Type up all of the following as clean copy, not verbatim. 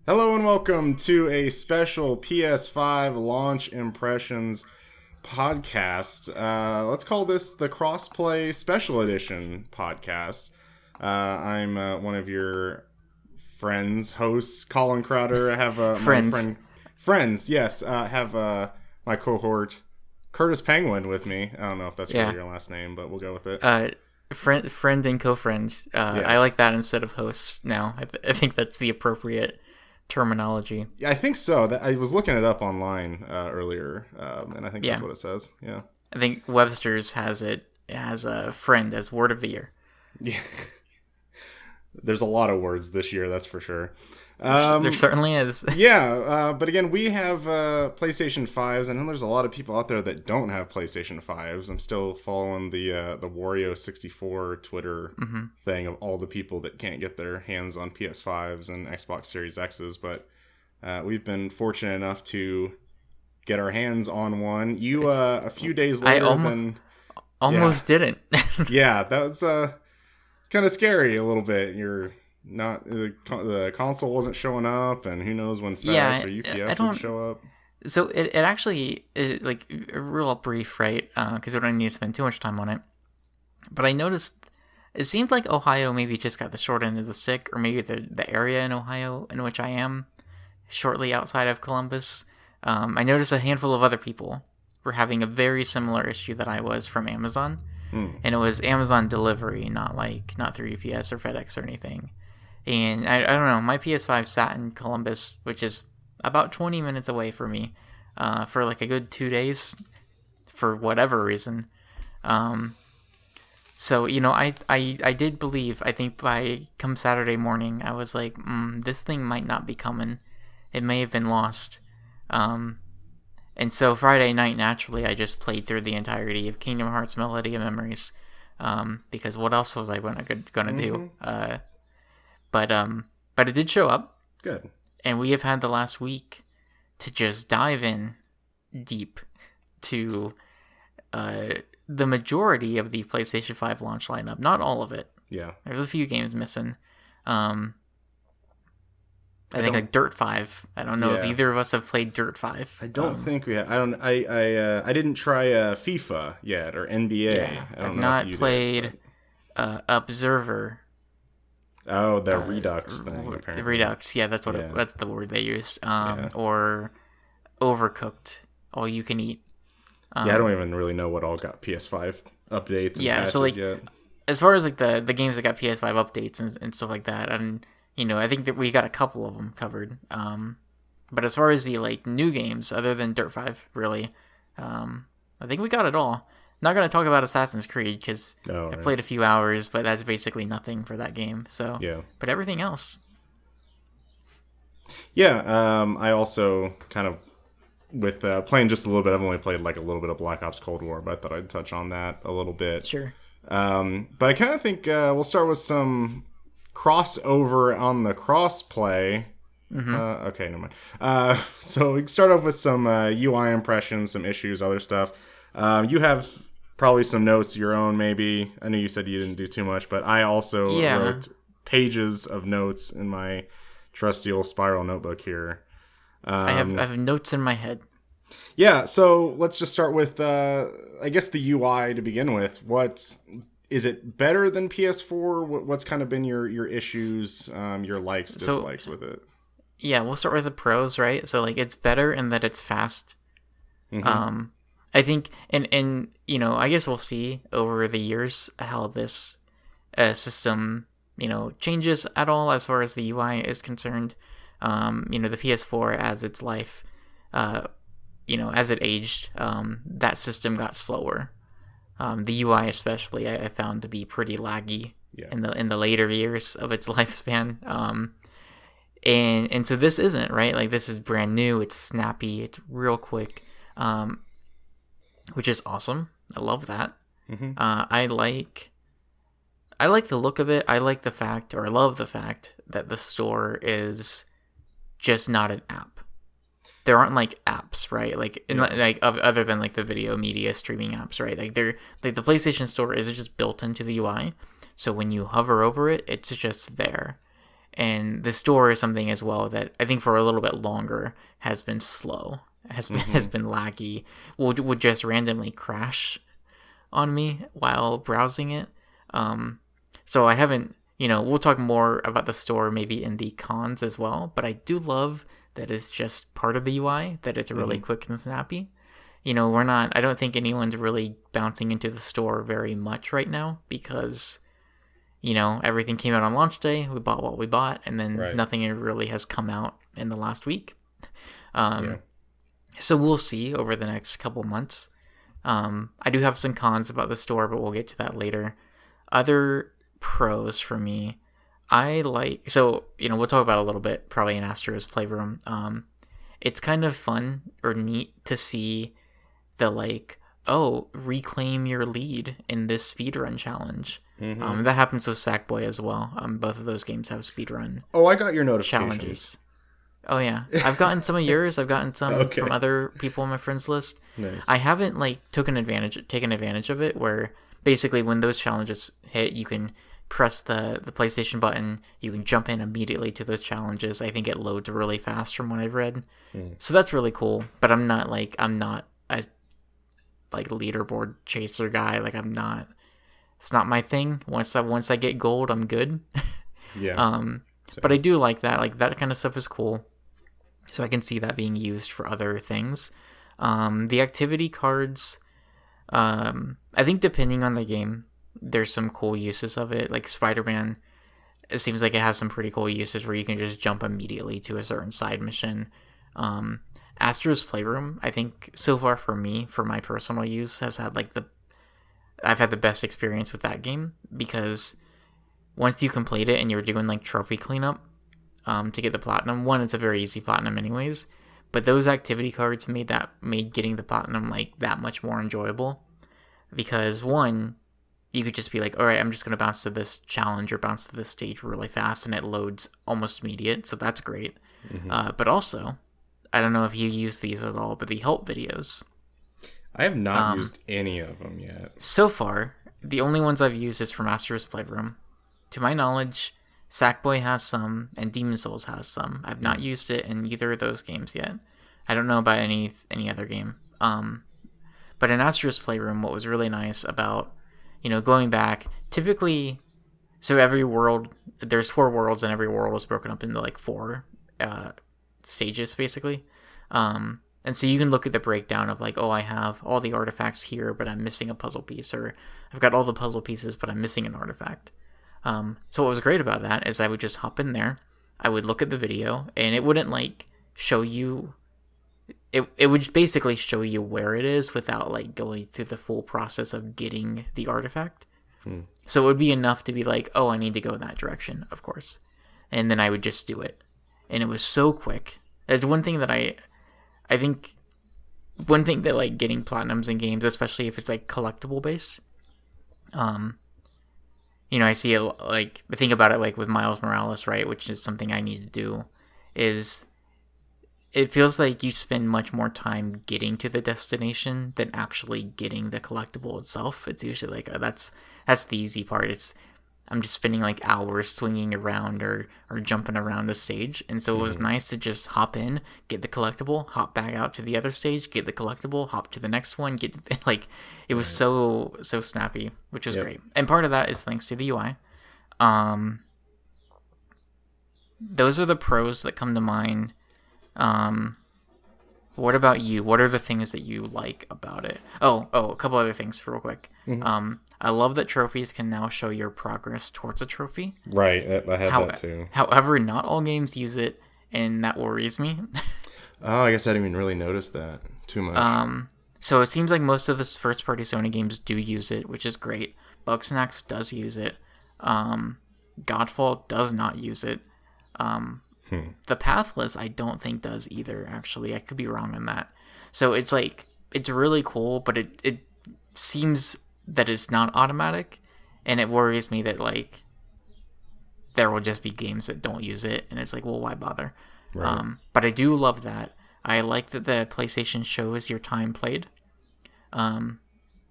Hello and welcome to a special PS5 launch impressions podcast. Let's call this the Crossplay Special Edition podcast. I'm one of your hosts, Collin Crowder. I have Friends. friends. Yes, have my cohort Curtis Penguin with me. I don't know if that's really your last name, but we'll go with it. Friend and co-friend. Yes. I like that instead of hosts now. I think that's the appropriate terminology. Yeah, I think so. I was looking it up online earlier, and I think that's what it says. Yeah. I think Webster's has a friend as word of the year. Yeah. There's a lot of words this year, that's for sure. There certainly is. But again, we have PlayStation 5s, and then there's a lot of people out there that don't have PlayStation 5s. I'm still following the Wario64 Twitter thing of all the people that can't get their hands on PS5s and Xbox Series X's, but we've been fortunate enough to get our hands on one. You, a few days later almost didn't. Yeah, that was kind of scary a little bit. You're not the console wasn't showing up, and who knows when FedEx or UPS would show up. So it actually like real brief, right? Because we don't need to spend too much time on it. But I noticed it seemed like Ohio maybe just got the short end of the stick, or maybe the area in Ohio in which I am, shortly outside of Columbus. I noticed a handful of other people were having a very similar issue that I was from Amazon. And it was Amazon delivery, not through UPS or FedEx or anything. And I don't know, my PS5 sat in Columbus, which is about 20 minutes away from me, for like a good 2 days, for whatever reason. So, I did believe, I think by come Saturday morning, I was like, this thing might not be coming. It may have been lost. And so Friday night, naturally, I just played through the entirety of Kingdom Hearts Melody of Memories, because what else was I gonna do? But it did show up. Good. And we have had the last week to just dive in deep to the majority of the PlayStation 5 launch lineup. Not all of it. Yeah. There's a few games missing. I think like Dirt 5. I don't know if either of us have played Dirt 5. I don't think we have. I didn't try FIFA yet or NBA. Yeah, I've not played Observer. Oh, the Redux thing. Apparently. Redux, yeah, that's that's the word they used. Or Overcooked, all you can eat. I don't even really know what all got PS5 updates. And patches so like yet. As far as like the games that got PS5 updates and stuff like that, and I think that we got a couple of them covered. But as far as the like new games, other than Dirt 5, really, I think we got it all. Not going to talk about Assassin's Creed because I played a few hours, but that's basically nothing for that game. So, but everything else. Yeah, I also kind of, with playing just a little bit, I've only played like a little bit of Black Ops Cold War, but I thought I'd touch on that a little bit. Sure. But I kind of think we'll start with some crossover on the crossplay. Okay, never mind. So we can start off with some UI impressions, some issues, other stuff. You have probably some notes of your own, maybe. I know you said you didn't do too much, but I also wrote pages of notes in my trusty old spiral notebook here. I have notes in my head. Yeah, so let's just start with, I guess, the UI to begin with. What is it better than PS4? What's kind of been your issues, your likes, dislikes with it? Yeah, we'll start with the pros, right? So like it's better in that it's fast. I think, and I guess we'll see over the years how this system, changes at all as far as the UI is concerned. The PS4 as its life, as it aged, that system got slower. The UI especially, I found to be pretty laggy in the later years of its lifespan. And so this isn't, right? Like this is brand new. It's snappy. It's real quick. Which is awesome. I love that. I like the look of it. I love the fact that the store is just not an app. There aren't like apps, right? Other than like the video media streaming apps, right? Like the PlayStation Store is just built into the UI. So when you hover over it, it's just there. And the store is something as well that I think for a little bit longer has been slow, has been laggy, would just randomly crash on me while browsing it. So I haven't, we'll talk more about the store maybe in the cons as well, but I do love that it's just part of the UI, that it's really quick and snappy. I don't think anyone's really bouncing into the store very much right now because, everything came out on launch day, we bought what we bought, and then nothing really has come out in the last week. So we'll see over the next couple months. I do have some cons about the store, but we'll get to that later. Other pros for me, we'll talk about a little bit probably in Astro's Playroom. It's kind of fun or neat to see the reclaim your lead in this speedrun challenge. That happens with Sackboy as well. Both of those games have speedrun. Oh, I got your notifications. Challenges. Oh yeah, I've gotten some of yours. I've gotten some from other people on my friends list. Nice. I haven't taken advantage of it. Where basically when those challenges hit, you can press the PlayStation button. You can jump in immediately to those challenges. I think it loads really fast from what I've read. So that's really cool. But I'm not a leaderboard chaser guy. It's not my thing. Once I get gold, I'm good. Yeah. But I do like that. Like that kind of stuff is cool. So I can see that being used for other things. The activity cards, I think depending on the game, there's some cool uses of it. Like Spider-Man, it seems like it has some pretty cool uses where you can just jump immediately to a certain side mission. Astro's Playroom, I think so far for me, for my personal use, has had I've had the best experience with that game because once you complete it and you're doing trophy cleanup to get the platinum, one, it's a very easy platinum anyways, but those activity cards made getting the platinum that much more enjoyable because one, you could just be like, all right, I'm just going to bounce to this challenge or bounce to this stage really fast and it loads almost immediate, so that's great. But also, I don't know if you use these at all, but the help videos. I have not used any of them yet. So far, the only ones I've used is from Astro's Playroom. To my knowledge, Sackboy has some, and Demon Souls has some. I've not used it in either of those games yet. I don't know about any other game. But in Astro's Playroom, what was really nice about, going back, typically, so every world, there's 4 worlds, and every world is broken up into 4 stages, basically. And so you can look at the breakdown of I have all the artifacts here, but I'm missing a puzzle piece, or I've got all the puzzle pieces, but I'm missing an artifact. So what was great about that is I would just hop in there, I would look at the video, and it wouldn't show you, it would basically show you where it is without going through the full process of getting the artifact. So it would be enough to be oh, I need to go in that direction, of course. And then I would just do it. And it was so quick. There's one thing that I think one thing that getting platinums in games, especially if it's collectible based, I see it I think about it with Miles Morales, right, which is something I need to do, is it feels like you spend much more time getting to the destination than actually getting the collectible itself. It's usually that's the easy part. I'm just spending hours swinging around or jumping around the stage. And so it was nice to just hop in, get the collectible, hop back out to the other stage, get the collectible, hop to the next one, it was so snappy, which was great. And part of that is thanks to the UI. Those are the pros that come to mind. What about you? What are the things that you like about it? Oh, a couple other things real quick. I love that trophies can now show your progress towards a trophy. Right, I have that too. However, not all games use it, and that worries me. Oh, I guess I didn't even really notice that too much. So it seems like most of the first-party Sony games do use it, which is great. Bugsnax does use it. Godfall does not use it. The Pathless, I don't think does either, actually. I could be wrong on that. So it's it's really cool, but it seems that it's not automatic, and it worries me that there will just be games that don't use it, and it's well, why bother? Right. But I do love that. I like that the PlayStation shows your time played,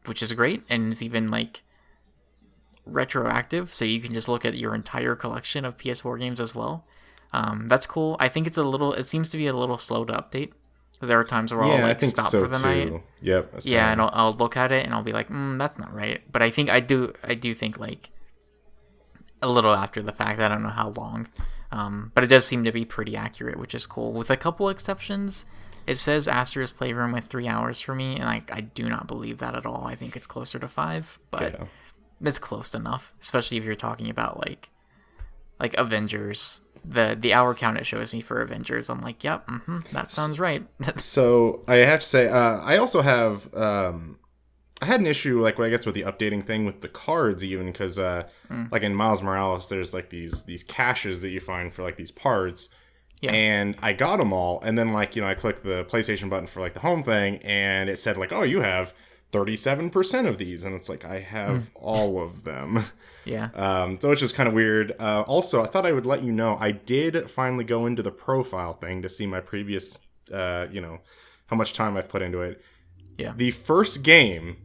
which is great, and it's even retroactive, so you can just look at your entire collection of PS4 games as well. That's cool. I think it seems to be a little slow to update. Because there are times where I'll I think stop so for the too. night. Yep. Yeah, and I'll look at it and I'll be like, that's not right. But I think I do think like a little after the fact. I don't know how long, but it does seem to be pretty accurate, which is cool. With a couple exceptions, it says Astro's Playroom with 3 hours for me, and I do not believe that at all. I think it's closer to 5, but it's close enough, especially if you're talking about like Avengers. The hour count it shows me for Avengers, I'm like, yep, that sounds right. So I have to say, I also have I had an issue, like, I guess with the updating thing with the cards, even because like in Miles Morales, there's like these caches that you find for like these parts, and I got them all, and then like I clicked the PlayStation button for like the home thing, and it said like, oh, you have 37% of these, and it's like I have all of them. Yeah. So it's just kind of weird. Also, I thought I would let you know I did finally go into the profile thing to see my previous, how much time I've put into it. Yeah. The first game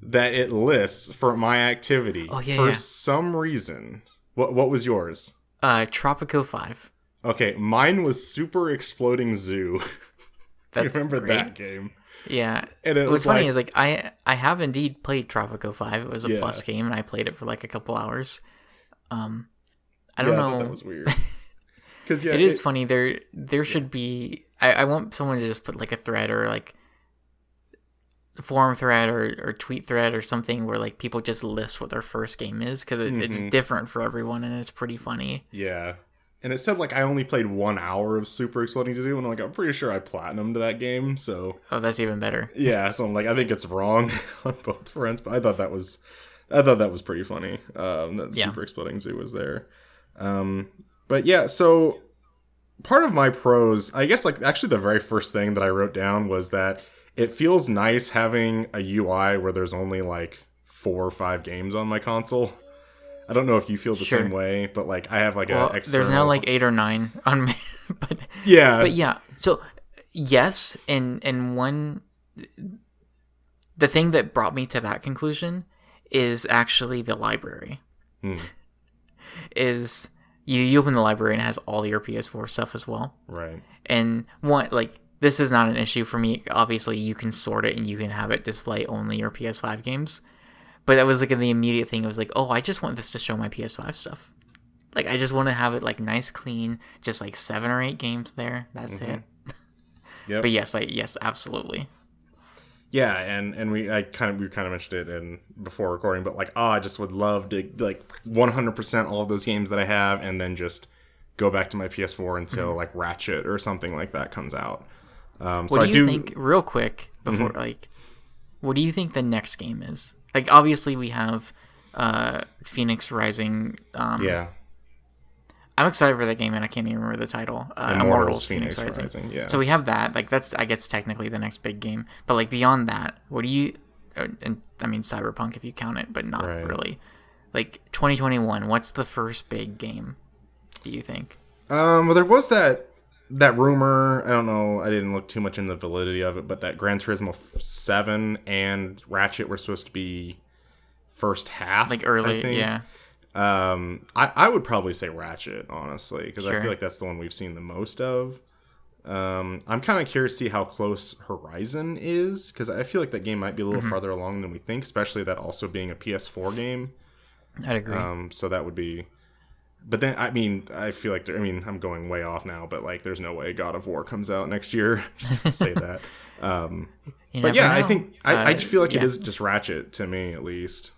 that it lists for my activity, some reason. What was yours? Tropico 5. Okay, mine was Super Exploding Zoo. That's you remember great. that game? Yeah. And What's funny is like I have indeed played Tropico 5. It was a plus game, and I played it for like a couple hours. I don't know. I thought that was weird. Because it is funny. There should be. I want someone to just put like a thread or like forum thread or tweet thread or something where like people just list what their first game is, because it's different for everyone, and it's pretty funny. Yeah. And it said, like, I only played 1 hour of Super Exploding Zoo, and I'm like, I'm pretty sure I platinumed that game, so... Oh, that's even better. Yeah, so I'm like, I think it's wrong on both fronts, but I thought that was pretty funny, that Super Exploding Zoo was there. But yeah, so part of my pros, I guess, like, actually the very first thing that I wrote down was that it feels nice having a UI where there's only, like, 4 or 5 games on my console. I don't know if you feel the same way, but like I have like a external... There's now like 8 or 9 on me, but yeah. So yes, and one, the thing that brought me to that conclusion is actually the library. Is you open the library and it has all your PS4 stuff as well, right? And this is not an issue for me. Obviously, you can sort it and you can have it display only your PS5 games. But that was like the immediate thing. It was like, oh, I just want this to show my PS5 stuff. Like, I just want to have it like nice, clean, just like 7 or 8 games there. That's it. Yep. But yes, absolutely. Yeah, and we kind of mentioned it before recording, but like, I just would love to like 100% all of those games that I have, and then just go back to my PS4 until like Ratchet or something like that comes out. What do you think, real quick before what do you think the next game is? Like, obviously, we have Phoenix Rising. I'm excited for that game, and I can't even remember the title. Immortals Phoenix Rising. Yeah. So we have that. Like, that's, I guess, technically the next big game. But, like, beyond that, what do you... And I mean, Cyberpunk, if you count it, but not really. Like, 2021, what's the first big game, do you think? Well, there was that rumor, I don't know, I didn't look too much in the validity of it, but that Gran Turismo 7 and Ratchet were supposed to be first half. Like early, I think. Yeah. I would probably say Ratchet, honestly, because I feel like that's the one we've seen the most of. I'm kind of curious to see how close Horizon is, because I feel like that game might be a little farther along than we think, especially that also being a PS4 game. I'd agree. So that would be... But then, I mean, I feel like... I'm going way off now, but like, there's no way God of War comes out next year. Just gonna say that. But yeah, know. I think... I just feel like it is just Ratchet, to me, at least.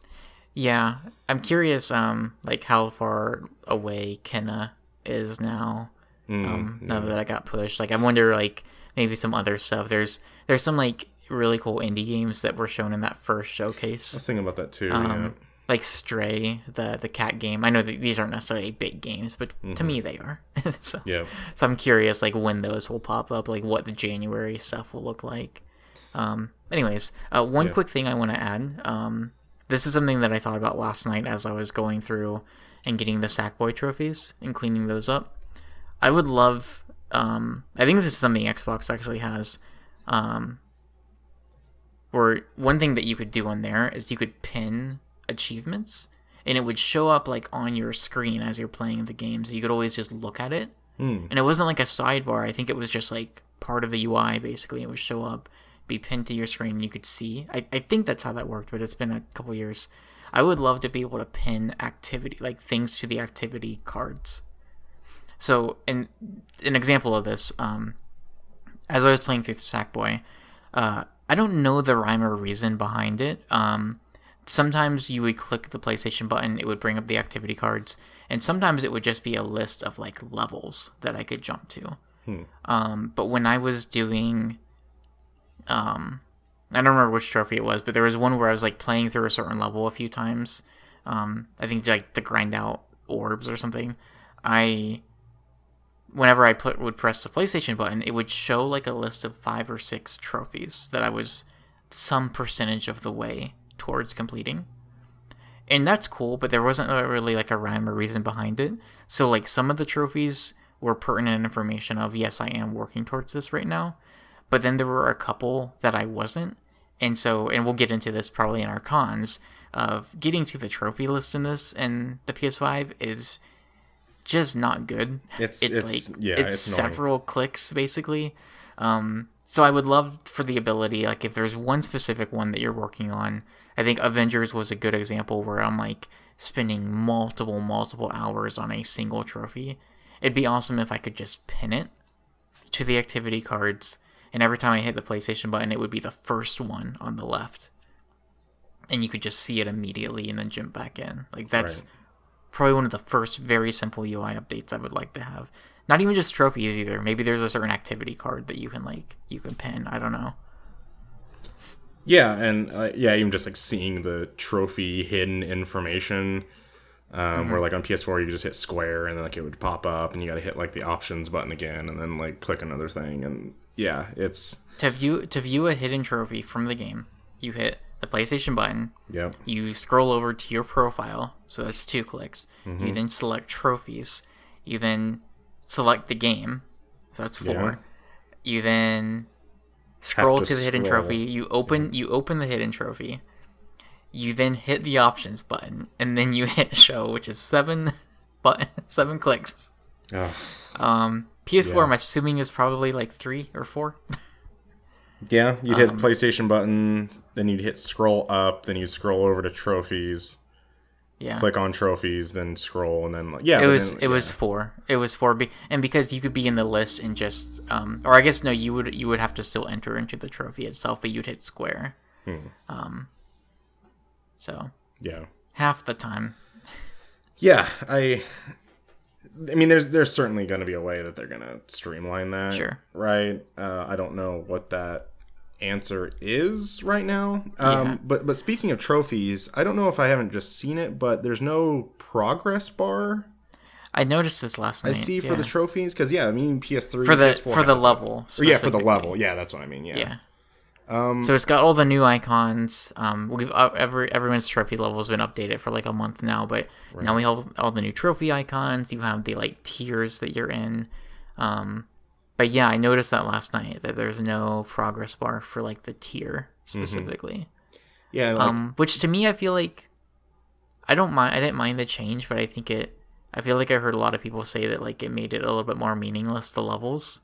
Yeah. I'm curious, like, how far away Kenna is now. Now that I got pushed. Like, I wonder, like, maybe some other stuff. There's some, like, really cool indie games that were shown in that first showcase. I was thinking about that, too, yeah. Like Stray, the cat game. I know that these aren't necessarily big games, but to me they are. So I'm curious, like, when those will pop up, like what the January stuff will look like. Anyways, one quick thing I want to add. This is something that I thought about last night as I was going through and getting the Sackboy trophies and cleaning those up. I would love... I think this is something Xbox actually has. Or one thing that you could do on there is you could pin achievements, and it would show up like on your screen as you're playing the game, so you could always just look at it. And it wasn't like a sidebar. I think it was just like part of the UI basically. It would show up, be pinned to your screen, and you could see. I think that's how that worked, but it's been a couple years. I would love to be able to pin activity, like things to the activity cards. So, an example of this, as I was playing through Sackboy, I don't know the rhyme or reason behind it. Sometimes you would click the PlayStation button, it would bring up the activity cards, and sometimes it would just be a list of like levels that I could jump to. But when I was doing, I don't remember which trophy it was, but there was one where I was like playing through a certain level a few times. I think like to grind out orbs or something. Whenever I would press the PlayStation button, it would show like a list of 5 or 6 trophies that I was some percentage of the way towards completing. And that's cool, but there wasn't really like a rhyme or reason behind it. So like some of the trophies were pertinent information of, yes, I am working towards this right now. But then there were a couple that I wasn't. And we'll get into this probably in our cons, of getting to the trophy list in this, and the PS5 is just not good. It's several clicks basically. So I would love for the ability, like if there's one specific one that you're working on. I think Avengers was a good example where I'm like spending multiple hours on a single trophy. It'd be awesome if I could just pin it to the activity cards, and every time I hit the PlayStation button, it would be the first one on the left, and you could just see it immediately and then jump back in. Like that's probably one of the first very simple UI updates I would like to have. Not even just trophies either. Maybe there's a certain activity card that you can pin. I don't know. Yeah, and even just like seeing the trophy hidden information, where like on PS4 you just hit square and then like it would pop up, and you got to hit like the options button again, and then like click another thing, and yeah, it's to view a hidden trophy from the game. You hit the PlayStation button. Yep. You scroll over to your profile, so that's 2 clicks. You then select trophies. You then select the game, so that's 4. Yeah. You then scroll to the hidden trophy. You open the hidden trophy. You then hit the options button, and then you hit show, which is 7 clicks. PS4, I'm assuming, is probably like 3 or 4. Yeah, you'd hit the PlayStation button, then you'd hit scroll up, then you'd scroll over to trophies. Yeah. Click on trophies, then scroll, and then it was 4. It was 4, and because you could be in the list and just or I guess no, you would have to still enter into the trophy itself, but you'd hit square. So yeah, half the time. Yeah, I mean, there's certainly going to be a way that they're going to streamline that. Sure. Right. I don't know what that answer is right now. But speaking of trophies, I don't know if I haven't just seen it, but there's no progress bar. I noticed this last night. I see for the trophies, because I mean PS3 for the PS4 level. For the level. Yeah, that's what I mean. Yeah. So it's got all the new icons. We've everyone's trophy level has been updated for like a month now, but now we have all the new trophy icons. You have the like tiers that you're in. But yeah, I noticed that last night, that there's no progress bar for like the tier specifically. Yeah. Like, which to me, I feel like I didn't mind the change, but I feel like I heard a lot of people say that like it made it a little bit more meaningless, the levels,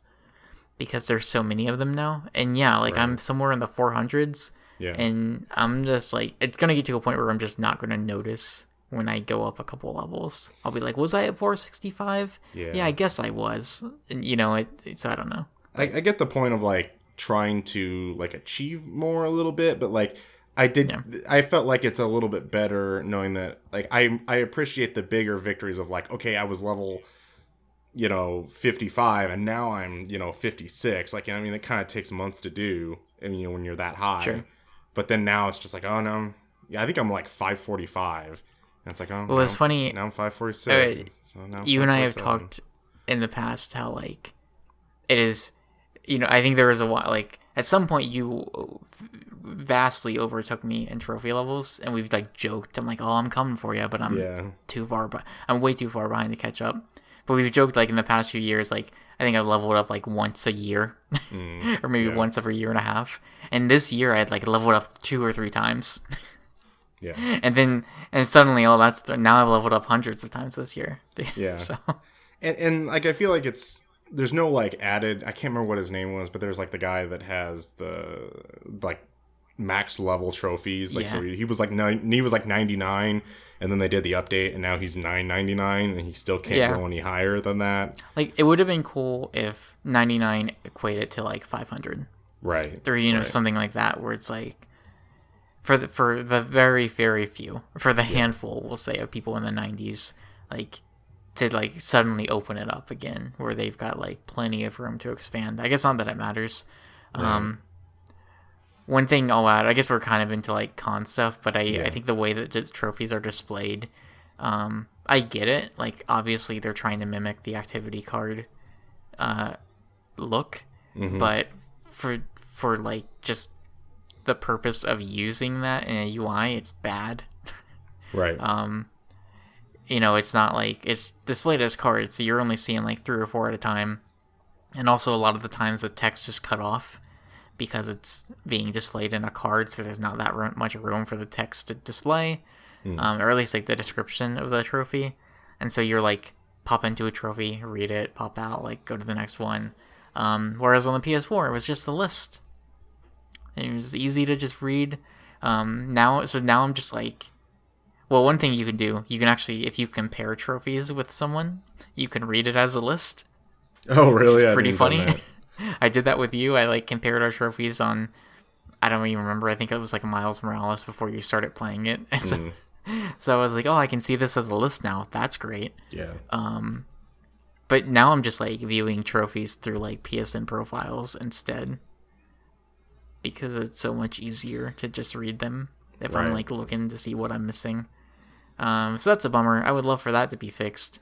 because there's so many of them now. And yeah, like I'm somewhere in the 400s. Yeah. And I'm just like, it's going to get to a point where I'm just not going to notice when I go up a couple levels. I'll be like, was I at 465? Yeah, I guess I was. And so I don't know. I get the point of like trying to like achieve more a little bit, but like I felt like it's a little bit better knowing that like I appreciate the bigger victories of like, okay, I was level 55 and now I'm 56. Like, I mean, it kind of takes months to do, and when you're that high. Sure. But then now it's just like, oh no, I think I'm like 545. And it's like, oh, well, it's funny. Now I'm 546. So now you and I have talked in the past how like it is, I think there was a while, like at some point you vastly overtook me in trophy levels, and we've like joked. I'm like, oh, I'm coming for you, but I'm I'm way too far behind to catch up. But we've joked like in the past few years, like I think I've leveled up like once a year, or maybe once every year and a half. And this year I had like leveled up 2 or 3 times. Yeah. And suddenly, oh, now I've leveled up hundreds of times this year. Yeah. So. And like, I feel like there's no like added, I can't remember what his name was, but there's like the guy that has the like max level trophies. Like, so he was like 99, and then they did the update, and now he's 999, and he still can't go any higher than that. Like, it would have been cool if 99 equated to like 500, right? Or something like that, where it's like for the very very few, for the handful, we'll say, of people in the 90s, like to like suddenly open it up again, where they've got like plenty of room to expand. I guess not that it matters. Right. One thing I'll add, I guess we're kind of into like con stuff, but I think the way that trophies are displayed, I get it. Like, obviously they're trying to mimic the activity card look, but for like just the purpose of using that in a UI, it's bad. Right. It's not like it's displayed as cards, so you're only seeing like 3 or 4 at a time, and also a lot of the times the text is cut off because it's being displayed in a card, so there's not that much room for the text to display, or at least like the description of the trophy. And so you're like, pop into a trophy, read it, pop out, like go to the next one. Whereas on the PS4, it was just a list. It was easy to just read. Now I'm just like, well, one thing you can do, you can actually, if you compare trophies with someone, you can read it as a list. Oh, really? It's pretty funny. I did that with you. I like compared our trophies on, I don't even remember. I think it was like Miles Morales before you started playing it. So I was like, oh, I can see this as a list now. That's great. Yeah. But now I'm just like viewing trophies through like PSN profiles instead, because it's so much easier to just read them if I'm like looking to see what I'm missing. So that's a bummer. I would love for that to be fixed.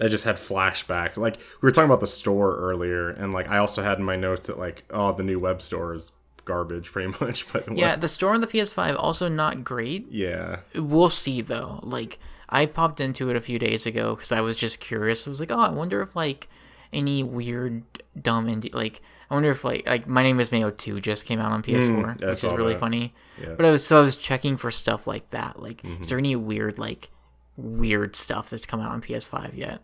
I just had flashbacks. Like, we were talking about the store earlier, and like I also had in my notes that like, oh, the new web store is garbage pretty much. But the store on the PS5 also not great. Yeah. We'll see though. Like, I popped into it a few days ago because I was just curious. I was like, oh, I wonder if like any weird dumb indie, like I wonder if like My Name Is Mayo 2 just came out on PS4, which is really funny. Yeah. But I was checking for stuff like that. Like, is there any weird stuff that's come out on PS5 yet?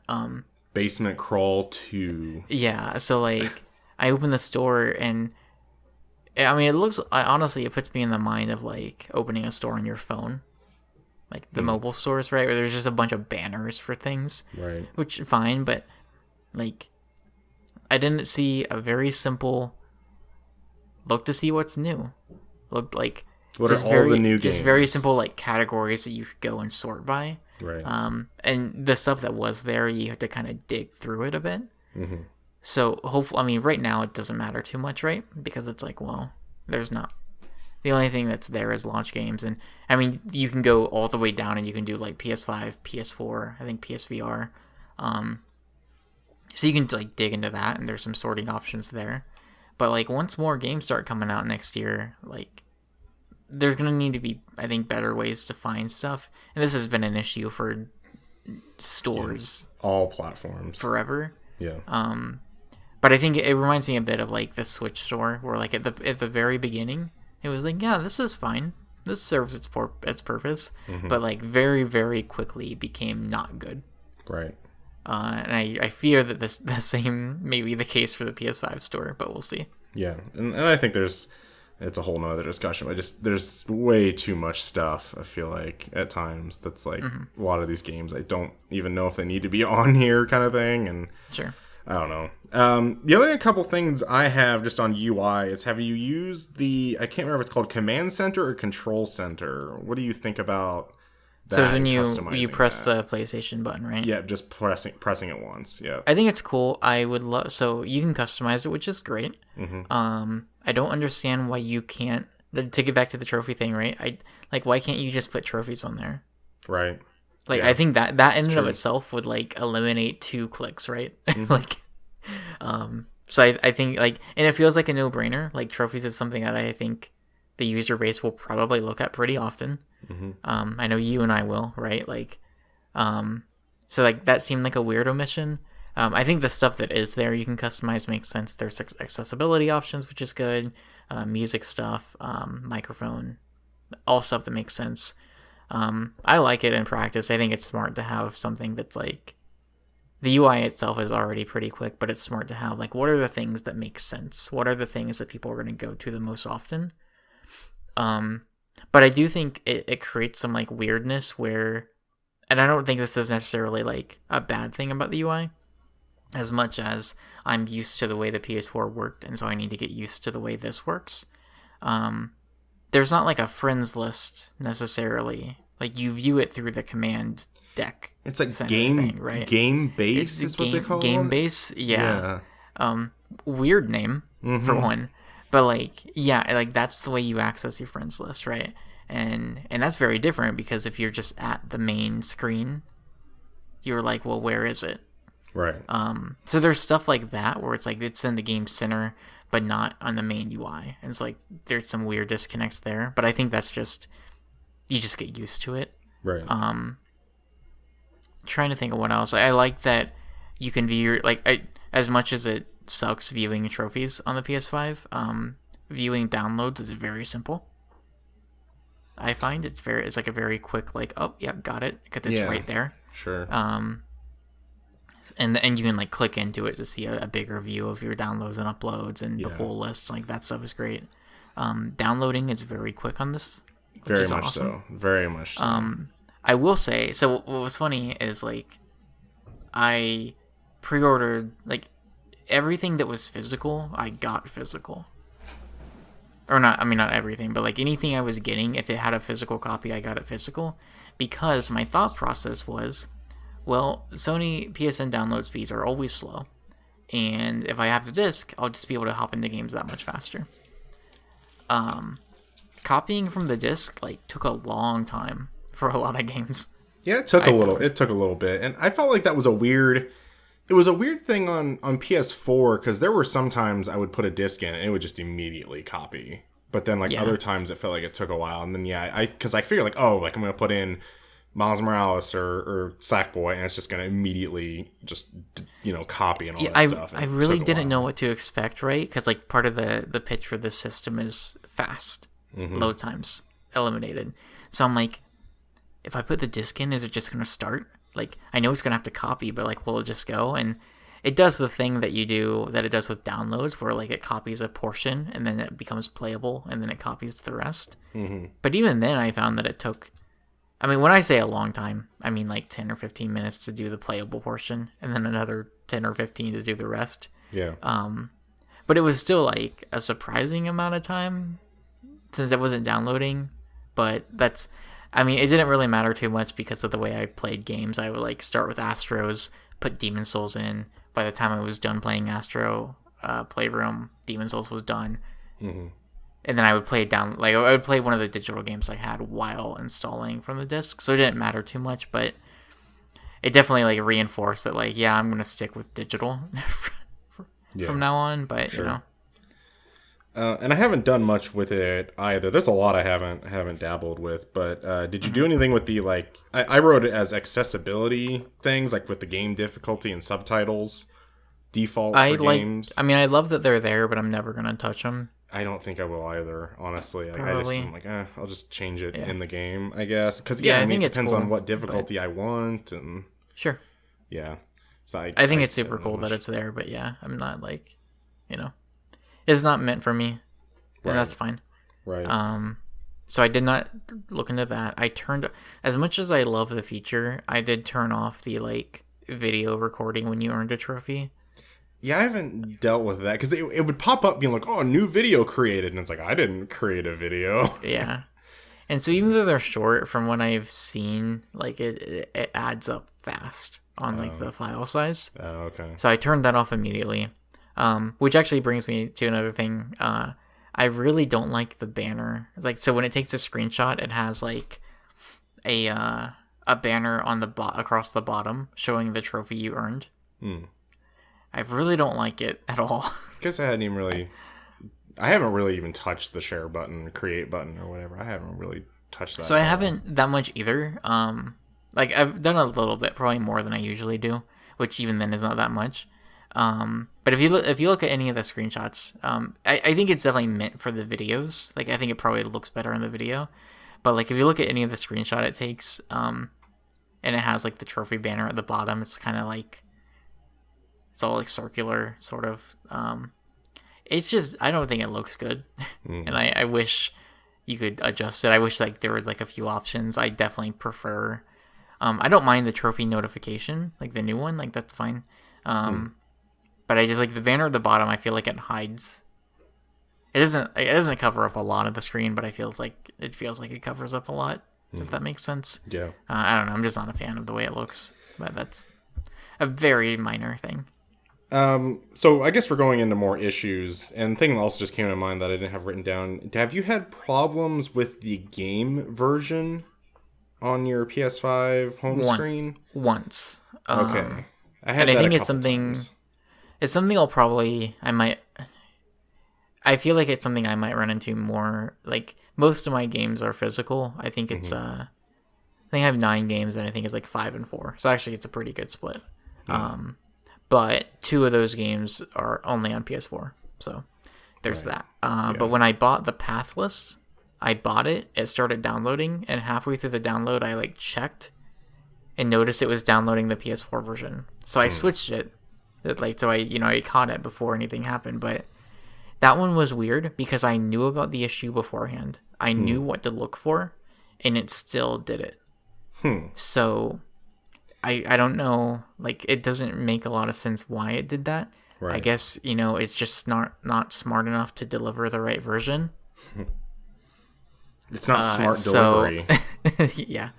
Basement Crawl 2. Yeah, so like I opened the store, and I mean, honestly, it puts me in the mind of like opening a store on your phone, like the mobile stores, right? Where there's just a bunch of banners for things, right? Which fine, but like I didn't see a very simple look to see what's new. Look like what are all the new games? Just very simple like categories that you could go and sort by. Right. And the stuff that was there, you have to kind of dig through it a bit. So hopefully, I mean, right now it doesn't matter too much, right? Because it's like, well, there's not. The only thing that's there is launch games, and I mean, you can go all the way down, and you can do like PS5, PS4, I think PSVR. So you can like dig into that, and there's some sorting options there. But like once more games start coming out next year, like there's gonna need to be, I think, better ways to find stuff. And this has been an issue for stores, all platforms, forever. Yeah. But I think it reminds me a bit of like the Switch store, where like at the very beginning, it was like, yeah, this is fine, this serves its purpose, but like very very quickly became not good. Right. And I fear that the same may be the case for the PS5 store, but we'll see. Yeah, and I think it's a whole nother discussion, but there's way too much stuff, I feel like, at times, that's like a lot of these games I don't even know if they need to be on here kind of thing, and sure. I don't know. The other couple things I have just on UI is, have you used I can't remember if it's called Command Center or Control Center. What do you think about that? So when you press the PlayStation button, right? Yeah, just pressing it once. Yeah. I think it's cool. I would love, so you can customize it, which is great. I don't understand why you can't, to get back to the trophy thing, right? Why can't you just put trophies on there? Right. Like, yeah, I think that in and of itself would like eliminate 2 clicks, right? So I think like, and it feels like a no-brainer. Like, trophies is something that I think the user base will probably look at pretty often. I know you and I will, right? Like, so like that seemed like a weird omission. I think the stuff that is there you can customize makes sense. There's accessibility options, which is good. Music stuff, microphone, all stuff that makes sense. I like it in practice. I think it's smart to have something that's like, the UI itself is already pretty quick, but it's smart to have like, what are the things that make sense? What are the things that people are going to go to the most often? But I do think it creates some like weirdness where, and I don't think this is necessarily like a bad thing about the UI, as much as I'm used to the way the PS4 worked, and so I need to get used to the way this works. There's not like a friends list necessarily. Like you view it through the command deck. It's like game base is what they call it. Game base, yeah. Weird name for one, but like like that's the way you access your friends list, right? And that's very different because if you're just at the main screen, you're like, well, where is it? Right. So there's stuff like that where it's like it's in the game center, but not on the main UI. And it's like there's some weird disconnects there. But I think that's just you just get used to it. Right. Trying to think of what else. I like that you can view as much as it sucks viewing trophies on the PS5. Viewing downloads is very simple. I find it's like a very quick like, oh yep, got it, because it's right there. Sure. And you can like click into it to see a bigger view of your downloads and uploads and the full lists. Like that stuff is great. Downloading is very quick on this. Very much awesome. so. Very much so. I will say, so what was funny is like I pre-ordered like everything that was physical, I got physical. Or not, I mean not everything, but like anything I was getting, if it had a physical copy, I got it physical. Because my thought process was, well, Sony PSN download speeds are always slow. And if I have the disc, I'll just be able to hop into games that much faster. Copying from the disc like took a long time for a lot of games. Yeah, it took a little bit. And I felt like that was a weird thing on PS4 because there were some times I would put a disc in and it would just immediately copy. But then like other times it felt like it took a while. And then because I figured like, oh, like I'm going to put in Miles Morales or Sackboy and it's just going to immediately just, copy and all that stuff. I really didn't know what to expect, right? Because like part of the pitch for this system is fast. Load times eliminated. So I'm like, if I put the disc in, is it just going to start? Like, I know it's going to have to copy, but like, will it just go? And it does the thing that it does with downloads, where like it copies a portion and then it becomes playable and then it copies the rest. But even then I found that it took, I mean, when I say a long time, I mean like 10 or 15 minutes to do the playable portion and then another 10 or 15 to do the rest. Yeah. But it was still like a surprising amount of time since it wasn't downloading. But it didn't really matter too much because of the way I played games. I would like start with Astros, put Demon Souls in. By the time I was done playing Astro, Playroom, Demon Souls was done. And then I would play it down, like I would play one of the digital games I had while installing from the disc. So it didn't matter too much, but it definitely like reinforced that like, yeah, I'm going to stick with digital from now on, but sure. And I haven't done much with it either. There's a lot I haven't dabbled with, but did you do anything with the like? I wrote it as accessibility things, like with the game difficulty and subtitles default for games. I mean, I love that they're there, but I'm never gonna touch them. I don't think I will either, honestly. I'm like, I'll just change it in the game, I guess. Because I mean, it depends on what difficulty I want, and sure, yeah. So I think it's super cool that it's there, but yeah, I'm not like, it's not meant for me, and that's fine. Right. So I did not look into that. I turned, as much as I love the feature, I did turn off the like video recording when you earned a trophy. Yeah, I haven't dealt with that because it would pop up being like, oh, new video created, and it's like, I didn't create a video. Yeah. And so even though they're short, from what I've seen, like it adds up fast on like the file size. Oh, okay. So I turned that off immediately. Which actually brings me to another thing. I really don't like the banner. It's like, so when it takes a screenshot, it has like a banner on across the bottom showing the trophy you earned. I really don't like it at all. I guess I haven't really even touched the share button, create button, or whatever. I haven't really touched that. So I haven't that much either. Like I've done a little bit, probably more than I usually do, which even then is not that much. But if you look at any of the screenshots, I think it's definitely meant for the videos. Like I think it probably looks better in the video. But like if you look at any of the screenshot it takes, and it has like the trophy banner at the bottom, it's kind of like it's all like circular sort of. It's just I don't think it looks good, and I wish you could adjust it. I wish like there was like a few options. I definitely prefer. I don't mind the trophy notification, like the new one, like that's fine. But I just like the banner at the bottom. I feel like it hides. It doesn't cover up a lot of the screen, but it feels like it covers up a lot. If that makes sense. Yeah. I don't know. I'm just not a fan of the way it looks, but that's a very minor thing. So I guess we're going into more issues, and thing that also just came to mind that I didn't have written down. Have you had problems with the game version on your PS5 home screen? Once. Okay. I had and that I think it's something. It's something I feel like it's something I might run into more. Like most of my games are physical. I think it's I think I have 9 games, and I think it's like 5 and 4. So actually, it's a pretty good split. But 2 of those games are only on PS4. So there's that. But when I bought the Pathless, I bought it. It started downloading, and halfway through the download, I like checked and noticed it was downloading the PS4 version. So I switched it. So I caught it before anything happened. But that one was weird because I knew about the issue beforehand. I knew what to look for, and it still did it. So I don't know. Like, it doesn't make a lot of sense why it did that. Right. I guess, it's just not smart enough to deliver the right version. It's not smart delivery. Yeah.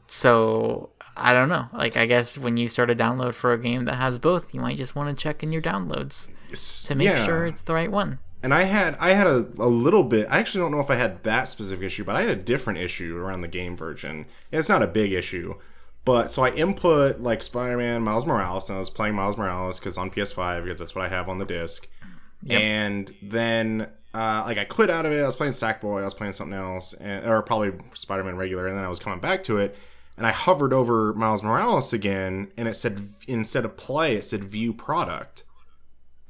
So I don't know. Like, I guess when you start a download for a game that has both, you might just want to check in your downloads to make sure it's the right one. And I had a little bit. I actually don't know if I had that specific issue, but I had a different issue around the game version. It's not a big issue, but so I input like Spider-Man, Miles Morales, and I was playing Miles Morales because on PS5 because that's what I have on the disc. Yep. And then I quit out of it. I was playing Sackboy. I was playing something else, or probably Spider-Man regular, and then I was coming back to it. And I hovered over Miles Morales again, and it said, instead of play, it said view product.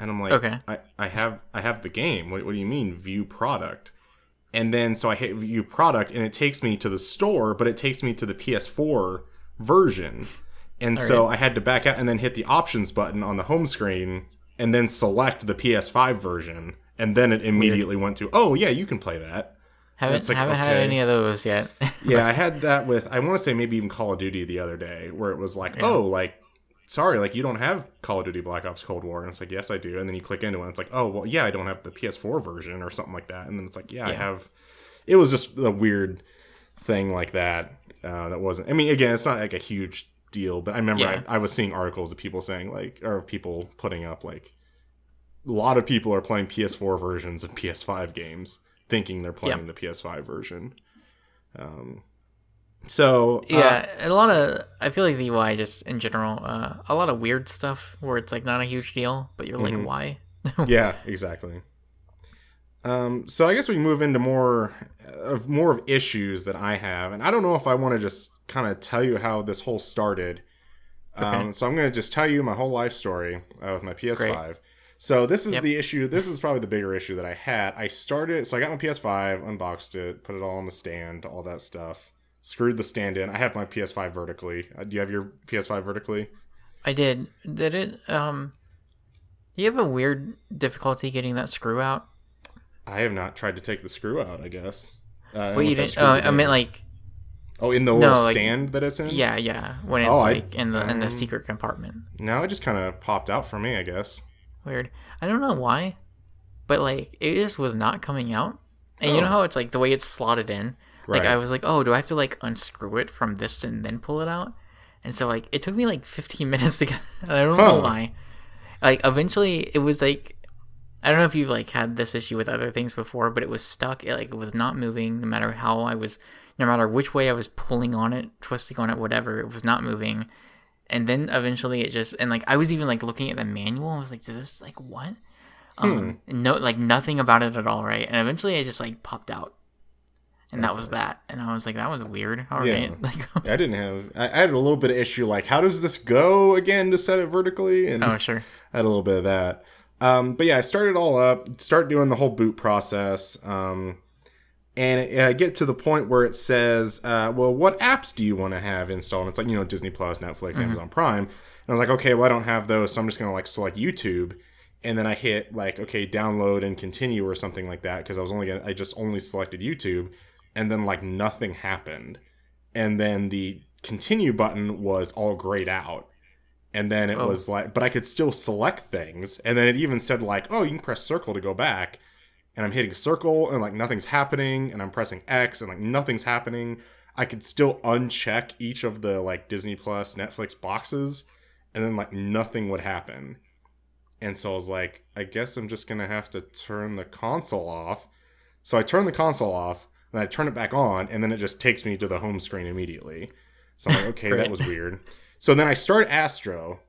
And I'm like, okay, I have the game. What do you mean view product? And then so I hit view product, and it takes me to the store, but it takes me to the PS4 version. And so I had to back out and then hit the options button on the home screen, and then select the PS5 version. And then it immediately went to, oh yeah, you can play that. Haven't had any of those yet. Yeah, I had that with, I want to say maybe even Call of Duty the other day, where it was like, sorry, like you don't have Call of Duty Black Ops Cold War. And it's like, yes, I do. And then you click into it, and it's like, oh, well, yeah, I don't have the PS4 version or something like that. And then it's like, I have. It was just a weird thing like that. That wasn't, I mean, again, it's not like a huge deal, but I remember I was seeing articles of people saying like, or people putting up like, a lot of people are playing PS4 versions of PS5 games, thinking they're playing the PS5 version. A lot of, I feel like the UI just in general, a lot of weird stuff where it's like not a huge deal, but you're like, why? Yeah, exactly. So I guess we move into more of issues that I have, and I don't know if I want to just kind of tell you how this whole started. So I'm going to just tell you my whole life story with my PS5. Great. So this is the issue. This is probably the bigger issue that I had. I got my PS5, unboxed it, put it all on the stand, all that stuff. Screwed the stand in. I have my PS5 vertically. Do you have your PS5 vertically? I did. Did it? You have a weird difficulty getting that screw out? I have not tried to take the screw out, I guess. Wait, you didn't? I meant like... Oh, in the little stand that it's in? Yeah. When it's in the secret compartment. No, it just kind of popped out for me, I guess. Weird. I don't know why, but like it just was not coming out. And you know how it's like the way it's slotted in? Like I was like, oh, do I have to like unscrew it from this and then pull it out? And so like it took me like 15 minutes to get, and I don't know why. Like eventually it was like, I don't know if you've like had this issue with other things before, but it was stuck. It was not moving no matter no matter which way I was pulling on it, twisting on it, whatever, it was not moving. And then eventually it just, and like I was even like looking at the manual, I was like, is this like what? No, like nothing about it at all, right? And eventually it just like popped out. And that was that. And I was like, that was weird. All right. Like, I had a little bit of issue, like, how does this go again to set it vertically? And sure. I had a little bit of that. But yeah, I started all up, start doing the whole boot process. And I get to the point where it says, well, what apps do you want to have installed? And it's like, Disney Plus, Netflix, Amazon Prime. And I was like, okay, well, I don't have those, so I'm just going to like select YouTube. And then I hit like, okay, download and continue or something like that, because I just only selected YouTube, and then like nothing happened. And then the continue button was all grayed out. And then it was like, but I could still select things. And then it even said like, oh, you can press circle to go back. And I'm hitting circle and like nothing's happening. And I'm pressing X and like nothing's happening. I could still uncheck each of the like Disney Plus, Netflix boxes. And then like nothing would happen. And so I was like, I guess I'm just going to have to turn the console off. So I turn the console off and I turn it back on. And then it just takes me to the home screen immediately. So I'm like, okay, that was weird. So then I start Astro,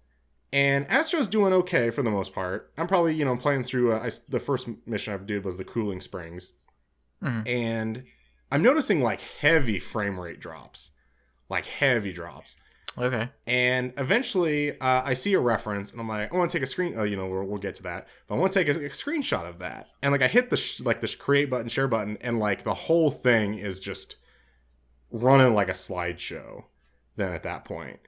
and Astro's doing okay for the most part. I'm probably, playing through, the first mission I did was the cooling springs. Mm-hmm. And I'm noticing, like, heavy frame rate drops. Like, heavy drops. Okay. And eventually, I see a reference, and I'm like, I want to take a screen... we'll get to that. But I want to take a screenshot of that. And, like, I hit the create button, share button, and, like, the whole thing is just running like a slideshow then at that point.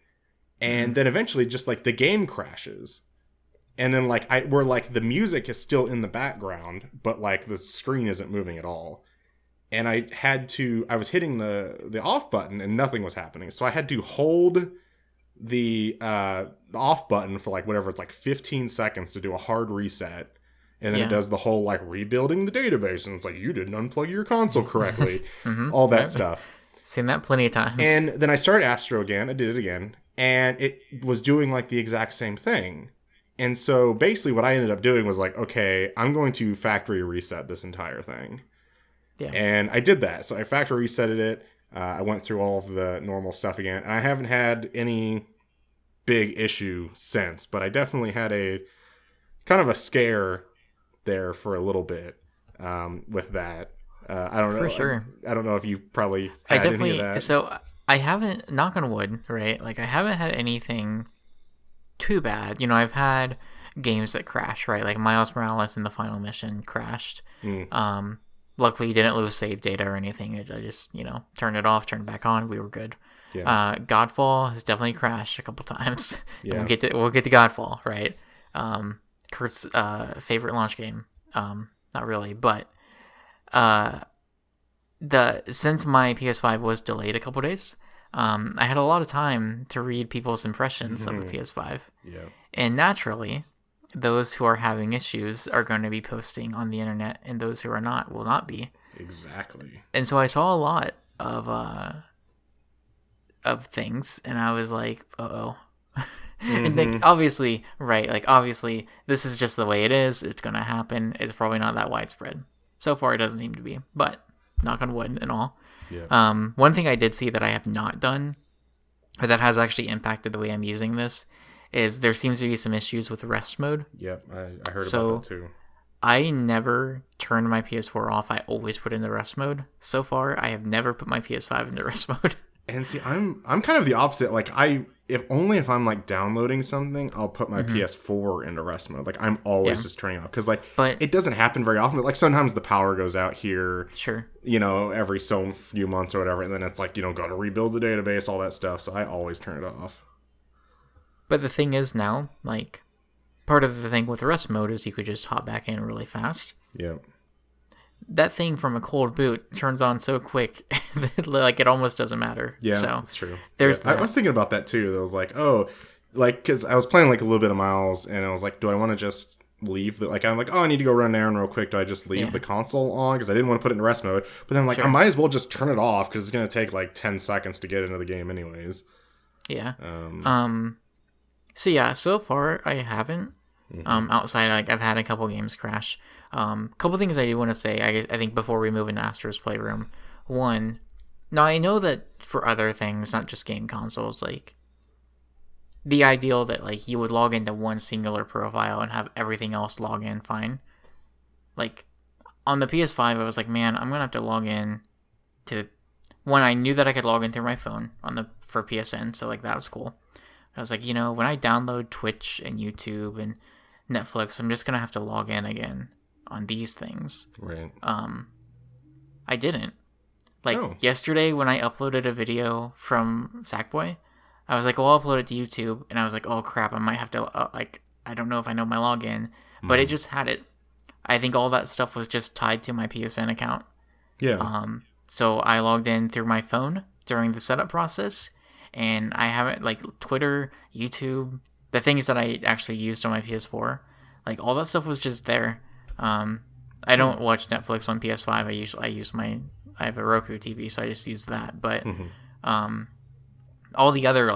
And then eventually just like the game crashes. And then like where like the music is still in the background, but like the screen isn't moving at all. And I was hitting the off button and nothing was happening. So I had to hold the off button for like whatever, it's like 15 seconds to do a hard reset. And then it does the whole like rebuilding the database. And it's like, you didn't unplug your console correctly. All that stuff. Seen that plenty of times. And then I started Astro again. I did it again. And it was doing like the exact same thing. And so basically what I ended up doing was like, okay, I'm going to factory reset this entire thing. Yeah. And I did that. So I factory resetted it. I went through all of the normal stuff again. And I haven't had any big issue since. But I definitely had a kind of a scare there for a little bit with that. I don't know. For sure. I don't know if you've probably had any of that. So I haven't, knock on wood, right? Like I haven't had anything too bad. I've had games that crash, right? Like Miles Morales in the final mission crashed. Luckily, you didn't lose save data or anything. I just, turned it off, turned it back on. We were good. Yeah. Godfall has definitely crashed a couple times. Yeah. We'll get to Godfall, right? Kurt's favorite launch game. Not really, but since my PS5 was delayed a couple days, I had a lot of time to read people's impressions of the PS5. Yeah. And naturally, those who are having issues are going to be posting on the internet, and those who are not will not be. Exactly. And so I saw a lot of things, and I was like, uh-oh. And like, obviously, right, like obviously this is just the way it is. It's going to happen. It's probably not that widespread. So far, it doesn't seem to be, but knock on wood and all. Yeah. One thing I did see that I have not done, or that has actually impacted the way I'm using this, is there seems to be some issues with rest mode. Yep, I heard about that too. I never turned my PS4 off. I always put it in the rest mode. So far, I have never put my PS5 into rest mode. And see, I'm kind of the opposite. Like if I'm like downloading something, I'll put my PS4 into rest mode. Like I'm always just turning off because but it doesn't happen very often. But like sometimes the power goes out here. Sure. Every so few months or whatever, and then it's like got to rebuild the database, all that stuff. So I always turn it off. But the thing is now, like, part of the thing with rest mode is you could just hop back in really fast. Yeah. That thing from a cold boot turns on so quick that like it almost doesn't matter. Yeah, so that's true. There's I was thinking about that too. I was like, because I was playing like a little bit of Miles, and I was like, do I want to just leave I'm like, I need to go run an errand real quick. Do I just leave the console on? Because I didn't want to put it in rest mode. But then I might as well just turn it off because it's going to take like 10 seconds to get into the game anyways. Yeah. So yeah, so far I haven't. Outside, like I've had a couple games crash. Couple things I do want to say. I think before we move into Astro's Playroom. One, now I know that for other things, not just game consoles, like the ideal that like you would log into one singular profile and have everything else log in fine. Like on the PS5, I was like, man, I'm gonna have to log in to one. I knew that I could log in through my phone for PSN, so like that was cool. I was like, when I download Twitch and YouTube and Netflix, I'm just gonna have to log in again on these things. Right. I didn't. Like, Oh. yesterday when I uploaded a video from Sackboy, I was like, well, I'll upload it to YouTube. And I was like, oh, crap, I might have to, I don't know if I know my login. But it just had it. I think all that stuff was just tied to my PSN account. Yeah. So I logged in through my phone during the setup process. And I haven't, like, Twitter, YouTube, the things that I actually used on my PS4, like, all that stuff was just there. I don't watch Netflix on PS5. I have a Roku TV, so I just use that. But all the other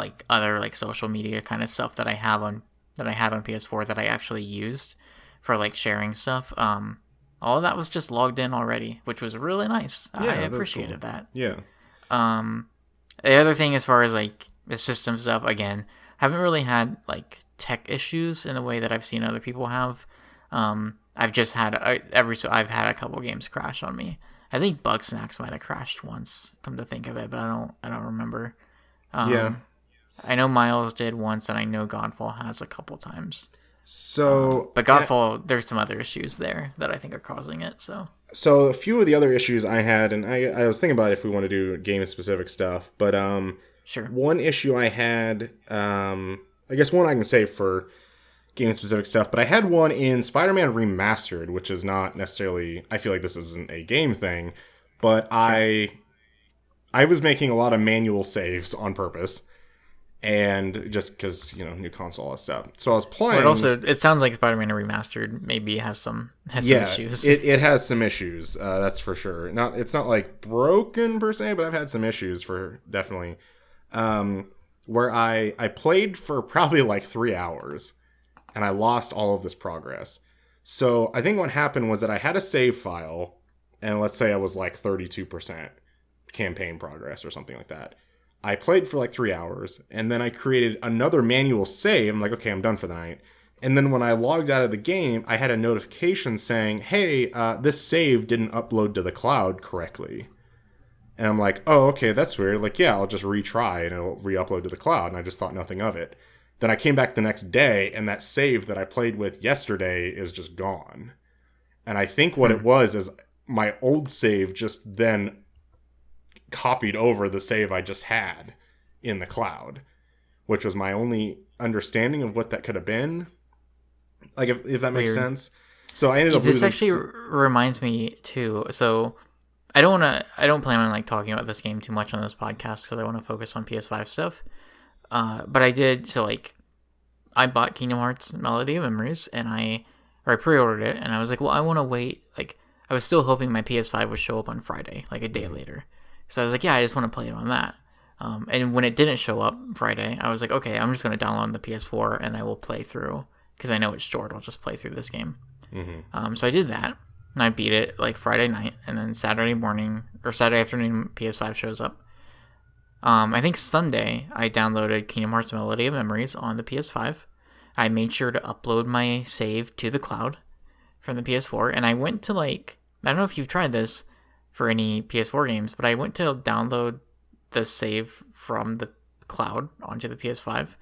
social media kind of stuff that I had on PS4 that I actually used for like sharing stuff, all of that was just logged in already, which was really nice. Yeah, I appreciated that. Yeah. The other thing, as far as like the system stuff, again, haven't really had like tech issues in the way that I've seen other people have. I've just had I've had a couple games crash on me. I think Bugsnax might have crashed once, come to think of it, but I don't remember. Yeah. I know Miles did once, and I know Godfall has a couple times. So, but Godfall, there's some other issues there that I think are causing it. So a few of the other issues I had, and I was thinking about if we want to do game-specific stuff, but sure. One issue I had, I guess one I can say for game-specific stuff, but I had one in Spider-Man Remastered, which is not necessarily, I feel like this isn't a game thing, but sure. I was making a lot of manual saves on purpose. And just because, new console and stuff. So I was playing. But also, it sounds like Spider-Man Remastered maybe has some issues. It has some issues. That's for sure. It's not like broken per se, but I've had some issues for definitely. Where I played for probably like 3 hours, and I lost all of this progress. So I think what happened was that I had a save file, and let's say I was like 32% campaign progress or something like that. I played for like 3 hours, and then I created another manual save. I'm like, okay, I'm done for the night. And then when I logged out of the game, I had a notification saying, hey, this save didn't upload to the cloud correctly. And I'm like, oh, okay, that's weird. Like, yeah, I'll just retry, and it'll re-upload to the cloud. And I just thought nothing of it. Then I came back the next day, and that save that I played with yesterday is just gone. And I think what it was is my old save just then copied over the save I just had in the cloud, which was my only understanding of what that could have been. Like, if that makes sense. So I ended up this actually reminds me too. So I don't plan on like talking about this game too much on this podcast because I want to focus on PS5 stuff. But I did. So like, I bought Kingdom Hearts Melody of Memories, and I pre-ordered it, and I was like, well, I want to wait. Like, I was still hoping my PS5 would show up on Friday, like a day later. So I was like, yeah, I just want to play it on that. And when it didn't show up Friday, I was like, okay, I'm just going to download the PS4 and I will play through. Because I know it's short, I'll just play through this game. Mm-hmm. So I did that. And I beat it like Friday night. And then Saturday morning, or Saturday afternoon, PS5 shows up. I think Sunday, I downloaded Kingdom Hearts Melody of Memories on the PS5. I made sure to upload my save to the cloud from the PS4. And I went to like, I don't know if you've tried this for any PS4 games, but I went to download the save from the cloud onto the PS5.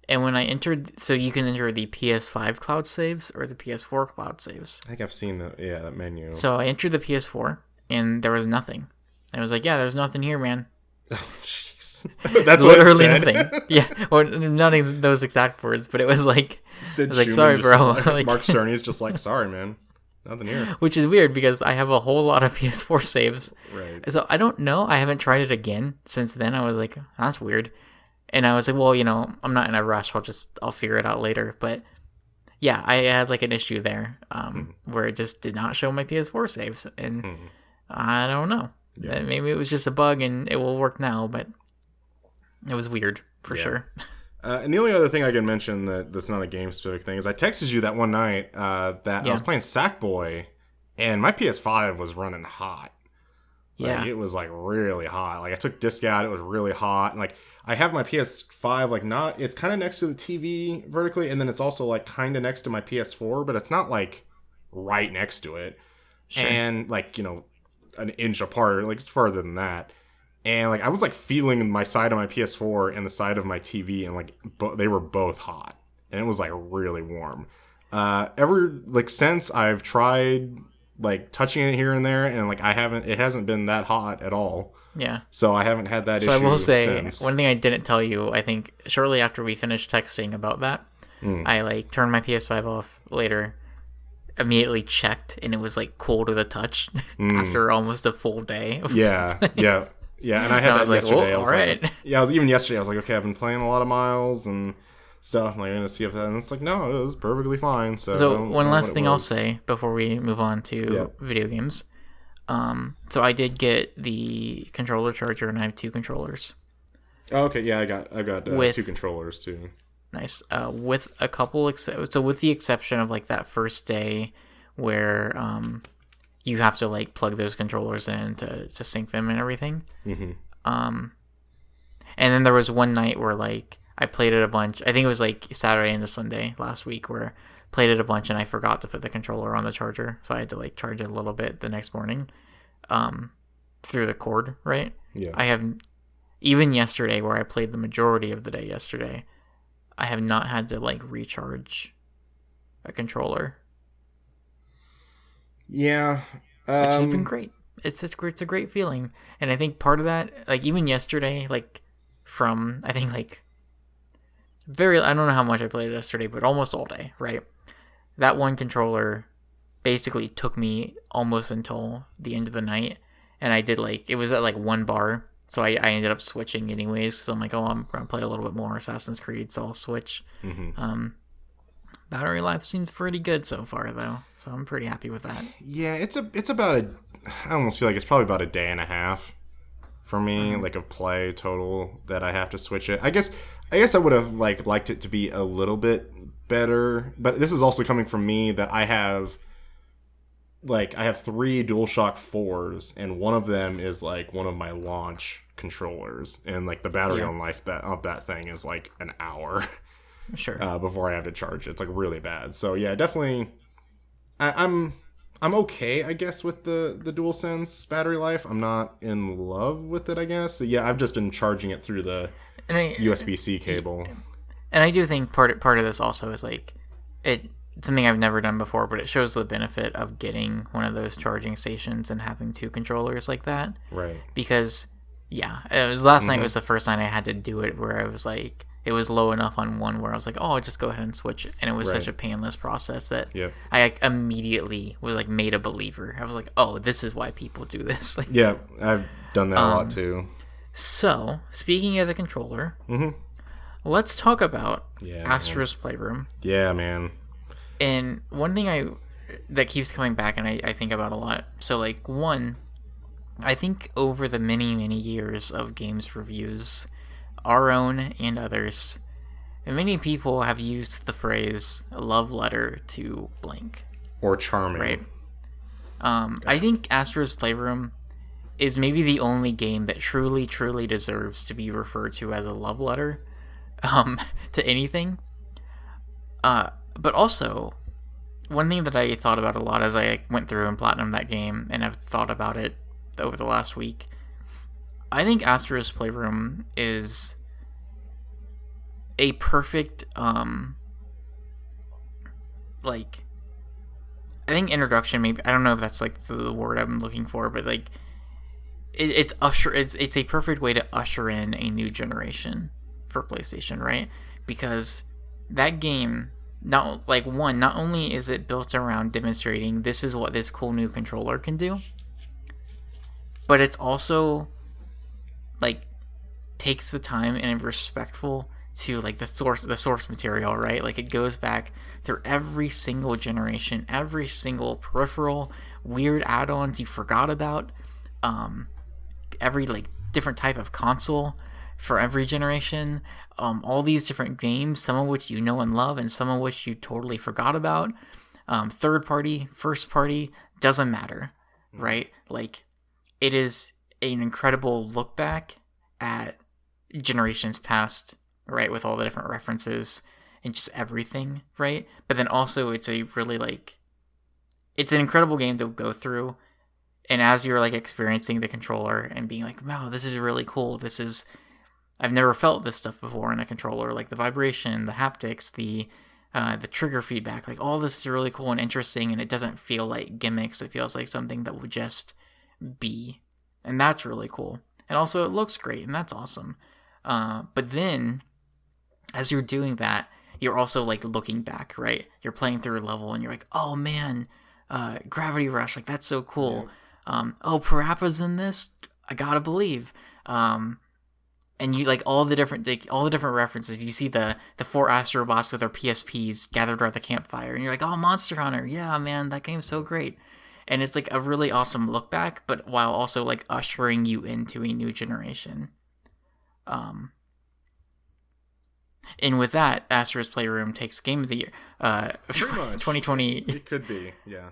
And when I entered, so you can enter the PS5 cloud saves or the PS4 cloud saves. I think I've seen that menu. So I entered the PS4 and there was nothing. And I was like, yeah, there's nothing here, man. Oh, jeez. That's literally what it said. Nothing. Yeah, or none of those exact words, but it was like, Sid I was like, Schumann sorry, bro. Like, Mark Cerny's just like, sorry, man. Nothing here. Which is weird because I have a whole lot of PS4 saves. Right. So I don't know. I haven't tried it again since then. I was like, that's weird. And I was like, well, I'm not in a rush. I'll figure it out later. But yeah, I had like an issue there where it just did not show my PS4 saves. And I don't know. Yeah. Maybe it was just a bug and it will work now, but it was weird for sure. And the only other thing I can mention that's not a game-specific thing is I texted you that one night that I was playing Sackboy, and my PS5 was running hot. Like, it was, like, really hot. Like, I took disc out, it was really hot. And, like, I have my PS5, like, it's kind of next to the TV vertically, and then it's also, like, kind of next to my PS4, but it's not, like, right next to it. Sure. And, like, an inch apart, like, it's further than that. And, like, I was, like, feeling my side of my PS4 and the side of my TV, and, like, they were both hot. And it was, like, really warm. Since I've tried like touching it here and there, and like it hasn't been that hot at all. Yeah. So I haven't had that issue. So I will say since. one thing I didn't tell you. I think shortly after we finished texting about that, I like turned my PS5 off later. Immediately checked, and it was like cool to the touch after almost a full day. Yeah. And I had that yesterday. All right. Even yesterday. I was like, okay, I've been playing a lot of Miles and stuff. I'm like, I'm gonna see if that. And it's like, no, it was perfectly fine. So one last thing I'll say before we move on to video games. So I did get the controller charger, and I have 2 controllers. Oh, okay, yeah, I got 2 controllers too. Nice. With a couple, so with the exception of like that first day where you have to like plug those controllers in to sync them and everything. Mm-hmm. And then there was one night where like I played it a bunch. I think it was like Saturday into Sunday last week where I played it a bunch and I forgot to put the controller on the charger, so I had to like charge it a little bit the next morning, through the cord. Right. Yeah. I have even yesterday where I played the majority of the day yesterday. I have not had to like recharge a controller. Yeah, which has been great. It's a great feeling, and I think part of that, like even yesterday, like from I think like I don't know how much I played yesterday, but almost all day, right? That one controller basically took me almost until the end of the night, and I did like it was at like 1 bar. So I ended up switching anyways. So I'm like, I'm going to play a little bit more Assassin's Creed, so I'll switch. Mm-hmm. Battery life seems pretty good so far, though. So I'm pretty happy with that. Yeah, it's about I almost feel like it's probably about a day and a half for me, like of play total that I have to switch it. I guess I would have liked it to be a little bit better, but this is also coming from me that I have 3 DualShock 4s, and one of them is like one of my launch controllers, and like the battery on life of that thing is like an hour. Sure. Before I have to charge it. It's like really bad. So yeah, definitely. I'm okay, I guess, with the DualSense battery life. I'm not in love with it, I guess. So yeah, I've just been charging it through the USB-C cable. And I do think part of this also is like it's something I've never done before, but it shows the benefit of getting one of those charging stations and having 2 controllers like that. Right. Because it was last night was the first night I had to do it where I was like, it was low enough on one where I was like, oh, just go ahead and switch it. And it was such a painless process that I immediately was like made a believer. I was like, oh, this is why people do this. Like, yeah, I've done that a lot too. So, speaking of the controller, let's talk about Astro's Playroom. Yeah, man. And one thing that keeps coming back and I think about a lot. So, like, one, I think over the many, many years of games reviews, our own and others, many people have used the phrase love letter to blank. Or charming. Right? I think Astro's Playroom is maybe the only game that truly, truly deserves to be referred to as a love letter to anything. But also, one thing that I thought about a lot as I went through and platinumed that game, and I've thought about it over the last week, I think Astro's Playroom is a perfect, I think introduction, maybe, I don't know if that's like the word I'm looking for, but like, it's a perfect way to usher in a new generation for PlayStation, right? Because that game, not only is it built around demonstrating this is what this cool new controller can do, but it's also like takes the time and respectful to like the source material, right? Like it goes back through every single generation, every single peripheral, weird add-ons you forgot about, every like different type of console for every generation, all these different games, some of which you know and love and some of which you totally forgot about, third party, first party, doesn't matter, right? Like it is an incredible look back at generations past, right, with all the different references and just everything, right? But then also it's a really like, it's an incredible game to go through, and as you're like experiencing the controller and being like, wow, this is really cool, I've never felt this stuff before in a controller, like the vibration, the haptics, the the trigger feedback, like all this is really cool and interesting, and it doesn't feel like gimmicks. It feels like something that would just be, and that's really cool. And also it looks great, and that's awesome. But then as you're doing that, you're also like looking back, right? You're playing through a level and you're like, oh man, Gravity Rush, like that's so cool. Yeah. Oh, Parappa's in this, I gotta believe. And you like all the different references. You see the 4 Astrobots with their PSPs gathered around the campfire, and you're like, oh, Monster Hunter, yeah, man, that game's so great. And it's like a really awesome look back, but while also like ushering you into a new generation. And with that, Astro's Playroom takes Game of the Year. 2020. It could be, yeah.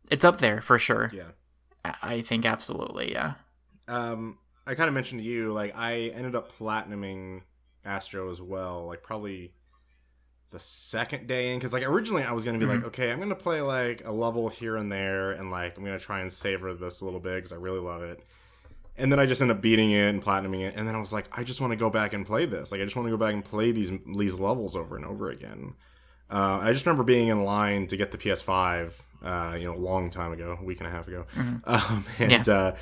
It's up there for sure. Yeah. I think absolutely, yeah. I kind of mentioned to you, like, I ended up platinuming Astro as well, like, probably the second day in, because, like, originally I was going to be like, okay, I'm going to play, like, a level here and there, and, like, I'm going to try and savor this a little bit, because I really love it. And then I just ended up beating it and platinuming it, and then I was like, I just want to go back and play this. Like, I just want to go back and play these levels over and over again. I just remember being in line to get the PS5, a long time ago, a week and a half ago.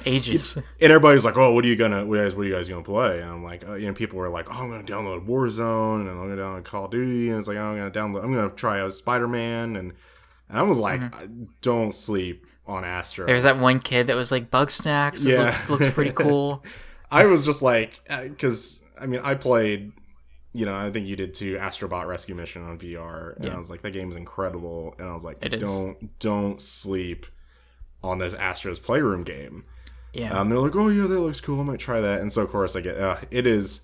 Ages. And everybody's like, "Oh, what are you guys gonna play?" And I'm like, people were like, "Oh, I'm gonna download Warzone and I'm gonna download Call of Duty," and it's like, "Oh, I'm gonna try out Spider-Man," and I was like, "Don't sleep on Astro." There's that one kid that was like, Bugsnax. Looks pretty cool. I was just like, because I played. I think you did too, Astrobot Rescue Mission on VR, and I was like, that game is incredible, and I was like, don't sleep on this Astro's Playroom game. Yeah. They're like, oh yeah, that looks cool, I might try that, and so of course I get, it is,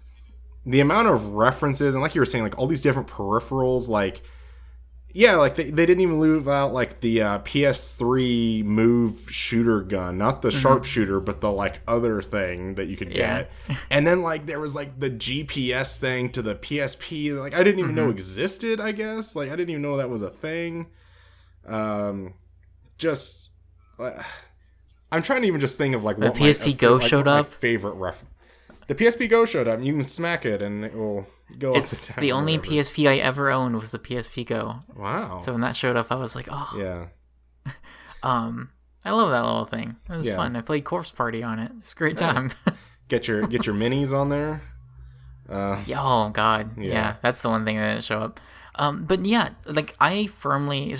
the amount of references, and like you were saying, like all these different peripherals, like, yeah, like they didn't even leave out like the PS3 Move shooter gun, not the sharpshooter, but the like other thing that you could get. And then like there was like the GPS thing to the PSP, like I didn't even know existed. I guess like I didn't even know that was a thing. I'm trying to even just think of like what the PSP Go showed up. My favorite reference. The PSP Go showed up. You can smack it and it will go. It's the only PSP I ever owned was the PSP Go. Wow. So when that showed up, I was like, oh. Yeah. I love that little thing. It was fun. I played Corpse Party on it. It's a great time. Get your minis on there. Oh God. Yeah, that's the one thing that didn't show up. But yeah, like I firmly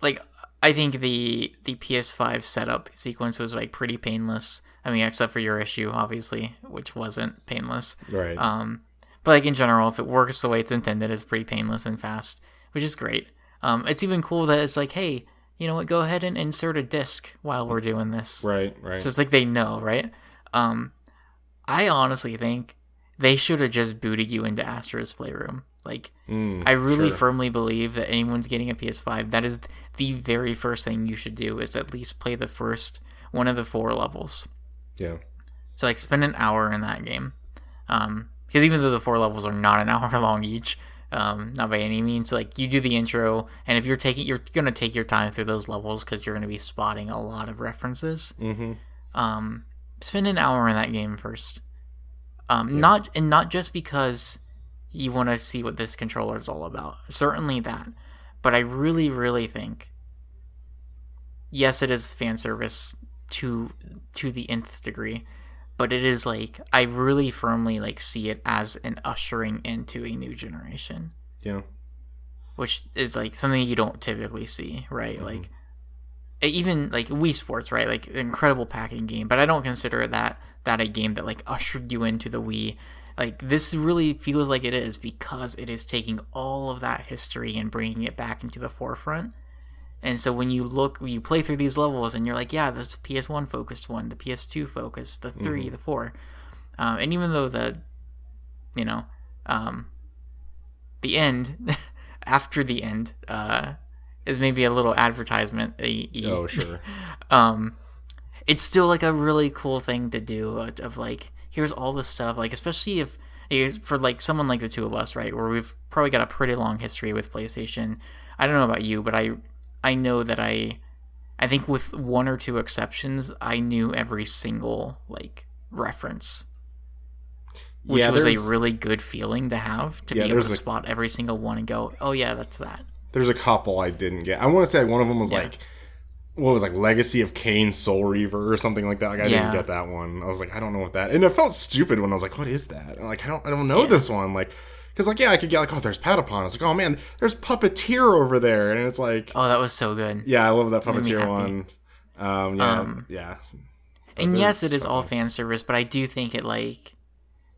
like I think the PS5 setup sequence was like pretty painless. I mean, except for your issue, obviously, which wasn't painless. Right. But like in general, if it works the way it's intended, it's pretty painless and fast, which is great. It's even cool that it's like, hey, you know what? Go ahead and insert a disc while we're doing this. Right. So it's like they know, right? I honestly think they should have just booted you into Astro's Playroom. Like, I really firmly believe that anyone's getting a PS5, that is the very first thing you should do is at least play the first one of the 4 levels. Yeah. So like spend an hour in that game, because even though the 4 levels are not an hour long each, not by any means, like you do the intro, and if you're gonna take your time through those levels because you're gonna be spotting a lot of references. Spend an hour in that game first, not just because you want to see what this controller is all about. Certainly that, but I really, really think, yes, it is fan service to the nth degree, but it is like I really firmly like see it as an ushering into a new generation. Yeah, which is like something you don't typically see, right? Like even like Wii Sports, right? Like an incredible packing game, but I don't consider that a game that like ushered you into the Wii. Like this really feels like it is because it is taking all of that history and bringing it back into the forefront. And so when you play through these levels and you're like, yeah, this is PS1 focused one, the PS2 focused, the 3, the 4. And even though the end, after the end, is maybe a little advertisement. Oh, sure. It's still like a really cool thing to do of like, here's all this stuff, like especially if for like someone like the two of us, right, where we've probably got a pretty long history with PlayStation. I don't know about you, but I know that I think with 1 or 2 exceptions, I knew every single like reference. which was a really good feeling to have, to be able to spot every single one and go, oh yeah, that's that. There's a couple I didn't get. I want to say one of them was like, what was like Legacy of Kain Soul Reaver or something like that. Like I didn't get that one. I was like, I don't know what that. And it felt stupid when I was like, what is that? And like I don't know this one. Like, because like I could get like, oh, there's Patapon. I was like, oh man, there's Puppeteer over there, and it's like, oh, that was so good. Yeah, I love that Puppeteer one. Yeah. And yes, it is all fan service, but I do think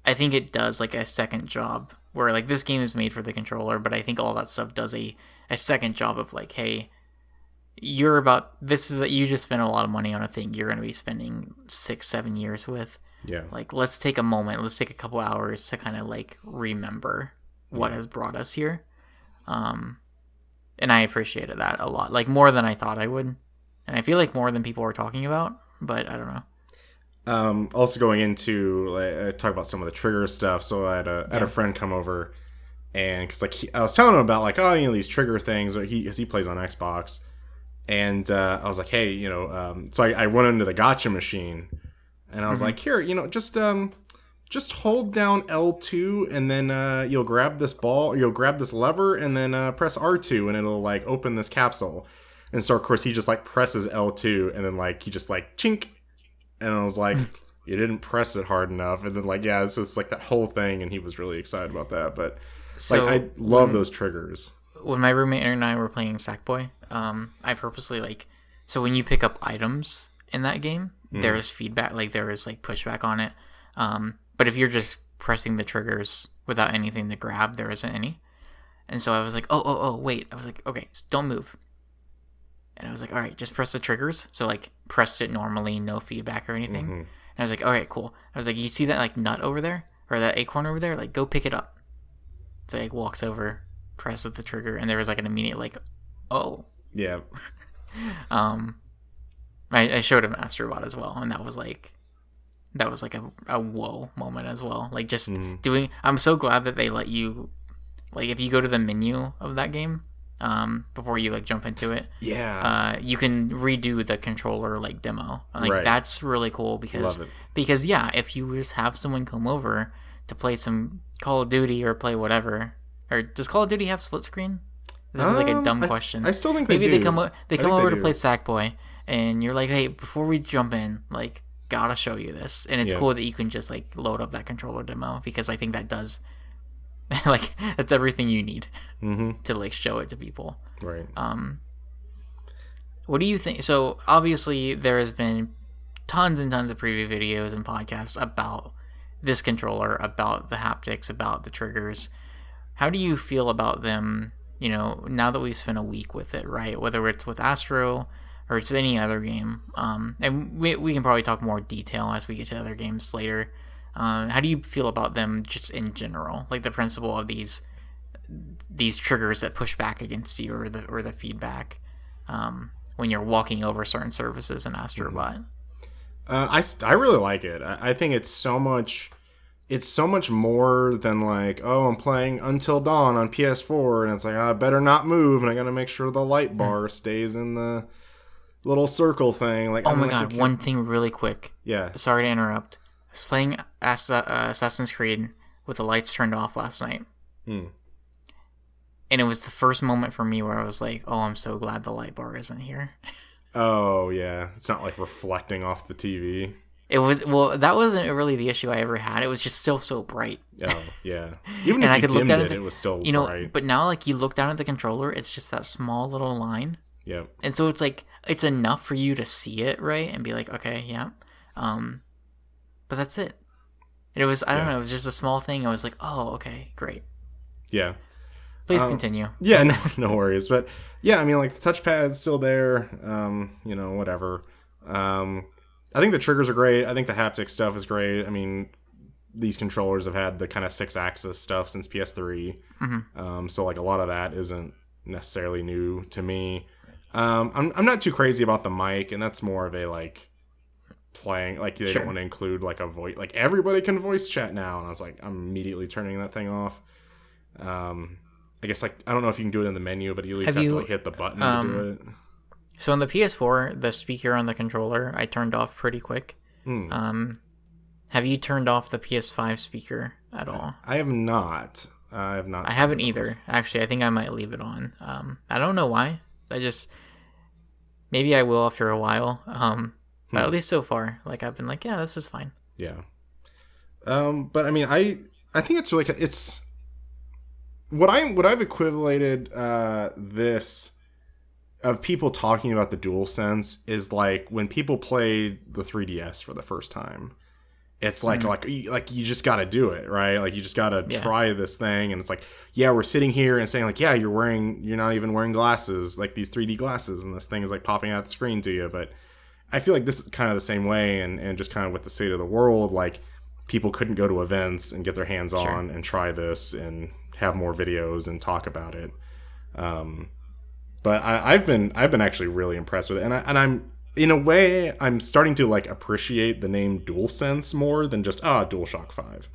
I think it does like a second job where like this game is made for the controller, but I think all that stuff does a second job of like, hey, you just spent a lot of money on a thing you're going to be spending 6-7 years with. Yeah. Like, let's take a moment, let's take a couple hours to kind of like remember what has brought us here. And I appreciated that a lot, like more than I thought I would. And I feel like more than people were talking about, but I don't know. Also going into like, talk about some of the trigger stuff. So I had a friend come over, and because like I was telling him about like, oh, you know, these trigger things, or he plays on Xbox, and I was like, hey, you know, so I went into the gotcha machine, and I was like, here, you know, just hold down L2, and then you'll grab this ball, or you'll grab this lever, and then press R2, and it'll like open this capsule. And so of course he just like presses L2, and then like he just like chink. And I was like, you didn't press it hard enough. And then, like, yeah, it's just like that whole thing. And he was really excited about that. But, so, like, I love those triggers. When my roommate and I were playing Sackboy, I purposely, like, so when you pick up items in that game, there is feedback, like, there is, like, pushback on it. But if you're just pressing the triggers without anything to grab, there isn't any. And so I was like, oh, wait. I was like, okay, so don't move. And I was like, all right, just press the triggers. So, like, pressed it normally, no feedback or anything. And I was like, all right, cool. I was like, you see that, like, nut over there? Or that acorn over there? Like, go pick it up. So, like, walks over, presses the trigger, and there was, like, an immediate, like, oh. Yeah. I showed him Astrobot as well, and that was, like, a whoa moment as well. Like, just doing... I'm so glad that they let you... Like, if you go to the menu of that game... before you like jump into it, you can redo the controller like demo. Like that's really cool because if you just have someone come over to play some Call of Duty or play whatever, or does Call of Duty have split screen? This is like a dumb question. I still think maybe they come over to play Sackboy, and you're like, hey, before we jump in, like gotta show you this, and it's cool that you can just like load up that controller demo because I think that does. Like that's everything you need to like show it to people. Right. What do you think? So obviously there has been tons and tons of preview videos and podcasts about this controller, about the haptics, about the triggers. How do you feel about them? You know, now that we've spent a week with it, right? Whether it's with Astro or it's any other game, and we can probably talk more detail as we get to other games later. How do you feel about them just in general? Like the principle of these triggers that push back against you or the feedback when you're walking over certain surfaces in Astrobot? I really like it. I think it's so much more than like, oh, I'm playing Until Dawn on PS4 and it's like, I better not move and I gotta make sure the light bar stays in the little circle thing. Like, oh my god, one thing really quick. Yeah. Sorry to interrupt. I was playing Assassin's Creed with the lights turned off last night. And it was the first moment for me where I was like, oh, I'm so glad the light bar isn't here. Oh, yeah. It's not like reflecting off the TV. It was, well, that wasn't really the issue I ever had. It was just still so bright. Oh, yeah. Even if you dimmed it, it was still bright. But now, like, you look down at the controller, it's just that small little line. Yeah. And so it's like, it's enough for you to see it, right? And be like, okay, yeah. But that's it. It was, I don't know, it was just a small thing. I was like, oh, okay, great. Yeah. Please continue. Yeah, no worries. But yeah, I mean, like the touchpad's still there. You know, whatever. I think the triggers are great. I think the haptic stuff is great. I mean, these controllers have had the kind of 6-axis stuff since PS3. So like a lot of that isn't necessarily new to me. I'm not too crazy about the mic, and that's more of a like playing, like they don't want to include like a voice, like everybody can voice chat now, and I was like, I'm immediately turning that thing off. I guess like I don't know if you can do it in the menu, but you at least have to like hit the button to do it. So on the PS4, the speaker on the controller I turned off pretty quick. Have you turned off the PS5 speaker at all? I have not. I have not. I haven't either. Actually, I think I might leave it on. I don't know why. Maybe I will after a while. But at least so far, like I've been like, yeah, this is fine. Yeah. But I mean, I think it's really, it's what I've equivalated this of people talking about the DualSense is like when people played the 3DS for the first time. It's like you just got to do it, right? Like you just got to try this thing, and it's like, yeah, we're sitting here and saying like, yeah, you're not even wearing glasses, like these 3D glasses, and this thing is like popping out the screen to you. But I feel like this is kind of the same way, and just kind of with the state of the world, like people couldn't go to events and get their hands on and try this and have more videos and talk about it. But I've been actually really impressed with it, and I'm in a way I'm starting to like appreciate the name DualSense more than just DualShock 5.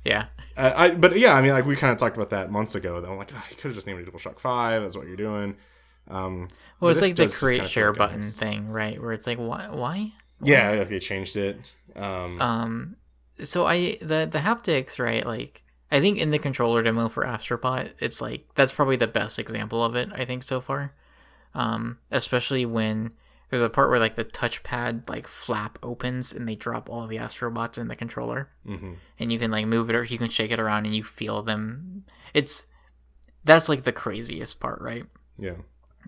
Yeah. But yeah, I mean, like we kind of talked about that months ago. Though I'm like, you could have just named it DualShock 5. That's what you're doing. Well, it's like the create share button thing, right? Where it's like, why? Yeah, they changed it. So the haptics, right? Like, I think in the controller demo for Astrobot, it's like that's probably the best example of it, I think, so far. Especially when there's a part where like the touchpad like flap opens and they drop all the Astrobots in the controller, and you can like move it or you can shake it around and you feel them. That's like the craziest part, right? Yeah,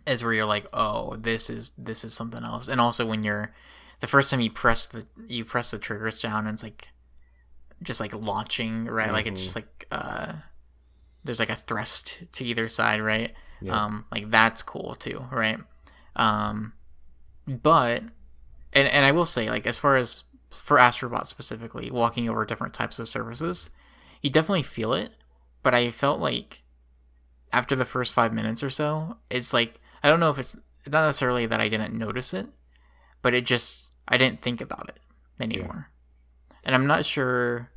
is where you're like, oh, this is something else. And also when the first time you press the triggers down and it's like just like launching, right? Like it's just like there's like a thrust to either side, right? Yeah. Like that's cool too, right? But and I will say, like, as far as for Astrobot specifically, walking over different types of surfaces, you definitely feel it. But I felt like after the first 5 minutes or so, it's like, I don't know if it's not necessarily that I didn't notice it, but I didn't think about it anymore. Yeah. And I'm not sure.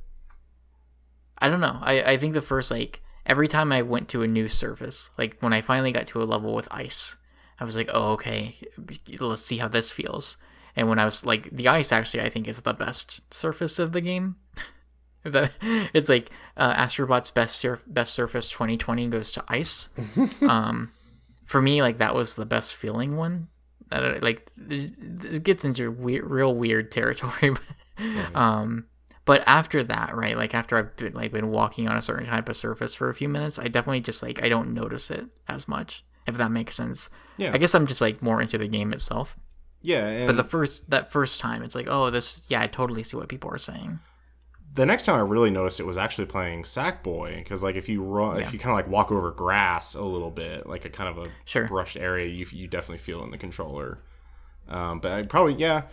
I don't know. I think the first, like, every time I went to a new surface, like when I finally got to a level with ice, I was like, oh, okay, let's see how this feels. And when I was like, the ice actually, I think, is the best surface of the game. It's like Astrobot's best surface 2020 goes to ice. For me, like that was the best feeling one. Like it gets into real weird territory. But after that, right, like after I've been walking on a certain type of surface for a few minutes, I definitely just like I don't notice it as much, if that makes sense. Yeah. I guess I'm just like more into the game itself. Yeah. But that first time, it's like, oh, I totally see what people are saying. The next time I really noticed it was actually playing Sackboy, because like if you run, if you kind of like walk over grass a little bit, like a kind of a brushed area, you definitely feel it in the controller. But I probably kind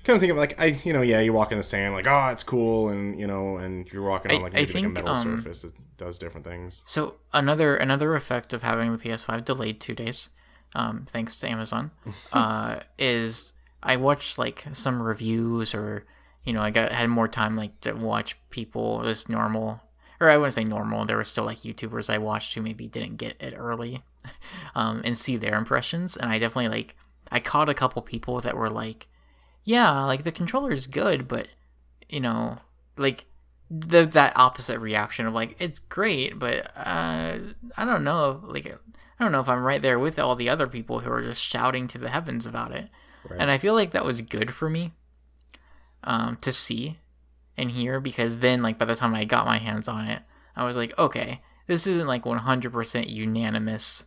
of think of like you walk in the sand like, oh, it's cool, and and you're walking on like maybe like a metal surface that does different things. So another effect of having the PS5 delayed 2 days, thanks to Amazon, is I watched like some reviews or. I had more time like to watch people just normal, or I wouldn't say normal. There were still like YouTubers I watched who maybe didn't get it early, and see their impressions. And I definitely I caught a couple people that were like, yeah, like the controller is good, but like that opposite reaction of like it's great, but I don't know, like I don't know if I'm right there with all the other people who are just shouting to the heavens about it. Right. And I feel like that was good for me. To see and hear, because then like by the time I got my hands on it, I was like, okay, this isn't like 100% unanimous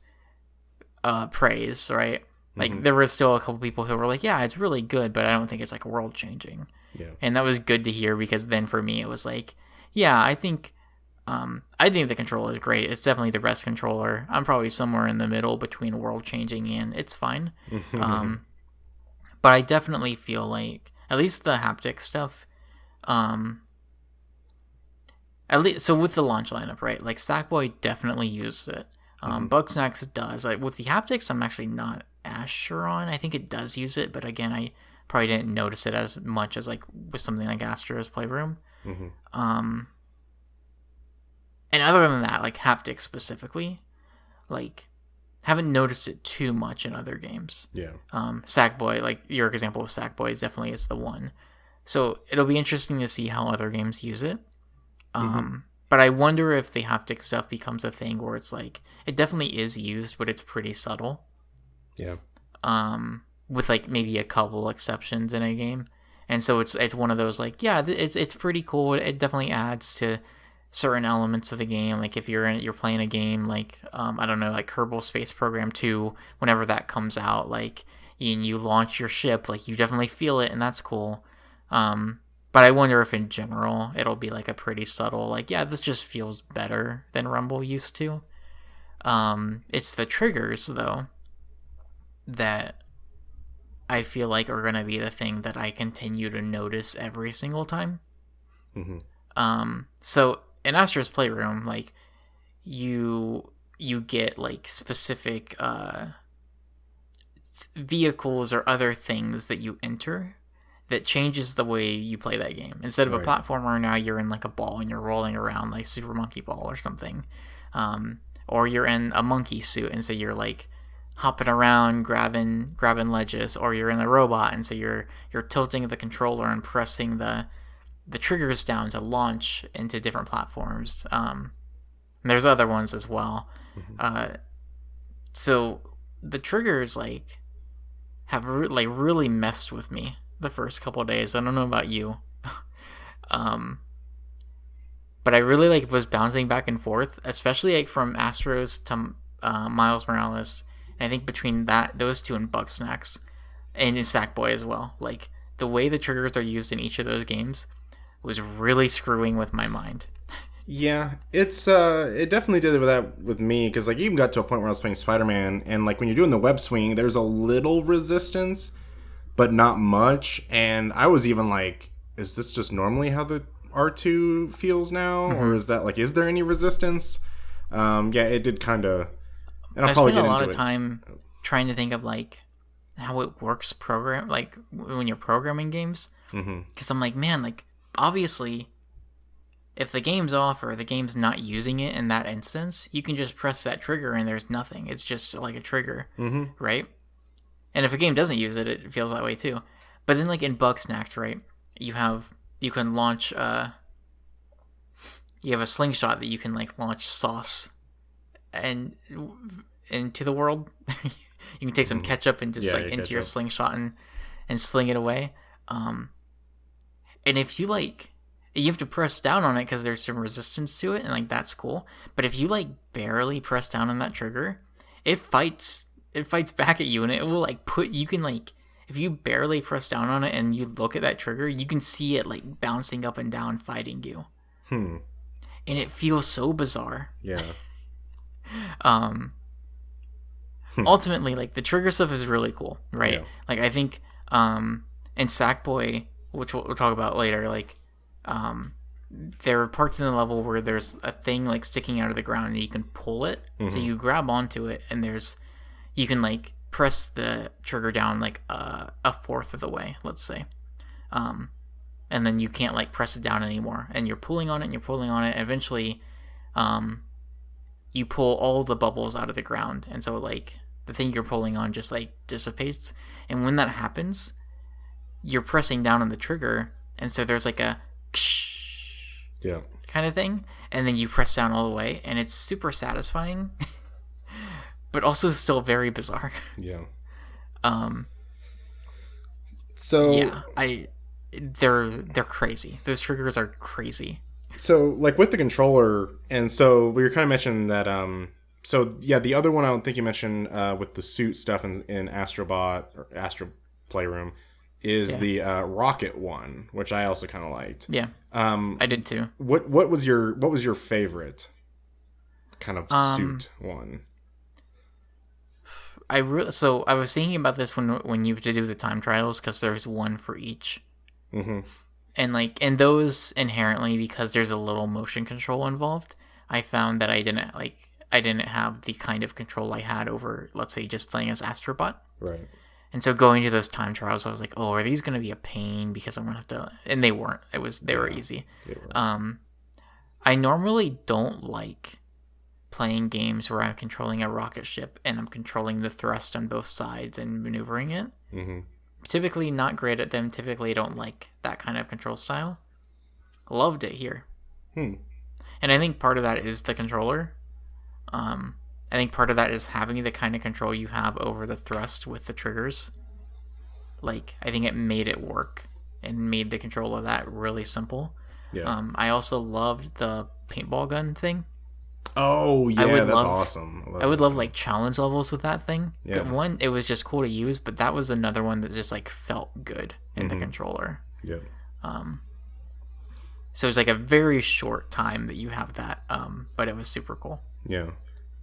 praise, right? Like there were still a couple people who were like, yeah, it's really good, but I don't think it's like world changing. Yeah. And that was good to hear, because then for me it was like, yeah, I think the controller is great. It's definitely the best controller. I'm probably somewhere in the middle between world changing and it's fine. But I definitely feel like at least the haptic stuff, at least so with the launch lineup, right? Like Sackboy definitely used it. Bugsnax does. Like with the haptics, I'm actually not as sure on. I think it does use it, but again, I probably didn't notice it as much as like with something like Astro's Playroom. And other than that, like haptics specifically, like haven't noticed it too much in other games. Yeah. Sackboy, like your example of Sackboy, definitely is the one. So it'll be interesting to see how other games use it. But I wonder if the haptic stuff becomes a thing where it's like, it definitely is used, but it's pretty subtle. Yeah. With like maybe a couple exceptions in a game. And so it's one of those like, yeah, it's pretty cool. It definitely adds to certain elements of the game. Like if you're playing a game like I don't know, like Kerbal Space Program 2, whenever that comes out, like and you launch your ship, like you definitely feel it, and that's cool. But I wonder if in general it'll be like a pretty subtle, like, yeah, this just feels better than Rumble used to. It's the triggers though that I feel like are gonna be the thing that I continue to notice every single time. So in Astro's Playroom, like you get like specific vehicles or other things that you enter that changes the way you play that game. Instead of a platformer, now you're in like a ball and you're rolling around like Super Monkey Ball or something. Or you're in a monkey suit and so you're like hopping around grabbing ledges, or you're in a robot and so you're tilting the controller and pressing the triggers down to launch into different platforms. There's other ones as well. So the triggers like have really messed with me the first couple of days. I don't know about you. But I really like was bouncing back and forth, especially like from Astros to Miles Morales. And I think between those two and Bugsnax and in Sackboy as well, like the way the triggers are used in each of those games was really screwing with my mind. Yeah, it definitely did that with me, because like even got to a point where I was playing Spider-Man, and like when you're doing the web swing, there's a little resistance, but not much. And I was even like, is this just normally how the R2 feels now, or is that like, is there any resistance? Yeah, it did kind of. I spent a lot of time trying to think of like how it works like when you're programming games, because I'm like, man, like obviously if the game's off or the game's not using it in that instance, you can just press that trigger and there's nothing. It's just like a trigger, right? And if a game doesn't use it, it feels that way too. But then like in Bugsnax, right, you can launch you have a slingshot that you can like launch sauce and into the world. You can take some ketchup and just like into your slingshot and sling it away. And if you like, you have to press down on it because there's some resistance to it, and like that's cool. But if you like barely press down on that trigger, it fights back at you, and it will like you can like, if you barely press down on it and you look at that trigger, you can see it like bouncing up and down fighting you. And it feels so bizarre. Yeah. Ultimately, like the trigger stuff is really cool, right? Yeah. Like I think in Sackboy, which we'll talk about later, like there are parts in the level where there's a thing like sticking out of the ground and you can pull it. So you grab onto it and you can like press the trigger down like a fourth of the way, let's say. And then you can't like press it down anymore, and you're pulling on it and you're pulling on it, and eventually you pull all the bubbles out of the ground, and so like the thing you're pulling on just like dissipates. And when that happens, you're pressing down on the trigger, and so there's like a kind of thing, and then you press down all the way, and it's super satisfying but also still very bizarre. So yeah, they're crazy. Those triggers are crazy. So like with the controller, and so we were kind of mentioning that so yeah, the other one I don't think you mentioned with the suit stuff in Astrobot or Astro Playroom is the rocket one, which I also kind of liked. Yeah. I did too. What was your favorite kind of suit one? So I was thinking about this when you have to do the time trials, because there's one for each. And like in those, inherently, because there's a little motion control involved, I found that I didn't have the kind of control I had over, let's say, just playing as Astrobot. Right. And so going to those time trials, I was like, oh, are these going to be a pain? Because I'm going to have to... And they weren't. They were easy. They were. I normally don't like playing games where I'm controlling a rocket ship and I'm controlling the thrust on both sides and maneuvering it. typically not great at them, typically don't like that kind of control style. Loved it here. And I think part of that is the controller. I think part of that is having the kind of control you have over the thrust with the triggers. Like, I think it made it work and made the control of that really simple. Yeah. I also loved the paintball gun thing. Oh, yeah, that's awesome. I would love, like, challenge levels with that thing. Yeah. One, it was just cool to use, but that was another one that just, like, felt good in the controller. Yeah. So it's like a very short time that you have that, but it was super cool. Yeah.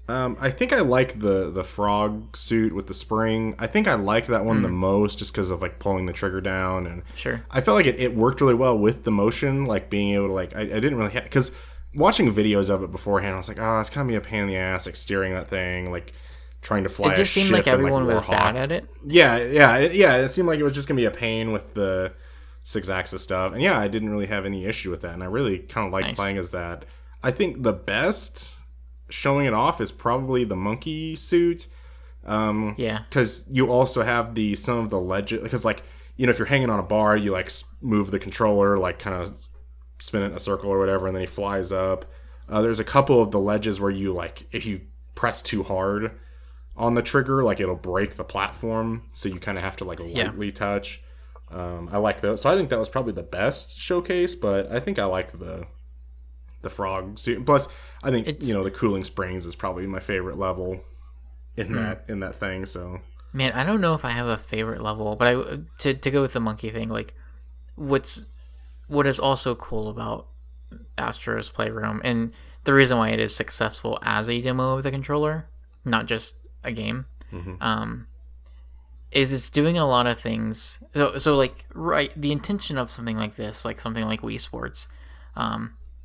I think I like the frog suit with the spring. I think I liked that one the most just because of like pulling the trigger down, and sure, I felt like it worked really well with the motion, like being able to like I didn't really have, because watching videos of it beforehand I was like, it's gonna be a pain in the ass like steering that thing, like trying to fly. It just seemed like everyone was bad at it. Yeah. It seemed like it was just gonna be a pain with the 6-axis stuff, and I didn't really have any issue with that, and I really kind of liked playing as that. I think the best showing it off is probably the monkey suit, because you also have some of the ledges, because like, you know, if you're hanging on a bar, you like move the controller, like kind of spin it in a circle or whatever, and then he flies up. There's a couple of the ledges where you like, if you press too hard on the trigger, like it'll break the platform, so you kind of have to like lightly touch. I like those, so I think that was probably the best showcase, but I think I liked the frog suit. Plus, I think the cooling springs is probably my favorite level in that thing. So, man, I don't know if I have a favorite level, but to go with the monkey thing, like what is also cool about Astro's Playroom, and the reason why it is successful as a demo of the controller, not just a game, is it's doing a lot of things. So like, right, the intention of something like this, like something like Wii Sports,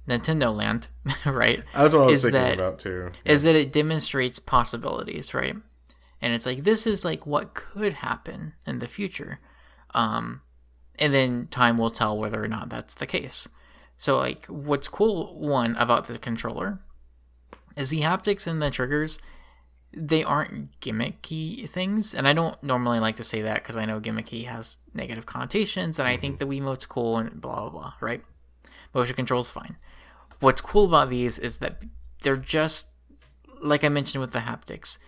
Nintendo Land, right? That's what I was thinking about too. Is that it demonstrates possibilities, right? And it's like, this is like what could happen in the future. And then time will tell whether or not that's the case. So like, what's cool, one, about the controller is the haptics and the triggers. They aren't gimmicky things, and I don't normally like to say that because I know gimmicky has negative connotations, and I think the Wiimote's cool and blah blah blah, right? Motion control's fine. What's cool about these is that they're just, like I mentioned with the haptics,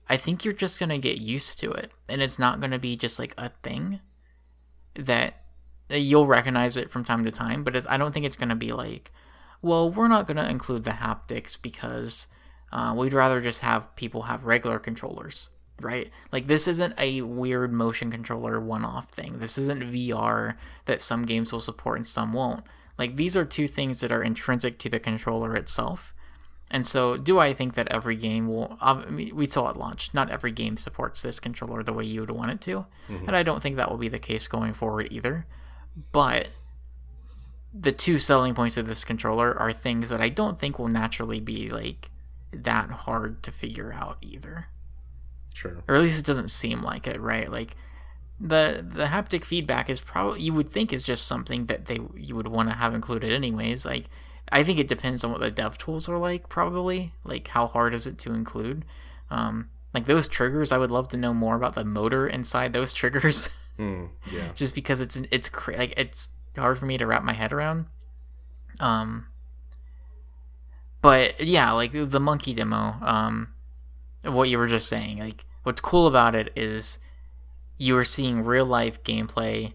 I think you're just gonna get used to it, and it's not gonna be just like a thing that you'll recognize it from time to time, but I don't think it's gonna be like, well, we're not gonna include the haptics because we'd rather just have people have regular controllers, right? Like, this isn't a weird motion controller one-off thing. This isn't VR that some games will support and some won't. Like, these are two things that are intrinsic to the controller itself. And so, do I think that every game will... we saw at launch, not every game supports this controller the way you would want it to. And I don't think that will be the case going forward either. But the two selling points of this controller are things that I don't think will naturally be, like, that hard to figure out either. Sure. Or at least it doesn't seem like it, right? Like, the haptic feedback is probably, you would think, is just something that you would want to have included anyways. Like, I think it depends on what the dev tools are like, probably. Like, how hard is it to include? Like, those triggers, I would love to know more about the motor inside those triggers. Yeah. Just because it's hard for me to wrap my head around. But yeah, like the monkey demo, what you were just saying, like what's cool about it is you are seeing real life gameplay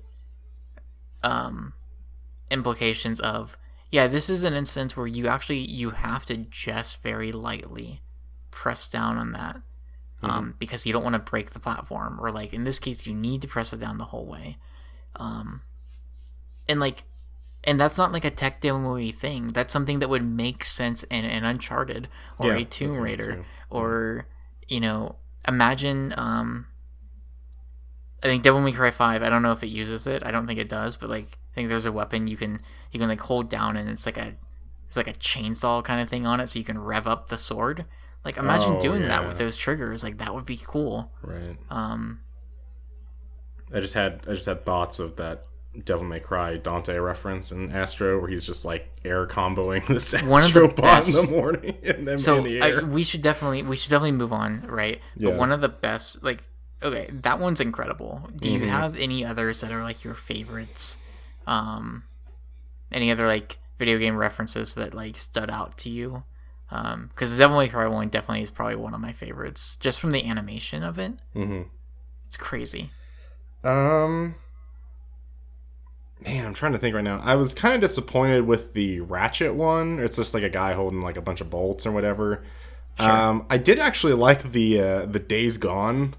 implications of, this is an instance where you have to just very lightly press down on that because you don't want to break the platform, or like in this case you need to press it down the whole way, and that's not like a tech demo-y thing. That's something that would make sense in an Uncharted or a Tomb Raider, or imagine. I think Devil May Cry 5. I don't know if it uses it. I don't think it does, but like I think there's a weapon you can like hold down, and it's like a chainsaw kind of thing on it, so you can rev up the sword. Like, imagine doing that with those triggers. Like, that would be cool. Right. I just had thoughts of that Devil May Cry Dante reference in Astro, where he's just like air comboing this Astro bot in the morning and then in the air. We should definitely move on, right? Yeah. But one of the best, like, okay, that one's incredible. Do you have any others that are like your favorites? Any other like video game references that like stood out to you? Because the Devil May Cry one definitely is probably one of my favorites, just from the animation of it. It's crazy. Man, I'm trying to think right now. I was kind of disappointed with the Ratchet one. It's just like a guy holding like a bunch of bolts or whatever. Sure. I did actually like the Days Gone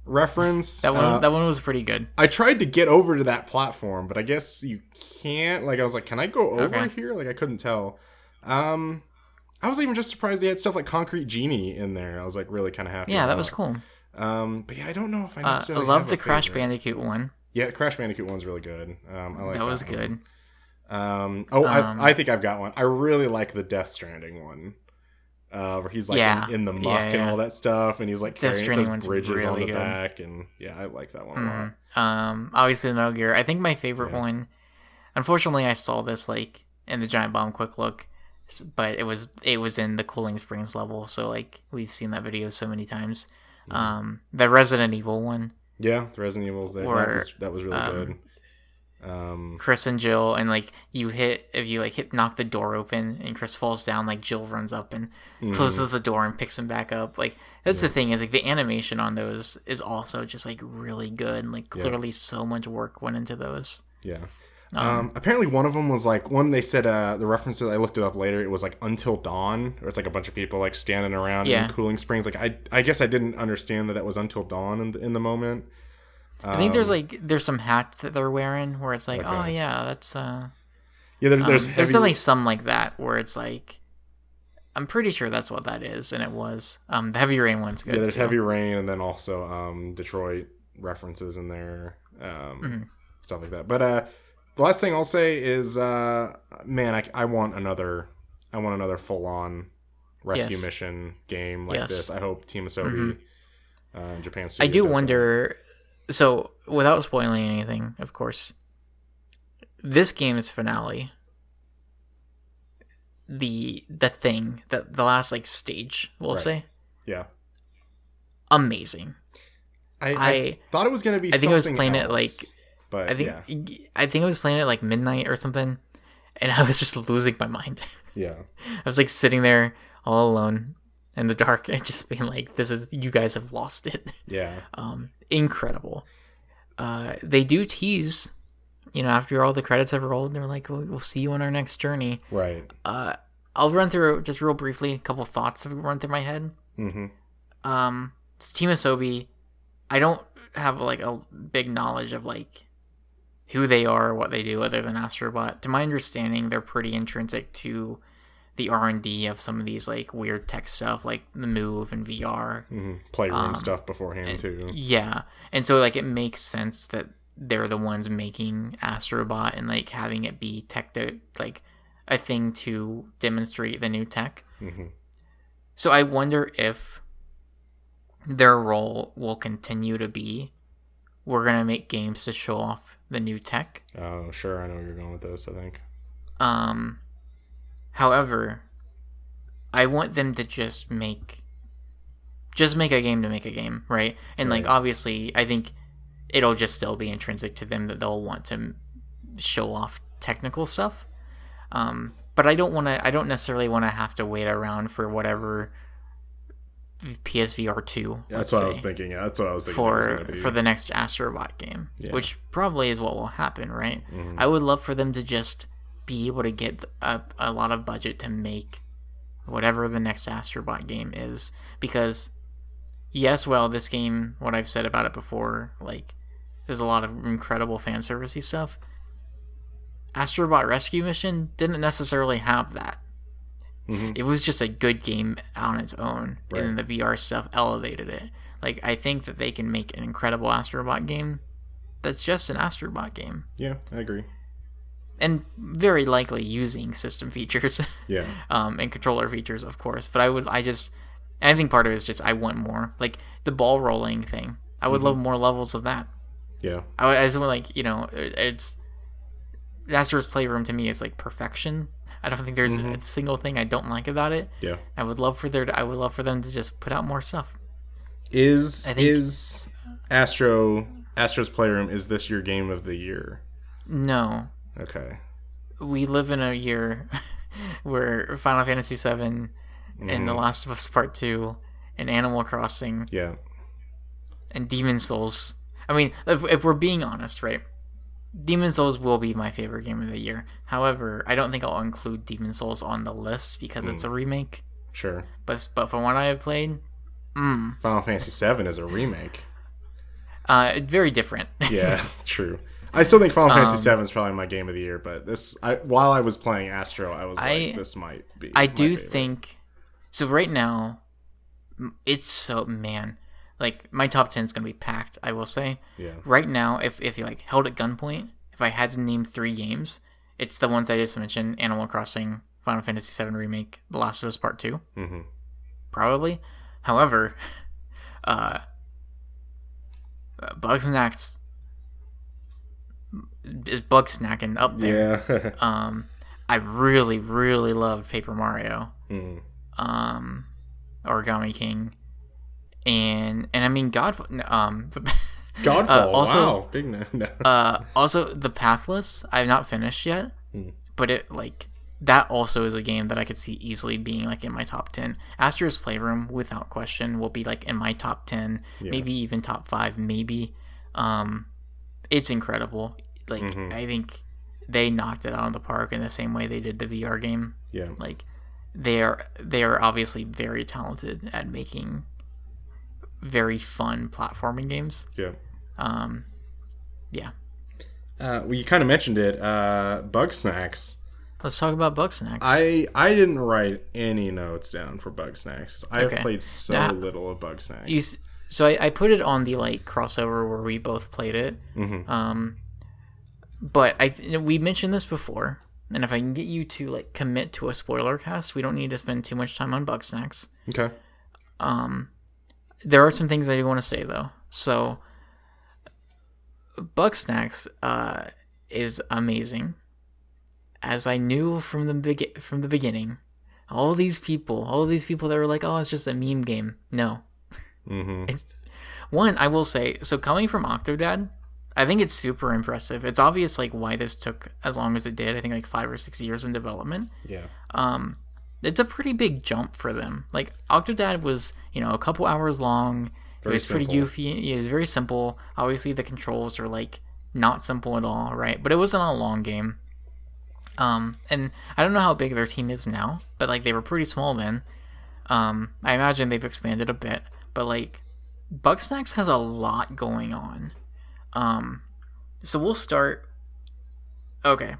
reference. That one was pretty good. I tried to get over to that platform, but I guess you can't. Like, I was like, can I go over here? Like, I couldn't tell. I was even just surprised they had stuff like Concrete Genie in there. I was like really kind of happy. Yeah, that was cool. But yeah, I don't know if I necessarily I love have the a Crash favorite. Bandicoot one. Yeah, Crash Bandicoot one's really good. I like that was one. good. I think I've got one. I really like the Death Stranding one. Where he's like in the muck and all that stuff, and he's like carrying his bridges really on the back, and I like that one a lot. Obviously the Metal Gear. I think my favorite one. Unfortunately, I saw this like in the Giant Bomb Quick Look, but it was in the Cooling Springs level, so like we've seen that video so many times. The Resident Evil one. Yeah, the Resident Evil's there. That was really good. Chris and Jill, and like if you knock the door open and Chris falls down, like Jill runs up and closes the door and picks him back up. Like that's the thing, is like the animation on those is also just like really good, and like clearly so much work went into those. Yeah. Apparently one of them was like one they said the references, I looked it up later, it was like Until Dawn, or it's like a bunch of people like standing around in Cooling Springs. Like I guess I didn't understand that was Until Dawn in the moment. I think there's some hats that they're wearing where it's like, oh yeah, that's there's certainly some like that where it's like, I'm pretty sure that's what that is, and it was the Heavy Rain one's good. Yeah, there's too. Heavy Rain, and then also Detroit references in there, stuff like that. But the last thing I'll say is, man, I want another full on rescue mission game like this. I hope Team Asobi, Japan Studio. I do wonder. So, without spoiling anything, of course, this game's finale, the last like stage, we'll say, amazing. I thought it was gonna be. I think I was playing else, it like, but I think I was playing it like midnight or something, and I was just losing my mind. Yeah, I was like sitting there all alone in the dark and just being like, you guys have lost it. Yeah. Incredible. They do tease, after all the credits have rolled, they're like, we'll see you on our next journey. Right. I'll run through just real briefly a couple thoughts that run through my head. Team Asobi, I don't have like a big knowledge of like who they are or what they do other than Astrobot. To my understanding, they're pretty intrinsic to the R&D of some of these like weird tech stuff, like the Move and VR, Playroom stuff beforehand too. Yeah, and so like it makes sense that they're the ones making Astrobot and like having it be like a thing to demonstrate the new tech. So I wonder if their role will continue to be, we're gonna make games to show off the new tech. Oh, sure, I know where you're going with this. I think. However, I want them to just make a game to make a game, right? And like obviously, I think it'll just still be intrinsic to them that they'll want to show off technical stuff. But I don't necessarily want to have to wait around for whatever PSVR 2. That's what I was thinking. Yeah, that's what I was thinking for the next Astrobot game, which probably is what will happen, right? I would love for them to just be able to get a lot of budget to make whatever the next Astrobot game is, because this game, what I've said about it before, like there's a lot of incredible fan servicey stuff. Astrobot Rescue Mission didn't necessarily have that. It was just a good game on its own, and then the VR stuff elevated it. Like, I think that they can make an incredible Astrobot game that's just an Astrobot game. Yeah, I agree. And very likely using system features. And controller features, of course. But I think part of it is just I want more. Like, the ball rolling thing. I would love more levels of that. Yeah. I just want, like, it's... Astro's Playroom to me is, like, perfection. I don't think there's a single thing I don't like about it. Yeah. I would love for them to just put out more stuff. Is Astro's Playroom, is this your game of the year? No. Okay. We live in a year where Final Fantasy VII and The Last of Us Part 2 and Animal Crossing and Demon Souls. I mean, if we're being honest, right? Demon Souls will be my favorite game of the year. However, I don't think I'll include Demon Souls on the list because it's a remake. Sure. But from what I have played, Final Fantasy VII is a remake. Very different. Yeah, true. I still think Final Fantasy VII is probably my game of the year, but while I was playing Astro, I was like, this might be. I do think so. Right now, it's so like my top 10 is gonna be packed. I will say. Yeah. Right now, if you like held at gunpoint, if I had to name 3 games, it's the ones I just mentioned: Animal Crossing, Final Fantasy VII Remake, The Last of Us Part 2. Mm-hmm. Probably. However, Bugsnax is Bugsnacking up there. Yeah. I really, really love Paper Mario. Origami King, and I mean Godfall. Godfall. Also, wow, big no. Also the Pathless. I've not finished yet, but it that also is a game that I could see easily being like in my top 10. Astro's Playroom, without question, will be like in my top 10, maybe even top 5, maybe. It's incredible. Like I think they knocked it out of the park in the same way they did the VR game. Yeah. Like they are obviously very talented at making very fun platforming games. Yeah. Yeah. Well, you kind of mentioned it. Bugsnax. Let's talk about Bugsnax. I didn't write any notes down for Bugsnax. I have played so little of Bugsnax. So I put it on the crossover where we both played it. But we mentioned this before, and if I can get you to commit to a spoiler cast, we don't need to spend too much time on Bugsnax. Okay. There are some things I do want to say though. So Bugsnax is amazing. As I knew from the beginning, all these people that were like, "Oh, it's just a meme game." No, it's one. I will say, so coming from Octodad, I think it's super impressive. It's obvious why this took as long as it did. I think 5 or 6 years in development. Yeah. It's a pretty big jump for them. Octodad was a couple hours long. It was pretty goofy. It was very simple. Obviously, the controls are not simple at all, right? But it wasn't a long game. And I don't know how big their team is now, but they were pretty small then. I imagine they've expanded a bit, but Bugsnax has a lot going on. So we'll start. Okay.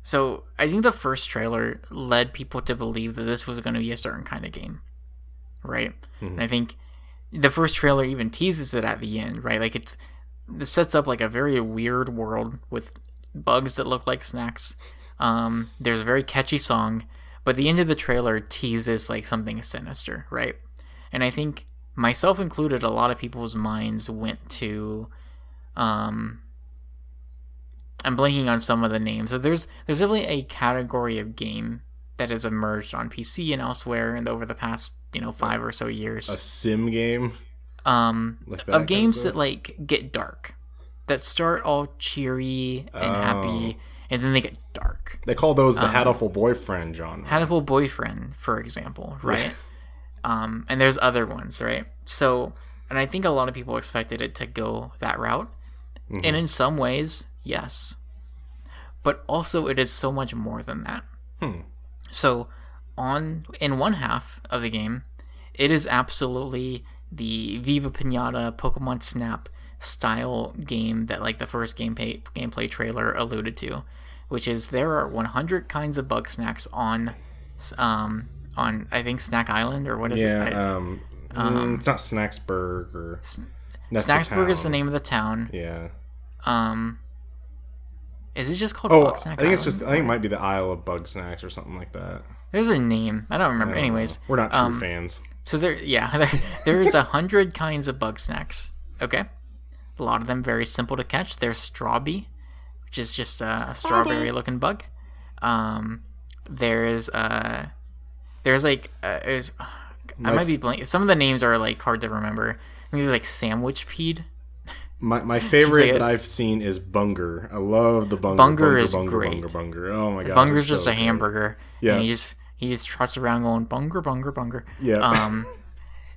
So I think the first trailer led people to believe that this was going to be a certain kind of game, right? And I think the first trailer even teases it at the end, right? It sets up a very weird world with bugs that look like snacks. There's a very catchy song, but the end of the trailer teases something sinister, right? And I think, myself included, a lot of people's minds went to I'm blanking on some of the names. So there's definitely a category of game that has emerged on PC and elsewhere and over the past 5 or so years. A sim game. Of games that get dark, that start all cheery and happy, and then they get dark. They call those the Hatoful Boyfriend genre. Hatoful Boyfriend, for example, right? And there's other ones, right? So, and I think a lot of people expected it to go that route. And in some ways, yes. But also it is so much more than that. So, in one half of the game, it is absolutely the Viva Pinata Pokemon Snap style game that the first gameplay trailer alluded to, which is there are 100 kinds of Bugsnax on I think Snack Island, or what is it? It's not Snacksburg or Snacksburg is the name of the town. Yeah. Is it just called Bugsnax? I think it's just. I think it might be the Isle of Bugsnax or something like that. There's a name. I don't remember. Anyways, we're not true fans. So there's 100 kinds of Bugsnax. Okay, a lot of them very simple to catch. There's Strawbee, which is just a strawberry-looking bug. There's I might be blank. Some of the names are hard to remember. I think there's Sandwich Pede, My favorite that it's- I've seen is Bunger. I love the Bunger. Bunger is great. Bunger. Oh my god. Bunger's it's just so a great. hamburger, Yeah. and he just trots around going Bunger, Bunger, Bunger. Yeah.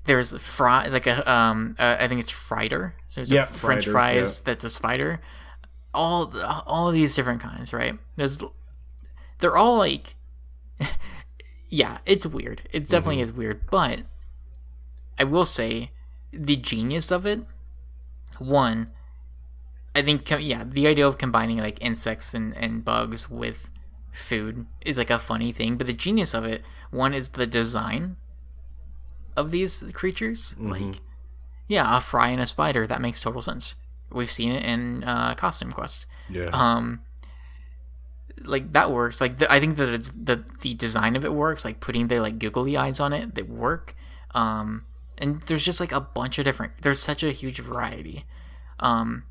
There's I think it's Frieder. So it's Yep, a French Frieder, fries yeah. that's a spider. All of these different kinds, right? They're all like, yeah, it's weird. It definitely is weird, but I will say the genius of it. One, I think, the idea of combining like insects and bugs with food is like a funny thing, but the genius of it, one, is the design of these creatures. Like, yeah, a fry and a spider, that makes total sense. We've seen it in Costume Quest. Yeah. Like that works. Like I think that it's the design of it works. Like putting the like googly eyes on it, they work. And there's just like a bunch of different. There's such a huge variety. And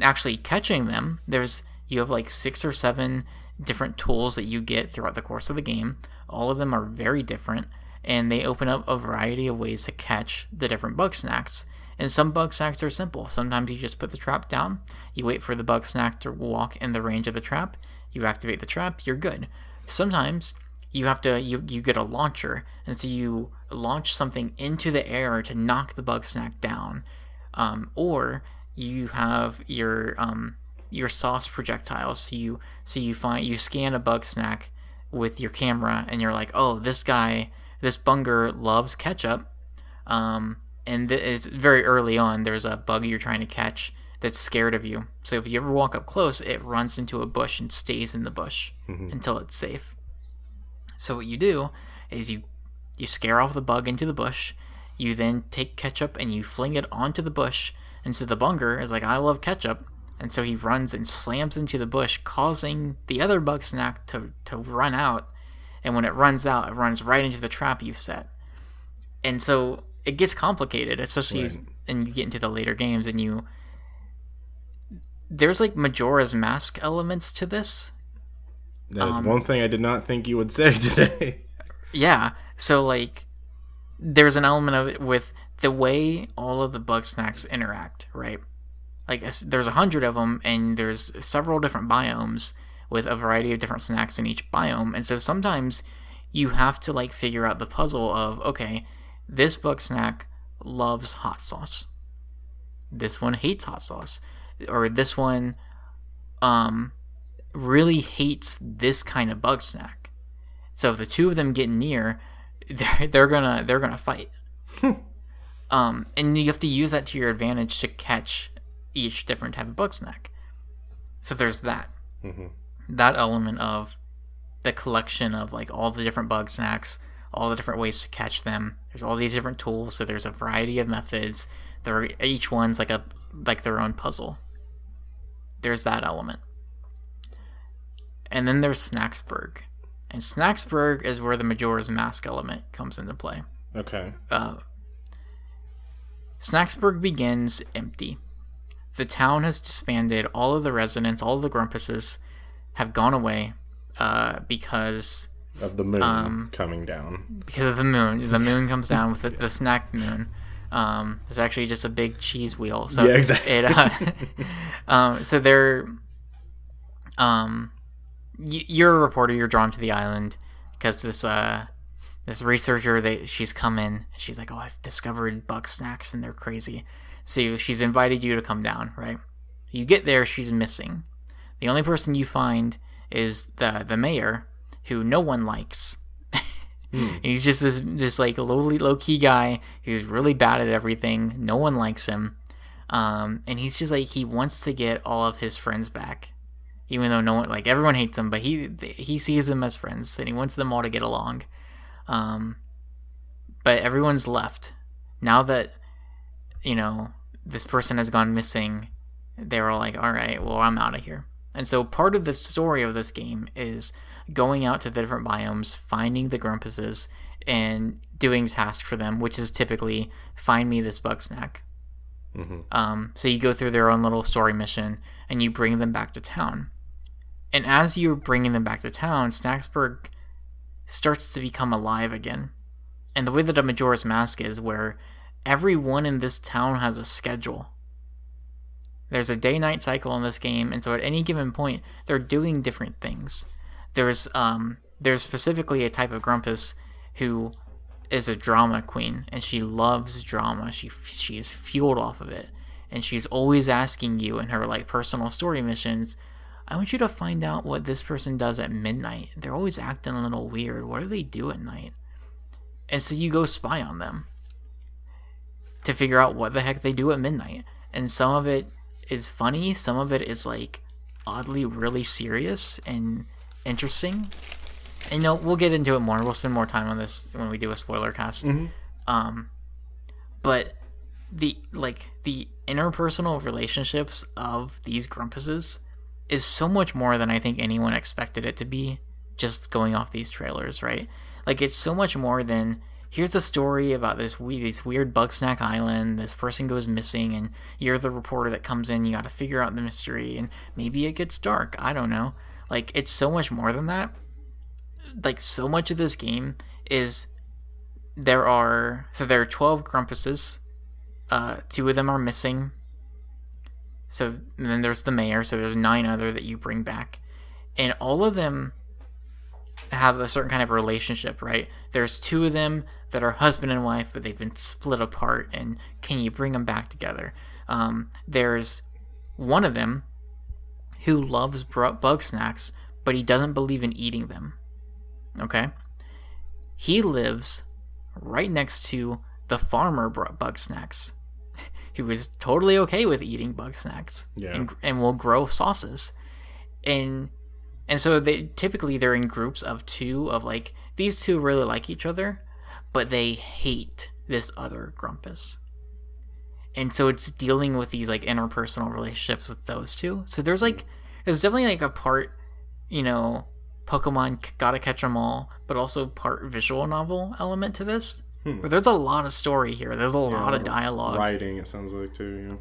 actually catching them, you have like 6 or 7 different tools that you get throughout the course of the game. All of them are very different, and they open up a variety of ways to catch the different Bugsnax. And some Bugsnax are simple. Sometimes you just put the trap down, you wait for the Bugsnax to walk in the range of the trap, you activate the trap, you're good. Sometimes you have to you get a launcher, and so you launch something into the air to knock the Bugsnax down, or you have your sauce projectiles. So you scan a Bugsnax with your camera, and you're like, oh, this Bunger loves ketchup, and it's very early on. There's a bug you're trying to catch that's scared of you. So if you ever walk up close, it runs into a bush and stays in the bush until it's safe. So what you do is you scare off the bug into the bush. You then take ketchup and you fling it onto the bush. And so the Bunger is like, I love ketchup. And so he runs and slams into the bush, causing the other Bugsnax to run out. And when it runs out, it runs right into the trap you've set. And so it gets complicated, especially Right. and you get into the later games, and there's like Majora's Mask elements to this. That is one thing I did not think you would say today. Yeah, so like there's an element of it with the way all of the Bugsnax interact, right? Like there's 100 of them, and there's several different biomes with a variety of different snacks in each biome, and so sometimes you have to like figure out the puzzle of, okay, this Bugsnax loves hot sauce, this one hates hot sauce, or this one really hates this kind of Bugsnax. So if the two of them get near, they're gonna fight. And you have to use that to your advantage to catch each different type of Bugsnax. So there's that. That element of the collection of like all the different Bugsnax, all the different ways to catch them. There's all these different tools, so there's a variety of methods. Each one's like their own puzzle. There's that element. And then there's Snacksburg. And Snacksburg is where the Majora's Mask element comes into play. Okay. Snacksburg begins empty. The town has disbanded. All of the residents, all of the Grumpuses have gone away because Of the moon coming down. Because of the moon. The moon comes down with the snack moon. It's actually just a big cheese wheel. So yeah, exactly. So they're... you're a reporter. You're drawn to the island because this researcher, she's come in. She's like, oh, I've discovered Bugsnax and they're crazy. So she's invited you to come down, right? You get there, she's missing. The only person you find is the mayor, who no one likes. He's just this like low key guy who's really bad at everything. No one likes him, and he's just like, he wants to get all of his friends back, even though no one, like, everyone hates him, but he sees them as friends and he wants them all to get along. But everyone's left now that this person has gone missing. They're all like, all right, well, I'm out of here. And so part of the story of this game is going out to the different biomes, finding the Grumpuses, and doing tasks for them, which is typically find me this Bugsnax. So you go through their own little story mission, and you bring them back to town. And as you're bringing them back to town, Snacksburg starts to become alive again. And the way that a Majora's Mask is, where everyone in this town has a schedule. There's a day-night cycle in this game, and so at any given point, they're doing different things. There's specifically a type of Grumpus who is a drama queen, and she loves drama. She is fueled off of it, and she's always asking you in her like personal story missions, I want you to find out what this person does at midnight. They're always acting a little weird. What do they do at night? And so you go spy on them to figure out what the heck they do at midnight. And some of it is funny, some of it is like oddly really serious and interesting. And we'll get into it more. We'll spend more time on this when we do a spoiler cast. But the interpersonal relationships of these Grumpuses is so much more than I think anyone expected it to be, just going off these trailers, right? Like, it's so much more than, here's a story about this weird Bugsnax Island, this person goes missing, and you're the reporter that comes in, you gotta figure out the mystery, and maybe it gets dark, I don't know. Like, it's so much more than that. Like, so much of this game is, there are 12 Grumpuses, 2 of them are missing, so and then there's the mayor, so there's 9 other that you bring back, and all of them have a certain kind of relationship, right? There's 2 of them that are husband and wife, but they've been split apart, and can you bring them back together? There's one of them who loves Bugsnax, but he doesn't believe in eating them. Okay? He lives right next to the farmer Bugsnax, who is totally okay with eating Bugsnax, and will grow sauces. And so they're in groups of 2 of like, these 2 really like each other, but they hate this other Grumpus. And so it's dealing with these like interpersonal relationships with those 2. So there's definitely like a part, Pokemon Gotta Catch 'Em All, but also part visual novel element to this. Where there's a lot of story here. There's a lot of dialogue. Writing, it sounds like, too.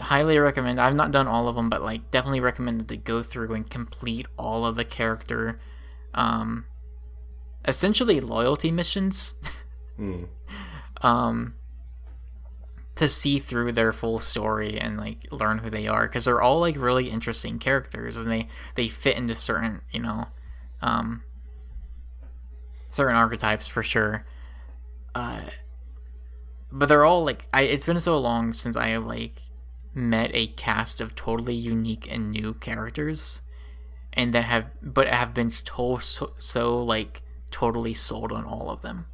Highly recommend. I've not done all of them, but like definitely recommend that they go through and complete all of the character, essentially loyalty missions, to see through their full story and like learn who they are, because they're all like really interesting characters, and they fit into certain certain archetypes for sure. But they're all like, it's been so long since I have like met a cast of totally unique and new characters, and that have been so like totally sold on all of them.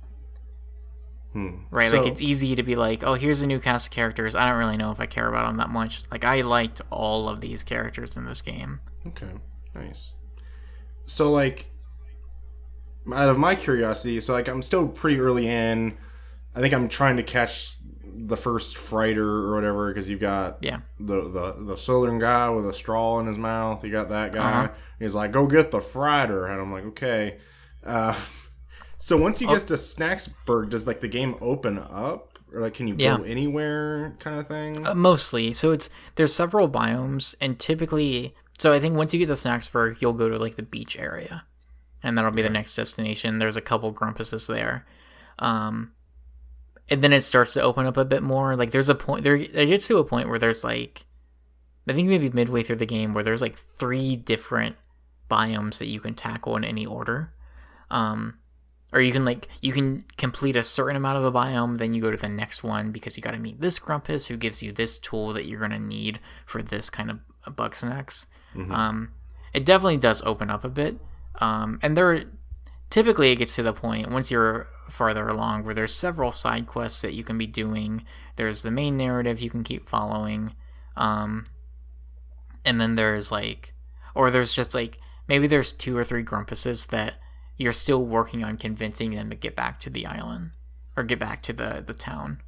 Right, like it's easy to be like, oh, here's a new cast of characters, I don't really know if I care about them that much. Like, I liked all of these characters in this game. Okay, nice. So like, out of my curiosity, so like I'm still pretty early in. I think I'm trying to catch the first Frighter or whatever, because you've got the southern guy with a straw in his mouth. You got that guy. He's like, go get the Frighter, and I'm like, okay. So once you get to Snacksburg, does like the game open up, or like can you go anywhere, kind of thing? Mostly. So there's several biomes, and typically, so I think once you get to Snacksburg, you'll go to like the beach area, and that'll be the next destination. There's a couple Grumpuses there. And then it starts to open up a bit more. Like, there's a point, it gets to a point where there's like, I think maybe midway through the game, where there's like 3 different biomes that you can tackle in any order. Or you can complete a certain amount of a biome, then you go to the next one because you got to meet this Grumpus who gives you this tool that you're going to need for this kind of Bugsnax. It definitely does open up a bit. And typically it gets to the point, once you're farther along, where there's several side quests that you can be doing. There's the main narrative you can keep following. And then there's like, or there's just like, maybe there's 2 or 3 Grumpuses that you're still working on convincing them to get back to the island, or get back to the town.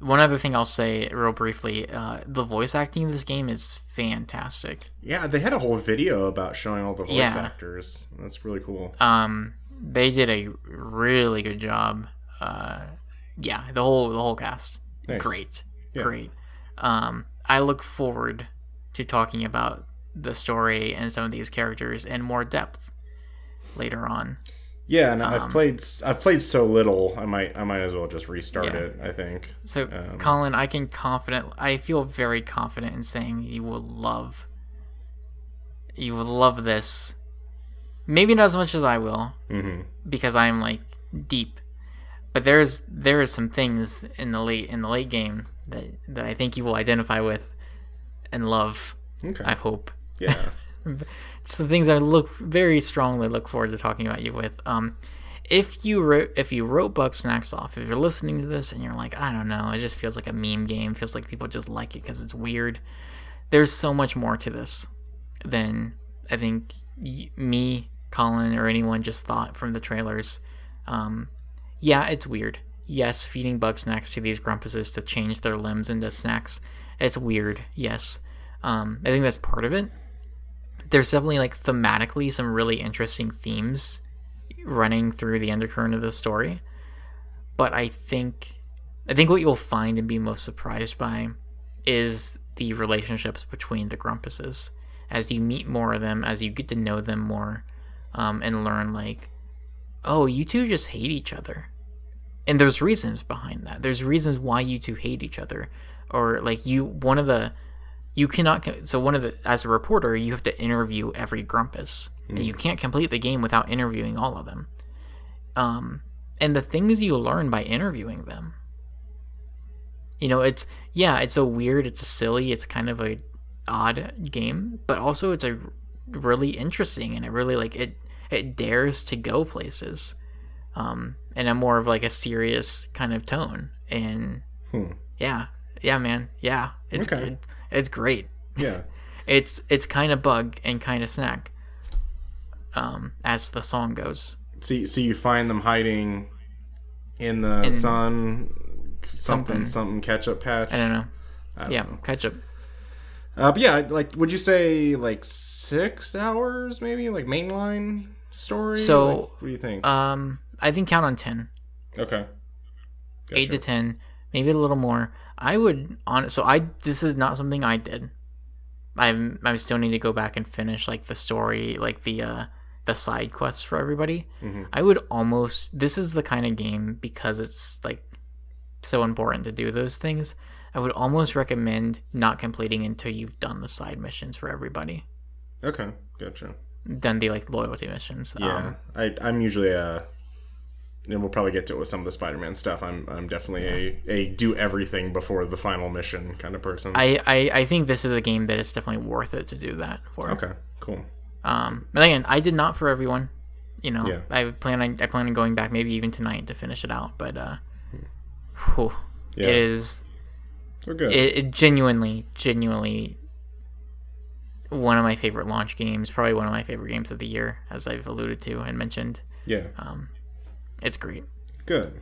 One other thing I'll say real briefly, the voice acting in this game is fantastic. Yeah, they had a whole video about showing all the voice actors. That's really cool. They did a really good job. The whole cast. Nice. Great. I look forward to talking about the story and some of these characters in more depth later on. Yeah, and I've played so little. I might as well just restart Yeah. it. I think. So, Colin, I feel very confident in saying you will love this. Maybe not as much as I will, because I am like deep. But there is some things in the late game that I think you will identify with and love. Okay. I hope. Yeah. Some things I very strongly look forward to talking about you with. If you wrote Bugsnax off, if you're listening to this and you're like, I don't know, it just feels like a meme game, feels like people just like it because it's weird. There's so much more to this than I think me, Colin, or anyone just thought from the trailers. Yeah, it's weird. Yes, feeding Bugsnax to these grumpuses to change their limbs into snacks. It's weird, yes. I think that's part of it. There's definitely, like, thematically some really interesting themes running through the undercurrent of the story. But I think what you'll find and be most surprised by is the relationships between the grumpuses. As you meet more of them, as you get to know them more, and learn, like, oh, you two just hate each other. And there's reasons behind that. There's reasons why you two hate each other. Or, like, as a reporter, you have to interview every grumpus. And you can't complete the game without interviewing all of them. And the things you learn by interviewing them. You know, it's a weird, it's a silly, it's kind of a odd game, but also it's a really interesting, and it really, like, it dares to go places. And a more of, like, a serious kind of tone. And yeah, man. Yeah. It's great. Yeah. It's kind of bug and kind of snack. As the song goes. So you find them hiding in the sun, something ketchup patch. I don't know. Ketchup. But yeah, like, would you say like 6 hours maybe, like mainline story? So like, what do you think? I think count on 10. Okay. Gotcha. 8 to 10, maybe a little more. This is not something I did. I still need to go back and finish, like, the story, like the side quests for everybody. This is the kind of game, because it's, like, so important to do those things, I would almost recommend not completing until you've done the side missions for everybody. Okay, gotcha. Done the, like, loyalty missions. Yeah, I'm usually and we'll probably get to it with some of the Spider-Man stuff. I'm definitely a do everything before the final mission kind of person. I think this is a game that it's definitely worth it to do that for. Okay, cool. But again, I did not for everyone. You know, yeah. I plan on going back maybe even tonight to finish it out. But it is. We're good. It genuinely one of my favorite launch games. Probably one of my favorite games of the year, as I've alluded to and mentioned. Yeah. It's great. Good.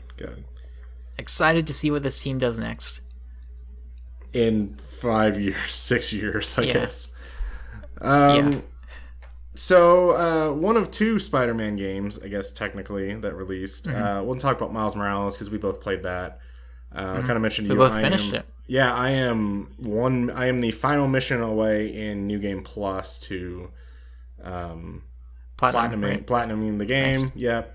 Excited to see what this team does next. In 5 years, 6 years, I guess. Yeah. So, one of 2 Spider-Man games, I guess, technically, that released. We'll talk about Miles Morales, because we both played that. I kind of mentioned to you. We both finished it. Yeah, I am the final mission away in New Game Plus to platinuming the game. Nice. Yep.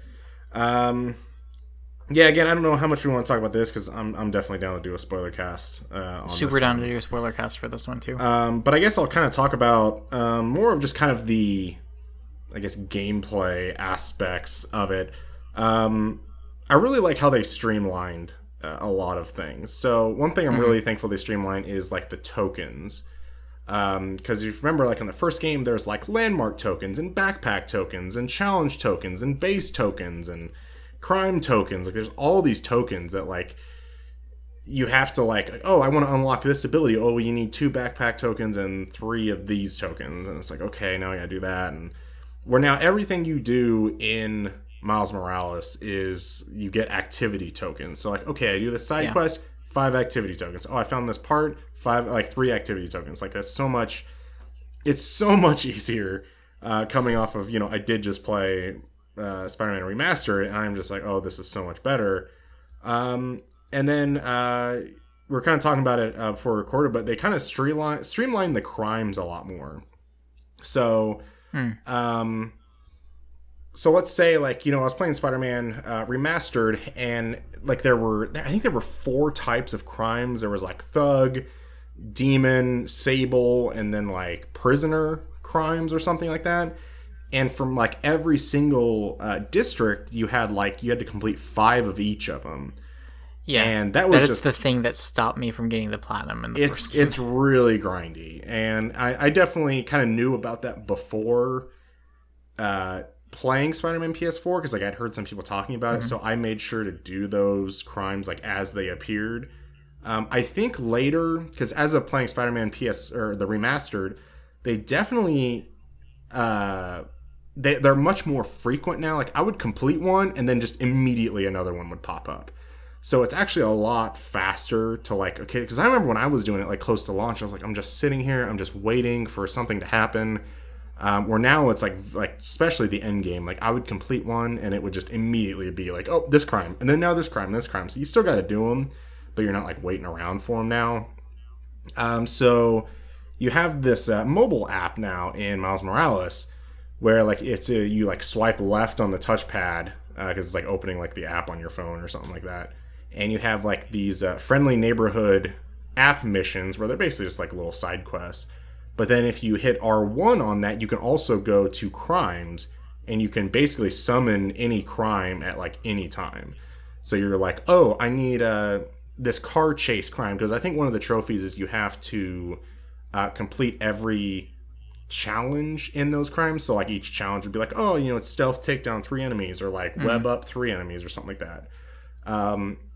Yeah, again, I don't know how much we want to talk about this, because I'm definitely down to do a spoiler cast. Super down to do a spoiler cast for this one too. But I guess I'll kind of talk about more of just kind of the, I guess, gameplay aspects of it. I really like how they streamlined a lot of things. So one thing I'm really thankful they streamlined is, like, the tokens. Because if you remember, like, in the first game, there's, like, landmark tokens and backpack tokens and challenge tokens and base tokens and crime tokens. Like, there's all these tokens that, like, you have to, like, oh, I want to unlock this ability. Oh, you need 2 backpack tokens and 3 of these tokens. And it's like, okay, now I gotta do that. And where now everything you do in Miles Morales is you get activity tokens. So, like, okay, I do this side quest, 5 activity tokens. Oh, I found this part, 3 activity tokens. Like, that's so much. It's so much easier coming off of, I did just play Spider-Man Remastered, and I'm just like, oh, this is so much better. And then we're kind of talking about it before we recorded, but they kind of streamline the crimes a lot more. So, so let's say like, I was playing Spider-Man Remastered, and like I think there were 4 types of crimes. There was like thug, demon, sable, and then like prisoner crimes or something like that. And from like every single district, you had to complete 5 of each of them. Yeah, and that was just the thing that stopped me from getting the platinum in the first game. It's really grindy, and I definitely kind of knew about that before playing Spider-Man PS4, because like I'd heard some people talking about it, so I made sure to do those crimes like as they appeared. I think later, because as of playing Spider-Man PS or the Remastered, they definitely they're much more frequent now. Like I would complete one and then just immediately another one would pop up. So it's actually a lot faster to like, okay, because I remember when I was doing it like close to launch, I was like, I'm just sitting here, I'm just waiting for something to happen. Where now it's like especially the end game, like I would complete one and it would just immediately be like, oh, this crime, and then now this crime, this crime. So you still got to do them, but you're not like waiting around for them now. So you have this mobile app now in Miles Morales, where like you like swipe left on the touchpad because it's like opening like the app on your phone or something like that. And you have like these friendly neighborhood app missions where they're basically just like little side quests. But then if you hit R1 on that, you can also go to crimes, and you can basically summon any crime at like any time. So you're like, oh, I need this car chase crime, because I think one of the trophies is you have to complete every challenge in those crimes. So like each challenge would be like, oh, it's stealth take down 3 enemies, or like web up 3 enemies or something like that.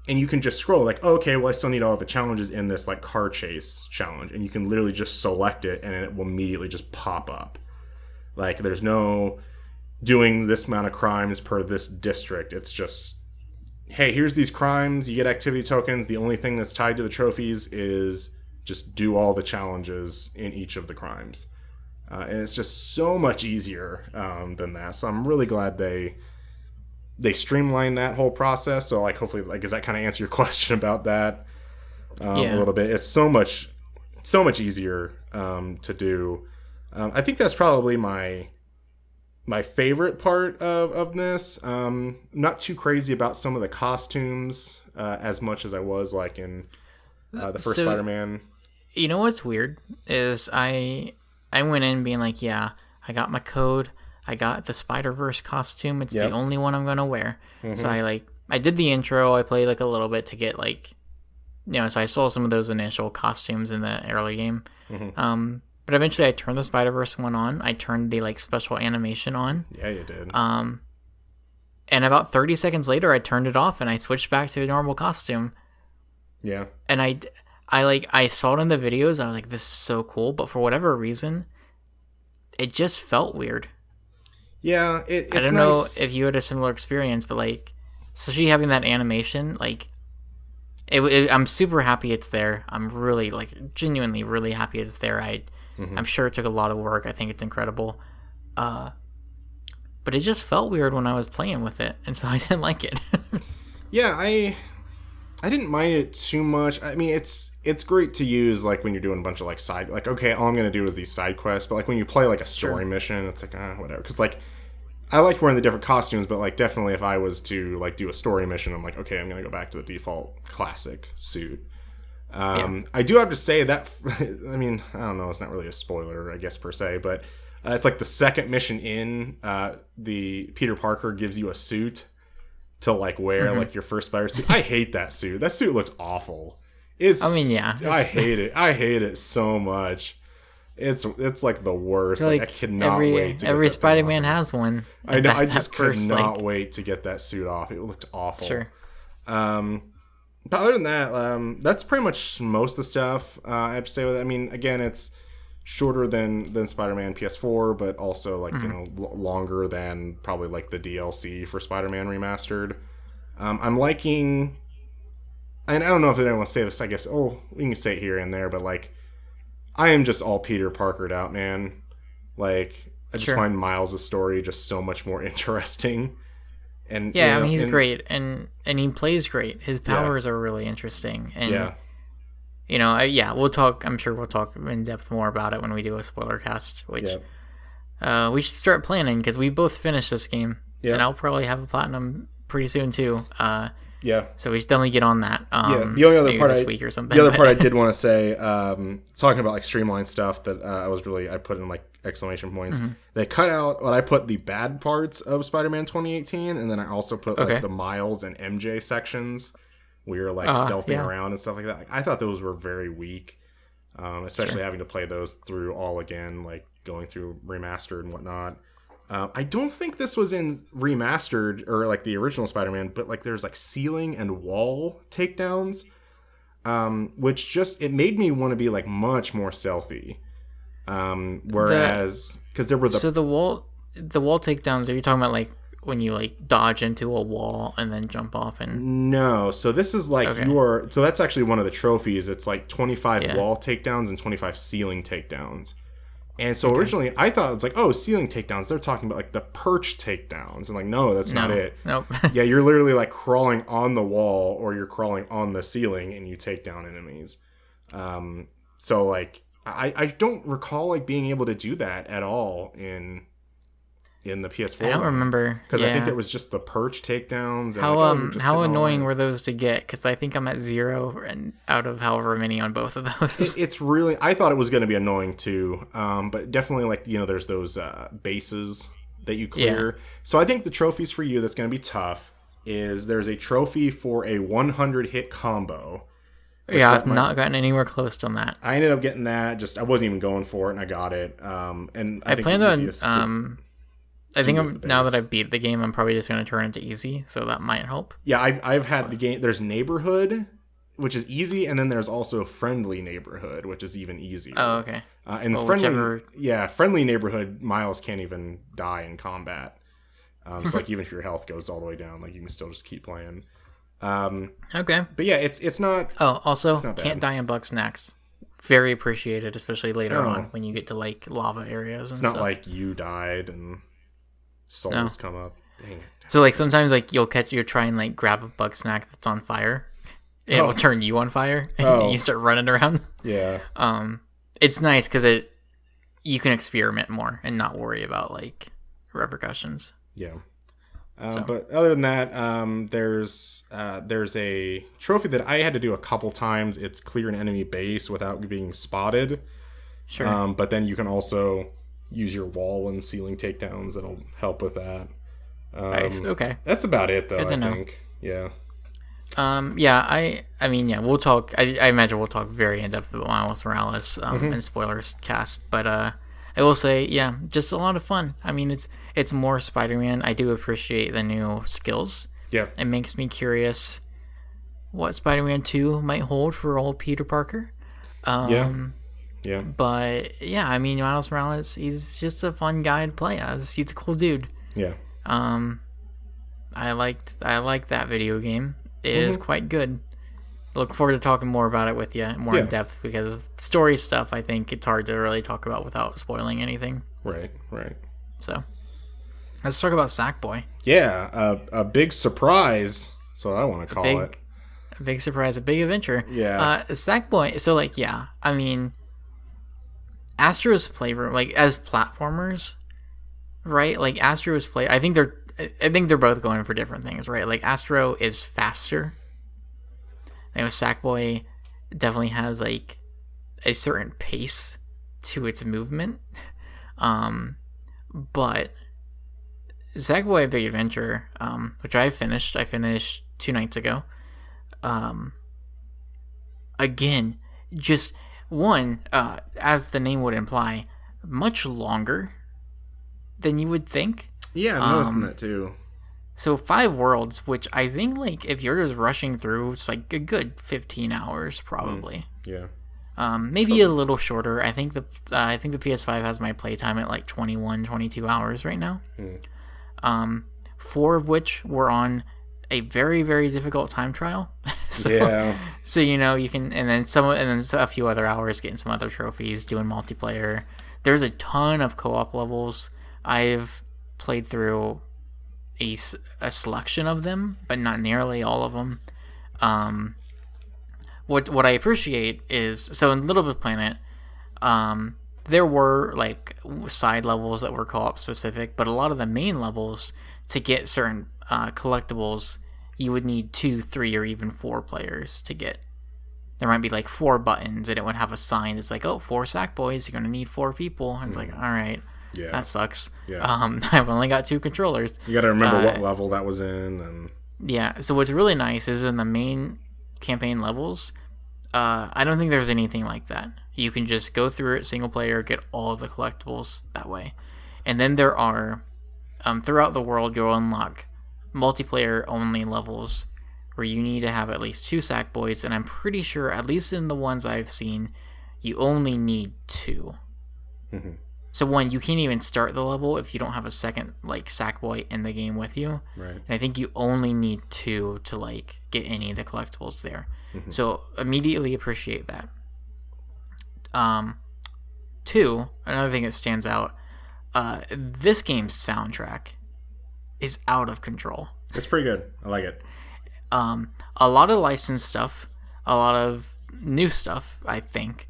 And you can just scroll like, oh, okay, well, I still need all the challenges in this like car chase challenge, and you can literally just select it and it will immediately just pop up. Like there's no doing this amount of crimes per this district. It's just, hey, here's these crimes, you get activity tokens. The only thing that's tied to the trophies is just do all the challenges in each of the crimes. And it's just so much easier than that. So I'm really glad they streamlined that whole process. So like hopefully, like, does that kind of answer your question about that a little bit? It's so much easier to do. I think that's probably my favorite part of this. Not too crazy about some of the costumes as much as I was like in the first Spider-Man. You know what's weird is I went in being like, yeah, I got my code. I got the Spider-Verse costume. It's the only one I'm going to wear. Mm-hmm. So I did the intro. I played like a little bit to get like, so I saw some of those initial costumes in the early game. Mm-hmm. But eventually I turned the Spider-Verse one on. I turned the like special animation on. Yeah, you did. And about 30 seconds later, I turned it off and I switched back to a normal costume. Yeah. And I saw it in the videos. I was like, this is so cool. But for whatever reason, it just felt weird. Yeah, it's I don't know if you had a similar experience, but like, especially having that animation, like, I'm super happy it's there. I'm really, like, genuinely really happy it's there. I'm sure it took a lot of work. I think it's incredible. But it just felt weird when I was playing with it, and so I didn't like it. Yeah, I didn't mind it too much. I mean, it's great to use like when you're doing a bunch of like side, like, okay, all I'm gonna do is these side quests. But like when you play like a story mission, it's like whatever. Because like I like wearing the different costumes, but like definitely if I was to like do a story mission, I'm like, okay, I'm gonna go back to the default classic suit. I do have to say that I mean, I don't know, it's not really a spoiler, I guess, per se, but it's like the second mission in the Peter Parker gives you a suit to like wear, like your first Spider suit. I hate that suit. That suit looks awful. I hate it. I hate it so much. It's like the worst. Like, I cannot wait to get every that Spider-Man has one. I know. I just cannot wait to get that suit off. It looked awful. Sure. But other than that, that's pretty much most of the stuff I have to say with it. I mean, again, it's shorter than Spider-Man PS4, but also like longer than probably like the DLC for Spider-Man Remastered. I'm liking, and I don't know if anyone wants to say this. I guess we can say it here and there, but like I am just all Peter Parkered out, man. Like I just find Miles' story just so much more interesting. And yeah, I mean he's great, and he plays great. His powers are really interesting, and we'll talk. I'm sure we'll talk in depth more about it when we do a spoiler cast, which we should start planning because we both finished this game. and I'll probably have a platinum pretty soon too. Yeah. So we should definitely get on that. The only other part this week or something. The other part I did want to say, talking about like streamlined stuff that I put in like exclamation points. Mm-hmm. They cut out what I put the bad parts of Spider-Man 2018, and then I also put like the Miles and MJ sections where you're like stealthing around and stuff like that. Like, I thought those were very weak, especially having to play those through all again, like going through Remastered and whatnot. I don't think this was in Remastered or like the original Spider-Man, but like there's like ceiling and wall takedowns, which just it made me want to be like much more stealthy. Whereas because there were the wall takedowns. Are you talking about like when you like dodge into a wall and then jump off? And no, so this is like so that's actually one of the trophies. It's like 25 wall takedowns and 25 ceiling takedowns. And so originally I thought it was like, oh, ceiling takedowns. They're talking about like the perch takedowns. And like, no, that's not it. Nope. Yeah, you're literally like crawling on the wall or you're crawling on the ceiling and you take down enemies. So like, I don't recall like being able to do that at all in the PS4. I don't remember. Because I think it was just the perch takedowns. And how annoying were those to get? Because I think I'm at 0 and out of however many on both of those. It's really, I thought it was going to be annoying too. But definitely like, there's those bases that you clear. Yeah. So I think the trophies for you that's going to be tough is there's a trophy for a 100 hit combo. Yeah, I've not gotten anywhere close on that. I ended up getting that. I wasn't even going for it, and I got it. And I think planned on. I think now that I've beat the game, I'm probably just going to turn it to easy, so that might help. Yeah, I've had the game. There's Neighborhood, which is easy, and then there's also Friendly Neighborhood, which is even easier. Oh, okay. And Friendly Neighborhood, Miles can't even die in combat. So like even if your health goes all the way down, like you can still just keep playing. Okay. But yeah, it's not. Oh, also can't die in Bugsnax. Very appreciated, especially later on when you get to like lava areas. And it's not like you died and souls come up. Dang it. So like sometimes like you'll try and like grab a Bugsnax that's on fire. It will turn you on fire and you start running around. Yeah. It's nice because you can experiment more and not worry about like repercussions. Yeah. But other than that, there's a trophy that I had to do a couple times. It's clear an enemy base without being spotted. Sure. But then you can also use your wall and ceiling takedowns. That'll help with that. Nice. Okay. That's about it, though. Good to know. Think. Yeah. I mean, we'll talk. I imagine we'll talk very in depth about Miles Morales and spoilers cast. But I will say, just a lot of fun. I mean, it's more Spider-Man. I do appreciate the new skills. Yeah. It makes me curious what Spider-Man 2 might hold for old Peter Parker. Yeah. But yeah, I mean, Miles Morales, he's just a fun guy to play as. He's a cool dude. Yeah. I liked that video game. It is quite good. Look forward to talking more about it with you more in depth because story stuff, I think it's hard to really talk about without spoiling anything. Right. So let's talk about Sackboy. Yeah, a big surprise. That's what I want to call it. A big surprise, a big adventure. Yeah. Sackboy. So like, I mean, Astro's Playroom, like as platformers, right? Like Astro's I think they're both going for different things, right? Like Astro is faster. Sackboy definitely has like a certain pace to its movement. But Sackboy: A Big Adventure, which I finished 2 nights ago. Again, just one, as the name would imply, much longer than you would think. Yeah, I'm noticing that too. So 5 worlds, which I think like if you're just rushing through, it's like a good 15 hours probably. Yeah. Maybe a little shorter. I think the PS5 has my playtime at like 21, 22 hours right now. 4 of which were on a very, very difficult time trial. So you can, and then a few other hours getting some other trophies, doing multiplayer. There's a ton of co-op levels. I've played through a selection of them, but not nearly all of them. What I appreciate is, so in Little Big Planet, there were like side levels that were co-op specific, but a lot of the main levels to get certain collectibles, you would need 2, 3, or even 4 players to get. There might be like 4 buttons, and it would have a sign that's like, "Oh, 4 Sackboys. You're gonna need 4 people." And it's like, all right, that sucks. Yeah. I've only got 2 controllers. You got to remember what level that was in, and yeah. So what's really nice is in the main campaign levels, I don't think there's anything like that. You can just go through it single player, get all of the collectibles that way, and then there are throughout the world you'll unlock multiplayer only levels where you need to have at least 2 Sackboys, and I'm pretty sure, at least in the ones I've seen, you only need 2. Mm-hmm. So 1, you can't even start the level if you don't have a second like Sackboy in the game with you. Right. And I think you only need 2 to like get any of the collectibles there. Mm-hmm. So immediately appreciate that. 2, another thing that stands out, this game's soundtrack is out of control. It's pretty good. I like it. A lot of licensed stuff, a lot of new stuff, I think.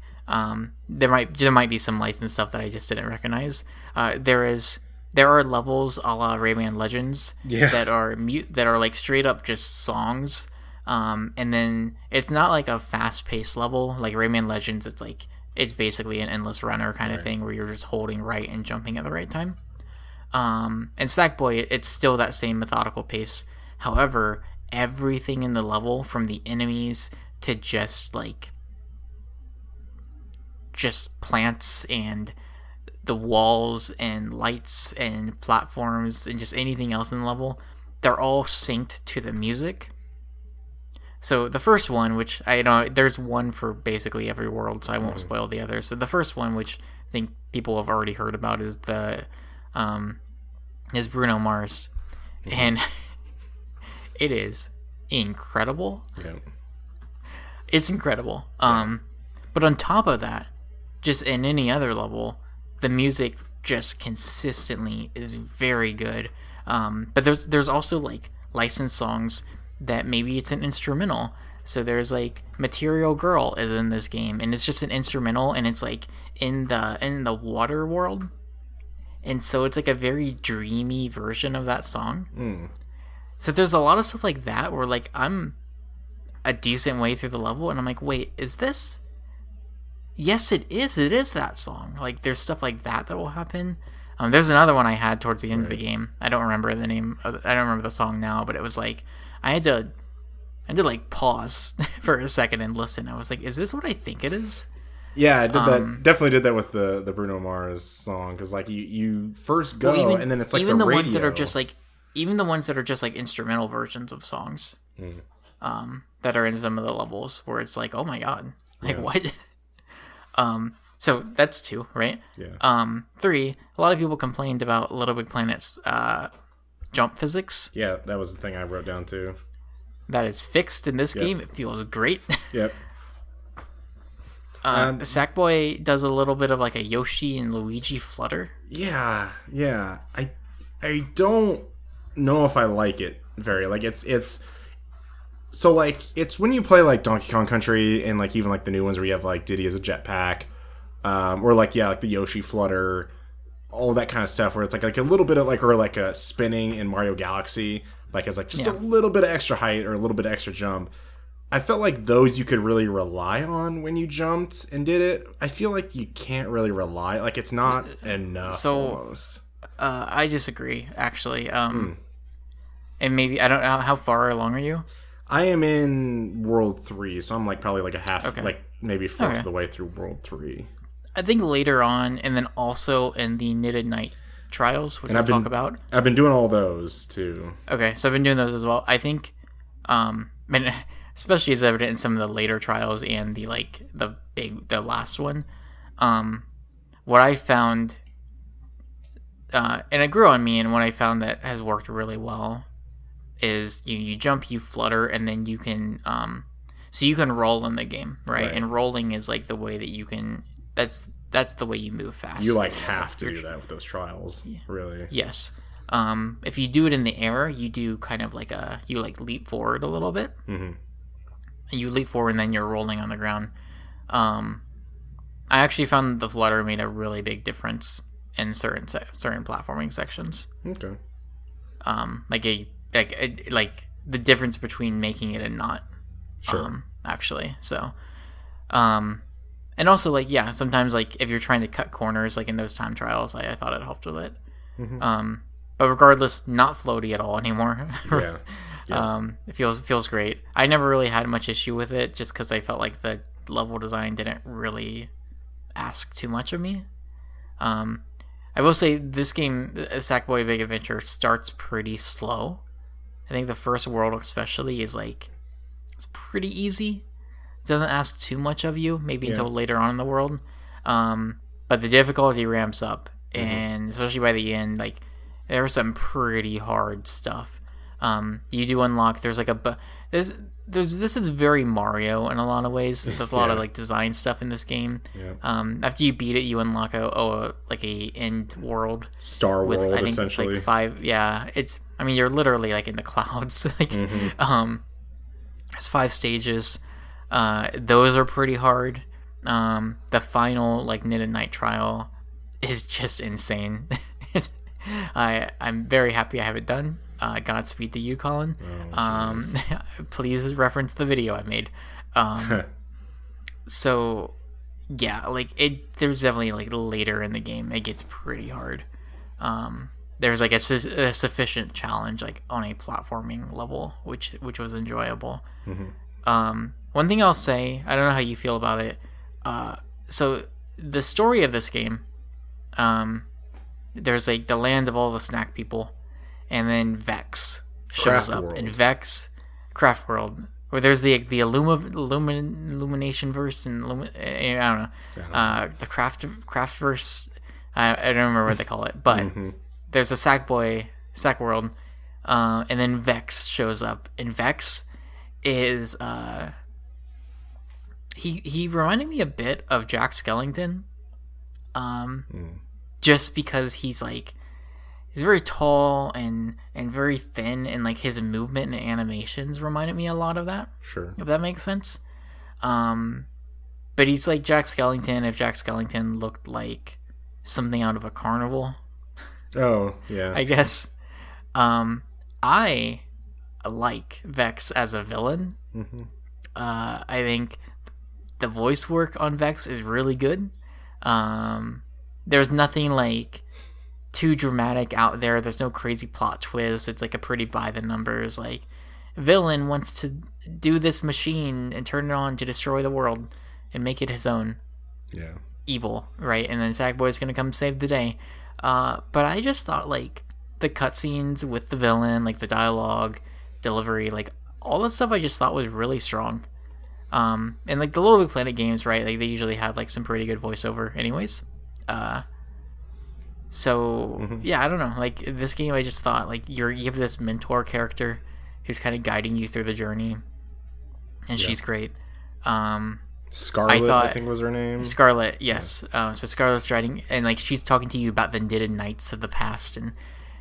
There might be some licensed stuff that I just didn't recognize. There are levels a la Rayman Legends that are like straight up just songs. And then it's not like a fast paced level like Rayman Legends. It's basically an endless runner kind of thing where you're just holding right and jumping at the right time. And Sackboy, it's still that same methodical pace. However, everything in the level, from the enemies to just plants and the walls and lights and platforms and just anything else in the level, they're all synced to the music. So the first one, which I know there's one for basically every world, so I won't spoil the others. So the first one, which I think people have already heard about, is is Bruno Mars, and it is incredible. Yeah. It's incredible. But on top of that, just in any other level, the music just consistently is very good. But there's also like licensed songs that maybe it's an instrumental. So there's like Material Girl is in this game, and it's just an instrumental, and it's like in the water world. And so it's like a very dreamy version of that song. So there's a lot of stuff like that where like I'm a decent way through the level and I'm like, wait, is this? Yes, it is. It is that song. Like there's stuff like that will happen. There's another one I had towards the end of the game. I don't remember the name. I don't remember the song now, but it was like I had to like pause for a second and listen. I was like, is this what I think it is? Yeah, I did that. Definitely did that with the Bruno Mars song, because like you first go and then it's like even the ones radio. that are just like even the ones that are just like instrumental versions of songs that are in some of the levels where it's like, oh my god, like what? So that's 2, right? Yeah. 3. A lot of people complained about Little Big Planet's jump physics. Yeah, that was the thing I wrote down too. That is fixed in this game. It feels great. Yep. Sackboy does a little bit of like a Yoshi and Luigi flutter. Yeah. I don't know if I like it very. Like it's so like it's when you play like Donkey Kong Country and like even like the new ones where you have like Diddy as a jetpack, or like like the Yoshi flutter, all that kind of stuff where it's like a little bit of like, or like a spinning in Mario Galaxy, like as like just a little bit of extra height or a little bit of extra jump. I felt like those you could really rely on when you jumped and did it. I feel like you can't really rely. Like it's not enough. So almost. I disagree, actually. And maybe I don't know how far along are you? I am in World 3, so I'm like probably like a half, like maybe fourth of the way through World 3. I think later on, and then also in the Knitted Knight trials, which I'll talk about. I've been doing all those too. Okay, so I've been doing those as well. I think, especially as evident in some of the later trials and the last one, what I found, and it grew on me, and what I found that has worked really well is you jump, you flutter, and then you can so you can roll in the game, right? And rolling is like the way that you can. That's the way you move fast. You like have to do that with those trials, really. Yes. If you do it in the air, you do kind of like you leap forward a little bit. Mm-hmm. You leap forward and then you're rolling on the ground. I actually found the flutter made a really big difference in certain platforming sections. Okay. like the difference between making it and not. Sure. Actually, so, and also like yeah, sometimes like if you're trying to cut corners like in those time trials, I thought it helped with it. But regardless, not floaty at all anymore. Yeah. It feels great. I never really had much issue with it just because I felt like the level design didn't really ask too much of me. I will say this game, Sackboy Big Adventure, starts pretty slow. I think the first world especially is like, it's pretty easy. It doesn't ask too much of you, maybe until later on in the world. But the difficulty ramps up, and especially by the end, like there's some pretty hard stuff. You do unlock. There's like this is very Mario in a lot of ways. There's a lot of like design stuff in this game. Yeah. After you beat it, you unlock a end world. Star with, World, I think essentially. It's like 5. Yeah, I mean, you're literally like in the clouds. Like, there's 5 stages. Those are pretty hard. The final like Knitted Night trial is just insane. I'm very happy I have it done. Godspeed to you, Collin. Please reference the video I made. So yeah, like there's definitely like later in the game it gets pretty hard. There's like a sufficient challenge like on a platforming level, which was enjoyable. One thing I'll say, I don't know how you feel about it. So the story of this game, there's like the land of all the snack people, and then Vex shows up. And Vex, Craft World, where there's the Illumination verse and I don't know, the Craft verse. I don't remember what they call it, but there's a Sack World, and then Vex shows up, and Vex is he reminded me a bit of Jack Skellington, just because he's very tall and very thin, and like his movement and animations reminded me a lot of that. Sure. If that makes sense. But he's like Jack Skellington if Jack Skellington looked like something out of a carnival. Oh, yeah. I guess. I like Vex as a villain. I think the voice work on Vex is really good. There's nothing like too dramatic out there. There's no crazy plot twist. It's like a pretty by the numbers, like villain wants to do this machine and turn it on to destroy the world and make it his own. Yeah. Evil, right? And then Sackboy's gonna come save the day. But I just thought like the cutscenes with the villain, like the dialogue, delivery, like all the stuff I just thought was really strong. And like the Little Big Planet games, right? Like they usually had like some pretty good voiceover anyways. So yeah, I don't know. Like this game, I just thought like you have this mentor character who's kind of guiding you through the journey, and she's great. Scarlet, I think was her name. Scarlet, yes. So Scarlet's riding, and like she's talking to you about the knitted knights of the past, and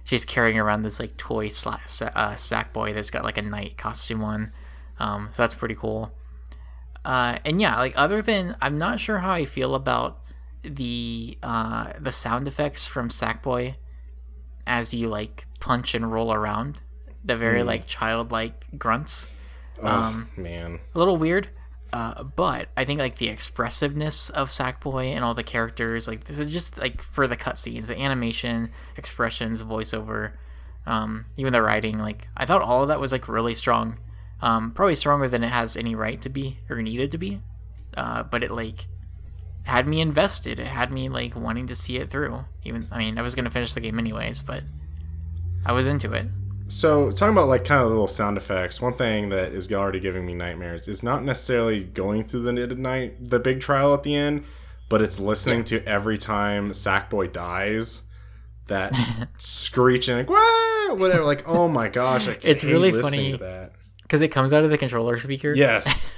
she's carrying around this like toy Sackboy that's got like a knight costume on. So that's pretty cool. And yeah, like other than, I'm not sure how I feel about the sound effects from Sackboy as you like punch and roll around, the very like childlike grunts. Man, a little weird. But I think like the expressiveness of Sackboy and all the characters, like this is just like for the cutscenes, the animation, expressions, voiceover, even the writing, like I thought all of that was like really strong. Probably stronger than it has any right to be or needed to be. But it like had me invested. It had me like wanting to see it through. I mean, I was gonna finish the game anyways, but I was into it. So, talking about like kind of little sound effects, one thing that is already giving me nightmares is not necessarily going through the big trial at the end, but it's listening to every time Sackboy dies, that screeching like "Wah!" whatever. Like, oh my gosh, it's really listening funny to that because it comes out of the controller speaker. Yes.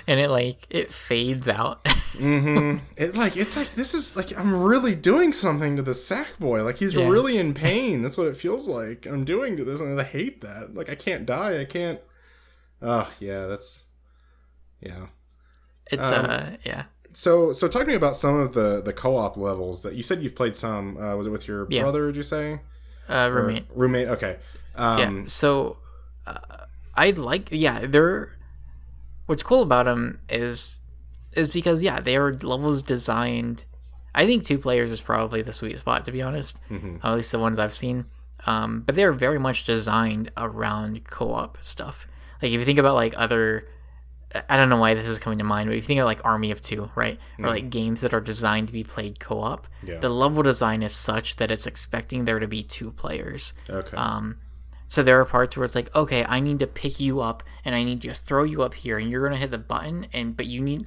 And it fades out. It's like this is like I'm really doing something to the Sackboy. Like he's really in pain. That's what it feels like I'm doing to this, and I hate that. Like I can't die. I can't. Oh yeah, that's yeah. It's yeah. So talk to me about some of the co-op levels that you said you've played some. Was it with your brother? Did you say? Roommate. Roommate. Okay. Yeah. So I like. Yeah, they're. What's cool about them is because they are levels designed. I think 2 players is probably the sweet spot, to be honest. At least the ones I've seen. But they're very much designed around co-op stuff. Like if you think about like other, I don't know why this is coming to mind, but if you think of like Army of Two, right, or like games that are designed to be played co-op, the level design is such that it's expecting there to be 2 players. Okay. So there are parts where it's like, okay, I need to pick you up and I need to throw you up here, and you're gonna hit the button, but you need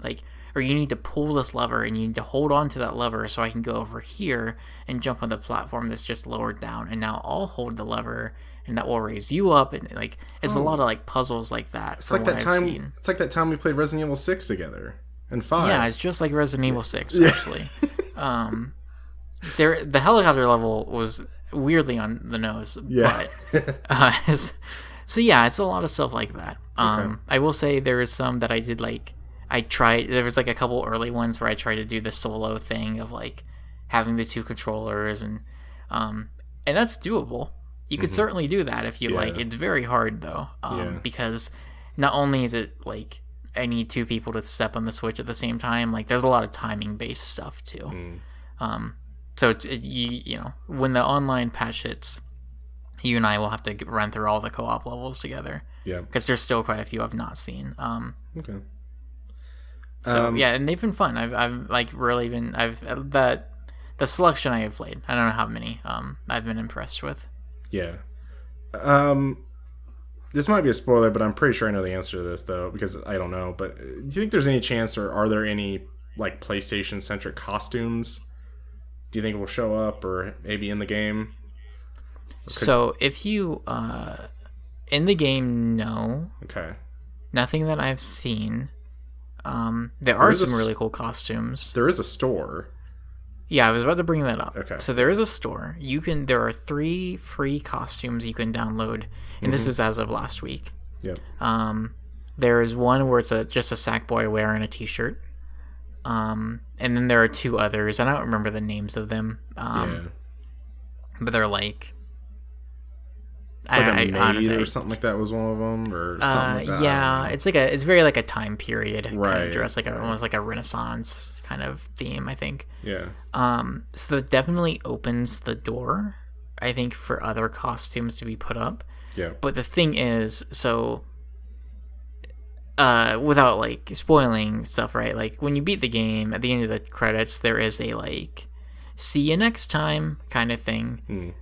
you need to pull this lever and you need to hold on to that lever so I can go over here and jump on the platform that's just lowered down, and now I'll hold the lever and that will raise you up, and like it's a lot of like puzzles like that. It's like that time. It's like that time we played Resident Evil 6 together and 5. Yeah, it's just like Resident Evil 6 actually. The helicopter level was weirdly on the nose, but so yeah, it's a lot of stuff like that. I will say there is some that I did like. There was like a couple early ones where I tried to do the solo thing of like having the 2 controllers, and that's doable. You could certainly do that if you like. It's very hard though, because not only is it like I need 2 people to step on the switch at the same time, like there's a lot of timing based stuff too. So you know, when the online patch hits, you and I will have to run through all the co-op levels together. Yeah, because there's still quite a few I've not seen. Okay. So and they've been fun. I've like really been. The selection I have played. I don't know how many. I've been impressed with. Yeah. This might be a spoiler, but I'm pretty sure I know the answer to this though, because I don't know. But do you think there's any chance, or are there any like PlayStation centric costumes? Do you think it will show up, or maybe in the game? So if you in the game, no. Okay. Nothing that I've seen. There are some really cool costumes. There is a store. Yeah, I was about to bring that up. Okay. So there is a store. There are 3 free costumes you can download, and this was as of last week. Yeah. There is one where it's just a Sackboy wearing a t-shirt. And then there are 2 others. I don't remember the names of them. But they're like... It's like a maid or something like that was one of them, or something like that. Yeah, it's very like a time period kind of dress, like almost like a Renaissance kind of theme, I think. Yeah. So that definitely opens the door, I think, for other costumes to be put up. Yeah. But the thing is, so without like spoiling stuff, right? Like when you beat the game, at the end of the credits, there is a like "see you next time" kind of thing,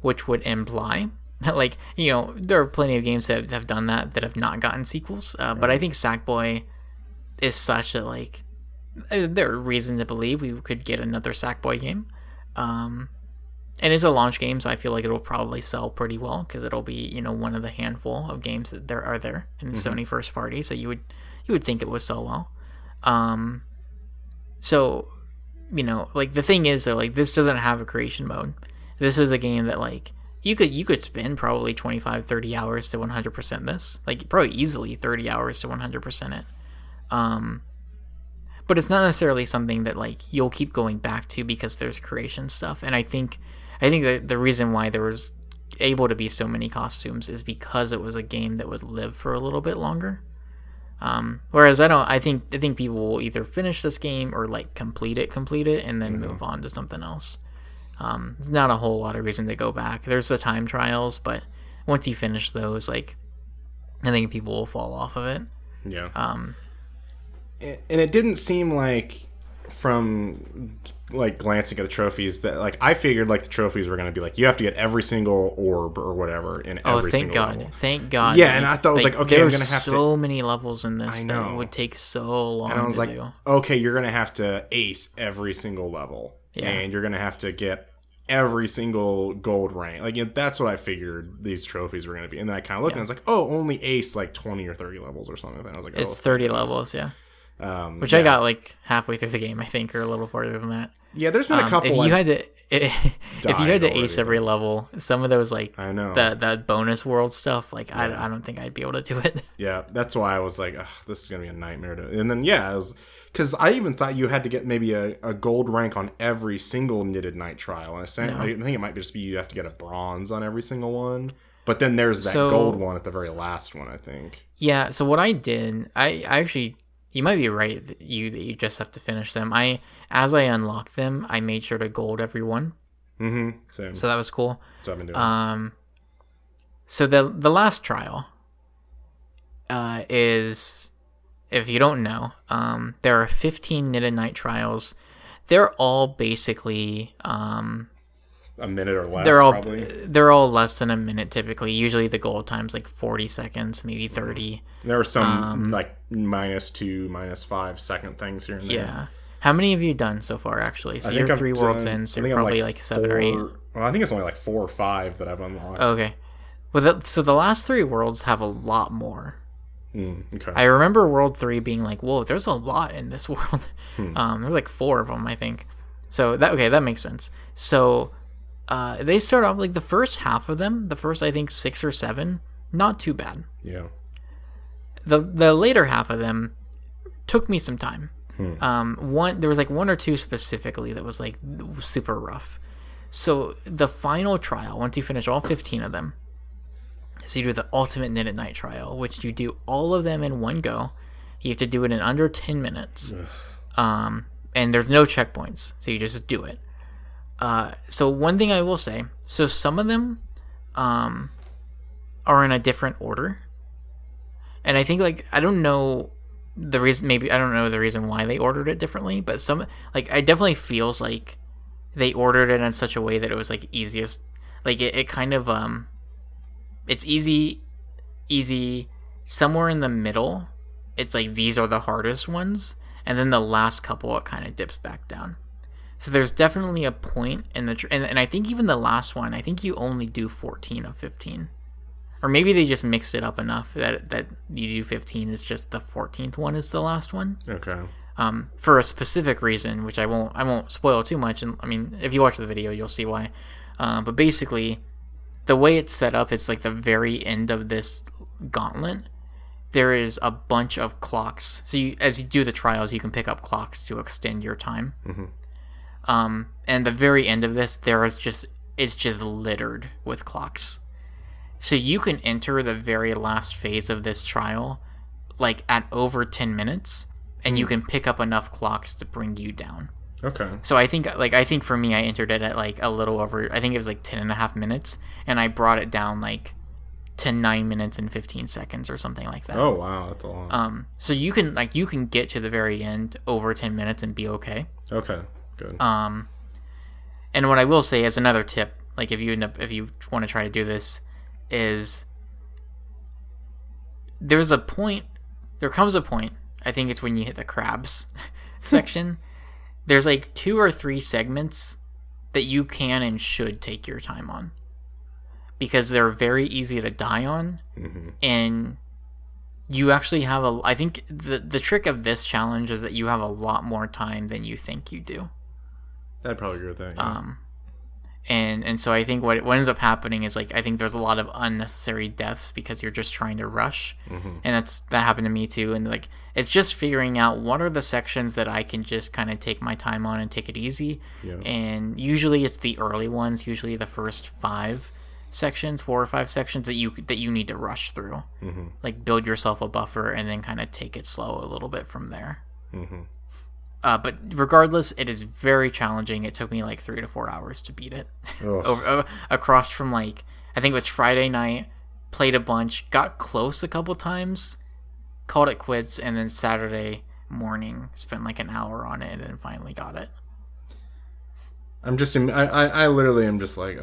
which would imply. Like, you know, there are plenty of games that have done that have not gotten sequels. But I think Sackboy is such that, like, there are reasons to believe we could get another Sackboy game. And it's a launch game, so I feel like it'll probably sell pretty well, because it'll be, you know, one of the handful of games that there are there in Sony first party. So you would think it would sell well. So, you know, like, the thing is, though, like, this doesn't have a creation mode. This is a game that, like, you could spend probably 25, 30 hours to 100% this. Like, probably easily 30 hours to 100% it. But it's not necessarily something that, like, you'll keep going back to because there's creation stuff. And I think that the reason why there was able to be so many costumes is because it was a game that would live for a little bit longer. Whereas I think people will either finish this game or, like, complete it, and then move on to something else. There's not a whole lot of reason to go back. There's the time trials, but once you finish those, like, I think people will fall off of it. Yeah. And it didn't seem like, from like glancing at the trophies, that like I figured like the trophies were going to be like you have to get every single orb or whatever in every single level. Thank God. Yeah, and I thought it was like okay, I'm going to have to. So many levels in this that it would take so long. And I was like, do. Okay, you're going to have to ace every single level. Yeah. And you're going to have to get every single gold rank. Like, you know, that's what I figured these trophies were going to be. And then I kind of looked and I was like, oh, only ace like 20 or 30 levels or something like that. I was like, it's 30 levels, yeah. Which I got like halfway through the game, I think, or a little farther than that. Yeah, there's been a couple. If you had to ace every level, some of those like I know the bonus world stuff, like I don't think I'd be able to do it. Yeah, that's why I was like, this is gonna be a nightmare to. And then it was because I even thought you had to get maybe a gold rank on every single knitted night trial. I think it might just be you have to get a bronze on every single one. But then there's that gold one at the very last one, I think. Yeah. So what I did, I actually. You might be right that you just have to finish them. As I unlocked them, I made sure to gold every one. Mm-hmm. Same. So that was cool. That's what I've been doing. So the last trial is, if you don't know, there are 15 knitted night trials. They're all basically a minute or less, probably. They're all less than a minute typically. Usually the gold time's like 40 seconds, maybe 30. There are some like -2, -5 second things here and there. Yeah. How many have you done so far, actually? So you're 3 worlds in, so you're probably like 7 or 8. Well, I think it's only like 4 or 5that I've unlocked. Okay. Well, so the last 3 worlds have a lot more. Okay. I remember World 3 being like, whoa, there's a lot in this world. There's like 4 of them, I think. So that makes sense. So they start off like the first half of them, the first I think 6 or 7, not too bad. Yeah. The later half of them took me some time. There was like 1 or 2 specifically that was like super rough. So the final trial, once you finish all 15 of them, so you do the ultimate knitted night trial, which you do all of them in one go. You have to do it in under 10 minutes. And there's no checkpoints, so you just do it. So one thing I will say, so some of them are in a different order. And I think like I don't know the reason why they ordered it differently, but some like it definitely feels like they ordered it in such a way that it was like easiest, like it kind of it's easy somewhere in the middle. It's like these are the hardest ones, and then the last couple it kind of dips back down. So there's definitely a point in the and I think even the last one, I think you only do 14 of 15. Or maybe they just mixed it up enough that you do 15 is just the 14th one is the last one. Okay. For a specific reason, which I won't spoil too much. And I mean, if you watch the video, you'll see why. But basically, the way it's set up is like the very end of this gauntlet. There is a bunch of clocks. So as you do the trials, you can pick up clocks to extend your time. Mm-hmm. And the very end of this, it's just littered with clocks. So you can enter the very last phase of this trial like at over 10 minutes, and you can pick up enough clocks to bring you down. Okay. So I think for me, I entered it at like a little over, I think it was like 10.5 minutes, and I brought it down like to 9 minutes and 15 seconds or something like that. Oh wow, that's a lot. So you can get to the very end over 10 minutes and be okay. Okay, good. And what I will say as another tip, like if you want to try to do this, is there comes a point, I think it's when you hit the crabs section, there's like 2 or 3 segments that you can and should take your time on, because they're very easy to die on. Mm-hmm. And you actually have I think the trick of this challenge is that you have a lot more time than you think you do. That'd probably agree with that. Yeah. And so I think what ends up happening is like I think there's a lot of unnecessary deaths because you're just trying to rush. Mm-hmm. And that happened to me too. And like it's just figuring out what are the sections that I can just kind of take my time on and take it easy. Yeah. And usually it's the early ones, usually the first 4 or 5 sections that you need to rush through. Mm-hmm. Like build yourself a buffer and then kind of take it slow a little bit from there. Mm-hmm. But regardless, it is very challenging. It took me like 3 to 4 hours to beat it. Across from like, I think it was Friday night, played a bunch, got close a couple times, called it quits, and then Saturday morning spent like an hour on it and finally got it. I literally am just like,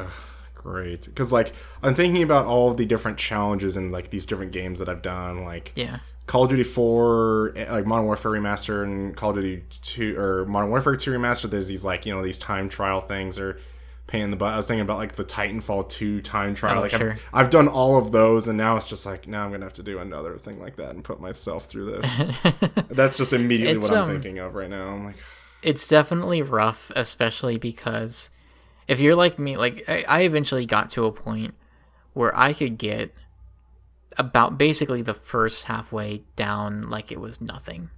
great. Because like, I'm thinking about all of the different challenges and like these different games that I've done. Like, yeah. Call of Duty 4, like Modern Warfare Remastered, and Call of Duty 2 or Modern Warfare 2 Remastered. There's these like these time trial things, or pain in the butt. I was thinking about like the Titanfall 2 time trial. Oh, like sure. I've done all of those, and now it's just like, now I'm gonna have to do another thing like that and put myself through this. That's just immediately what I'm thinking of right now. I'm like, it's definitely rough, especially because if you're like me, like I eventually got to a point where I could get about basically the first halfway down like it was nothing.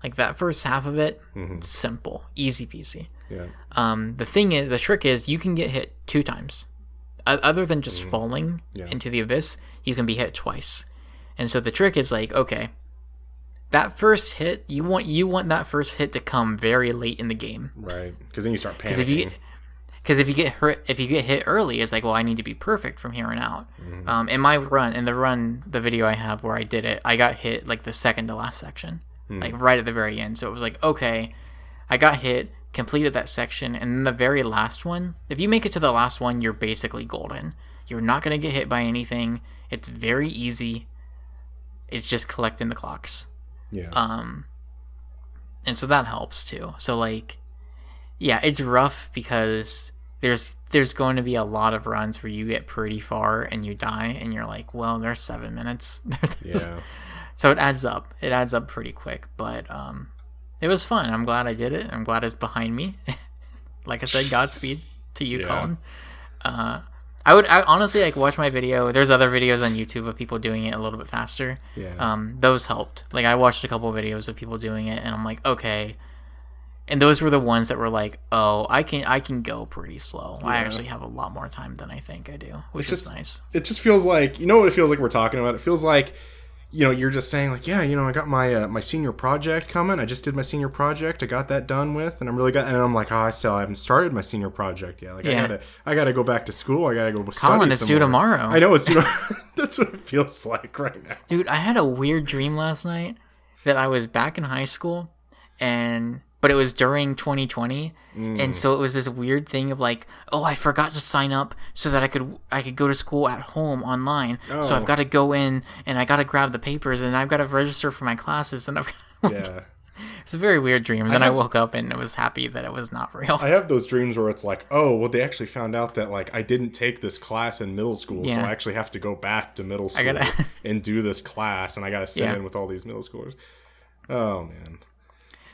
Like that first half of it, simple, easy peasy. yeah. The trick is you can get hit 2 times. Other than just falling into the abyss, you can be hit twice. And so the trick is like, okay, that first hit, you want that first hit to come very late in the game. Right. Because then you start panicking. Because if you get hit early, it's like, well, I need to be perfect from here on out. In the video I have where I did it, I got hit like the second to last section, like right at the very end. So it was like, okay, I got hit, completed that section, and then the very last one. If you make it to the last one, you're basically golden. You're not gonna get hit by anything. It's very easy. It's just collecting the clocks. Yeah. And so that helps too. So like, yeah, it's rough because there's going to be a lot of runs where you get pretty far and you die, and you're like, well, there's 7 minutes. Yeah. So it adds up. It adds up pretty quick, but it was fun. I'm glad I did it. I'm glad it's behind me. Like I said, Godspeed to you, Collin. I honestly like watch my video. There's other videos on YouTube of people doing it a little bit faster. Yeah. Those helped. Like I watched a couple of videos of people doing it, and I'm like, okay. And those were the ones that were like, oh, I can go pretty slow. Yeah. I actually have a lot more time than I think I do, which is nice. It just feels like, you know what it feels like we're talking about? It feels like, you know, you're just saying like, yeah, you know, I got my my senior project coming. I just did my senior project. I got that done with, and and I'm like, oh, I haven't started my senior project yet. Like, I gotta go back to school. I gotta go study. Collin, it's due tomorrow. I know it's due. That's what it feels like right now. Dude, I had a weird dream last night that I was back in high school, but it was during 2020, and so it was this weird thing of like, oh, I forgot to sign up so that I could go to school at home online. Oh. So I've got to go in and I got to grab the papers and I've got to register for my classes and It's a very weird dream. And then I woke up and I was happy that it was not real. I have those dreams where it's like, oh, well, they actually found out that like I didn't take this class in middle school, so I actually have to go back to middle school and do this class, and I got to sit in with all these middle schoolers. Oh man.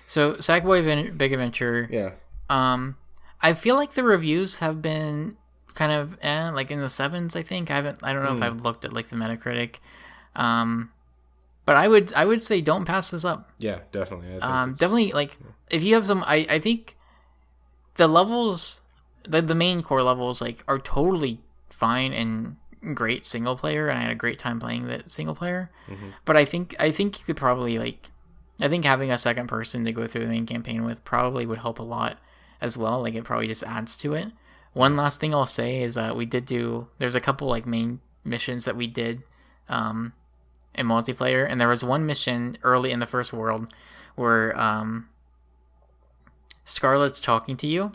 So Sackboy Big Adventure. Yeah. I feel like the reviews have been kind of like in the 7s. I think I don't know if I've looked at like the Metacritic, but I would say don't pass this up. Yeah, definitely. Definitely like if you have some. I think the levels, the main core levels like are totally fine and great single player, and I had a great time playing the single player. But I think you could probably like. I think having a second person to go through the main campaign with probably would help a lot as well. Like it probably just adds to it. One last thing I'll say is there's a couple like main missions that we did in multiplayer, and there was one mission early in the first world where Scarlet's talking to you,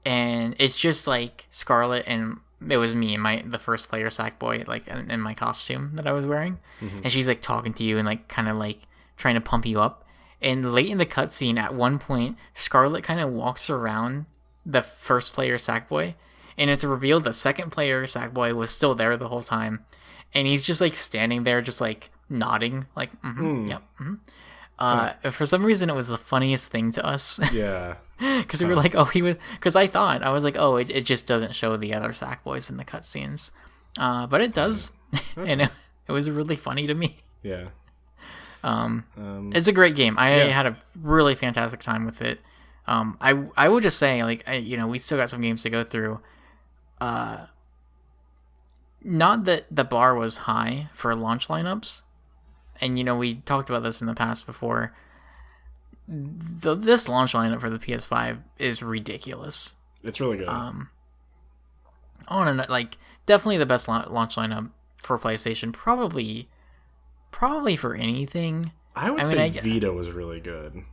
and it's just like Scarlet, and it was me and the first player Sackboy, like in my costume that I was wearing, and she's like talking to you and like kind of like trying to pump you up. And late in the cutscene, at one point, Scarlet kind of walks around the first player Sackboy, and it's revealed the second player Sackboy was still there the whole time, and he's just like standing there, just like nodding, like For some reason, it was the funniest thing to us. Yeah. Because we were like, oh, he was. Because I was like, oh, it just doesn't show the other Sackboys in the cutscenes, but it does, and it was really funny to me. Yeah. It's a great game. I had a really fantastic time with it. I would just say, like, we still got some games to go through. Not that the bar was high for launch lineups, and we talked about this in the past before. This launch lineup for the PS5 is ridiculous. It's really good. Definitely the best launch lineup for PlayStation. Probably for anything. I would say Vita was really good.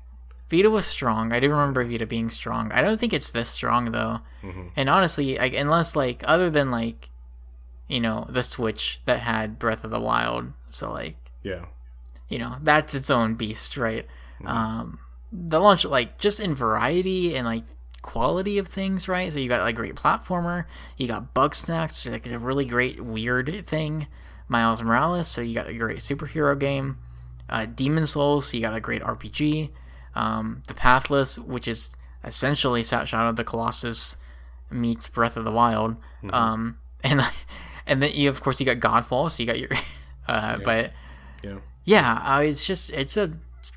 Vita was strong. I do remember Vita being strong. I don't think it's this strong though. And honestly, unless like other than like, the Switch that had Breath of the Wild, so like that's its own beast, right? The launch, like just in variety and like quality of things, right? So you got like great platformer, you got Bugsnax, like a really great weird thing, Miles Morales, so you got a great superhero game, Demon Souls, so you got a great RPG, the Pathless, which is essentially Shadow of the Colossus meets Breath of the Wild, and then you of course you got Godfall, so you got your but it's a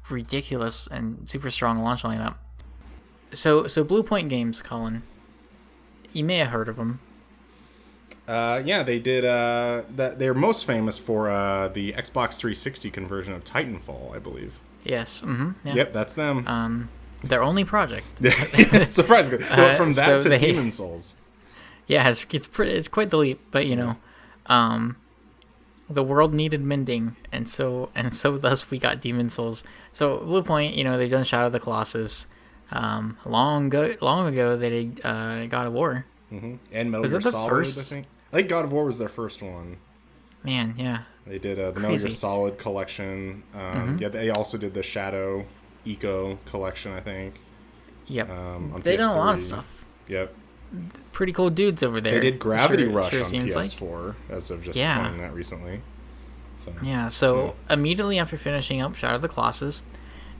ridiculous and super strong launch lineup. So Blue Point Games, Colin, you may have heard of them. They did. They're most famous for the Xbox 360 conversion of Titanfall, I believe. Yes. Mm-hmm, yeah. Yep, that's them. Their only project. Surprisingly, from that to Demon Souls. Yeah, it's quite the leap, but you know, the world needed mending, and so thus we got Demon Souls. So Blue Point, you know, they've done Shadow of the Colossus. Long ago they did God of War. Mm-hmm. And Metal Gear Solid, first? I think God of War was their first one. Man, yeah. They did the Metal Gear Solid collection. Yeah, they also did the Shadow Eco collection, I think. Yep. They did a lot of stuff. Yep. Pretty cool dudes over there. They did Gravity Rush on PS4, as of just playing that recently. So immediately after finishing up Shadow of the Colossus,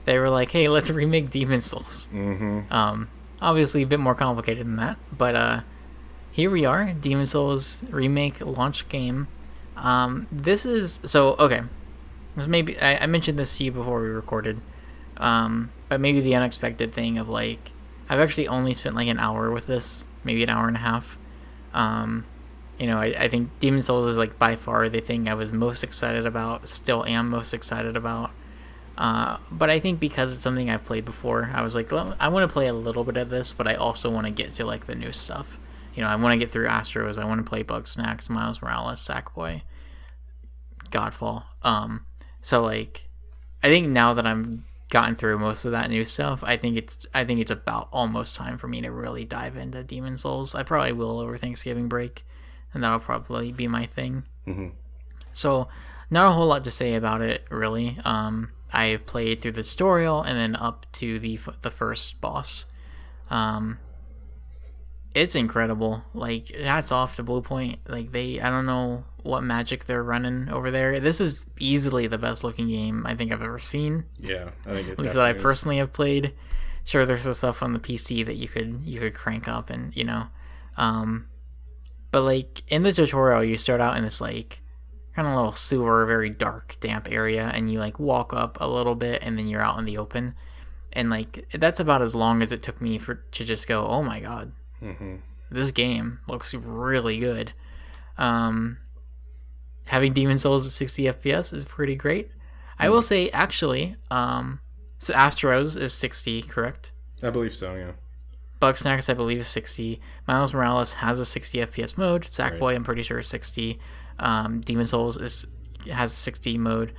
they were like, hey, let's remake Demon Souls. Mm-hmm. Obviously a bit more complicated than that, but here we are, Demon Souls remake launch game. This is okay. Maybe I mentioned this to you before we recorded, but maybe the unexpected thing of like I've actually only spent like an hour with this, maybe an hour and a half. You know, I think Demon Souls is like by far the thing I was most excited about, still am most excited about. But I think because it's something I've played before, I was like, well, I want to play a little bit of this, but I also want to get to like the new stuff. You know, I want to get through Astros, I want to play Bugsnax, Miles Morales, Sackboy, Godfall. So like, I think now that I'm gotten through most of that new stuff, I think it's about almost time for me to really dive into Demon Souls. I probably will over Thanksgiving break, and that'll probably be my thing. Mm-hmm. So, not a whole lot to say about it, really. I've played through the tutorial and then up to the first boss. It's incredible. Like, hats off to Blue Point. Like, I don't know what magic they're running over there. This is easily the best looking game I think I've ever seen. Yeah, I think it at least that I personally have played. Sure, there's some stuff on the PC that you could crank up and, you know. But, like, in the tutorial, you start out in this, like, kind of little sewer, very dark, damp area, and you, like, walk up a little bit, and then you're out in the open. And, like, that's about as long as it took me to just go, oh my god. Mm-hmm. This game looks really good. Having Demon Souls at 60 FPS is pretty great. I will say, actually, so Astros is 60, correct? I believe so, yeah. Bugsnax, I believe, is 60. Miles Morales has a 60 FPS mode. Sackboy, right. I'm pretty sure, is 60. Demon Souls has a 60 mode.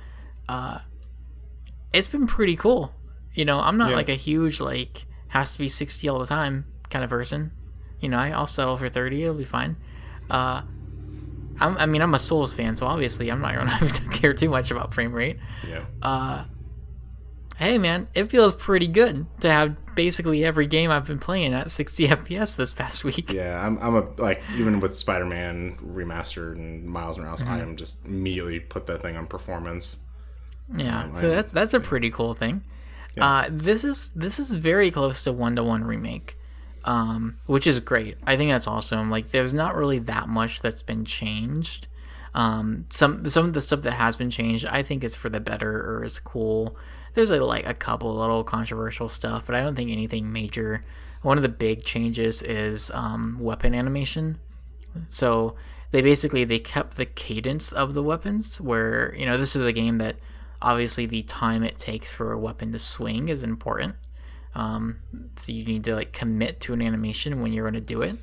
It's been pretty cool. You know, I'm not like a huge, like, has to be 60 all the time kind of person. You know, I'll settle for 30. It'll be fine. I'm a Souls fan, so obviously I'm not going to have to care too much about frame rate. Yeah. Hey, man, it feels pretty good to have basically every game I've been playing at 60 FPS this past week. Yeah, I'm even with Spider-Man Remastered and Miles Morales, I am just immediately put that thing on performance. Yeah, so that's a pretty cool thing. Yeah. This is very close to 1-to-1 remake. Which is great. I think that's awesome. Like, there's not really that much that's been changed. Some of the stuff that has been changed, I think, is for the better or is cool. There's a couple little controversial stuff, but I don't think anything major. One of the big changes is weapon animation. So they kept the cadence of the weapons, where, you know, this is a game that obviously the time it takes for a weapon to swing is important. So you need to like commit to an animation when you're going to do it.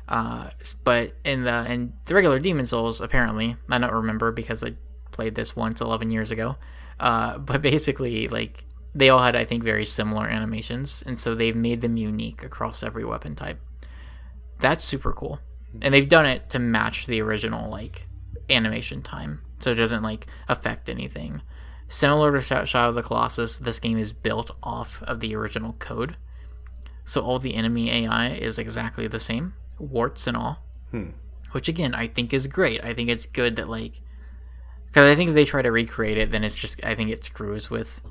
But in the regular Demon Souls, apparently, I don't remember because I played this once 11 years ago. But basically, like, they all had, I think, very similar animations, and so they've made them unique across every weapon type. That's super cool, and they've done it to match the original like animation time, so it doesn't like affect anything. Similar to Shadow of the Colossus, this game is built off of the original code. so all the enemy AI is exactly the same, warts and all. Which again, I think is great. I think it's good that like, because I think if they try to recreate it, then it's just, I think it screws with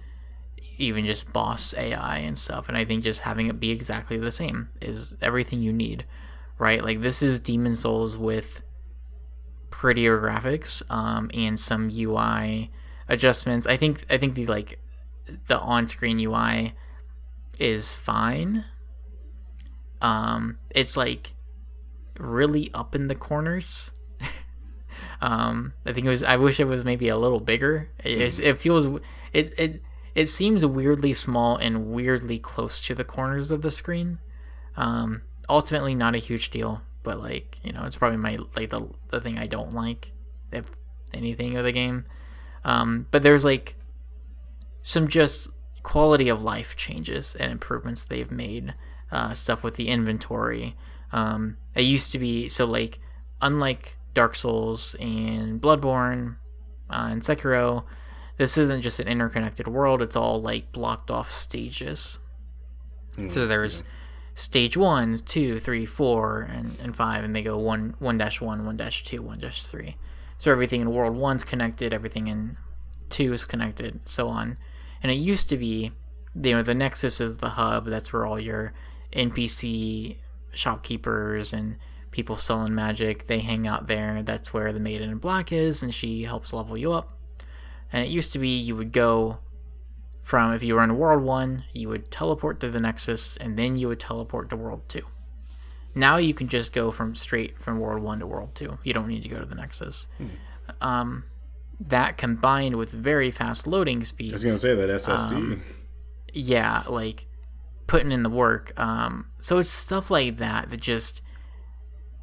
even just boss AI and stuff. And I think just having it be exactly the same is everything you need, right? Like this is Demon Souls with prettier graphics and some UI adjustments. I think the like the on-screen UI is fine. It's like really up in the corners. I think it was. I wish it was maybe a little bigger. It feels it seems weirdly small and weirdly close to the corners of the screen. Ultimately, not a huge deal, but like it's probably my like the thing I don't like, if anything, of the game. But there's like some just quality of life changes and improvements they've made. Stuff with the inventory. It used to be so like unlike Dark Souls and Bloodborne and Sekiro, this isn't just an interconnected world. It's all like blocked off stages. So there's stage 1, 2, 3, 4, and 5, and they go 1-1, 1-2, 1-3. So everything in World 1's connected, everything in 2 is connected, so on. And it used to be, the Nexus is the hub. That's where all your NPC shopkeepers and people selling magic, they hang out there. That's where the Maiden in Black is, and she helps level you up. And it used to be you would go from, if you were in World 1, you would teleport to the Nexus, and then you would teleport to World 2. Now you can just go straight from World 1 to World 2. You don't need to go to the Nexus. That combined with very fast loading speeds. I was going to say that SSD. Yeah, like putting in the work. So it's stuff like that just,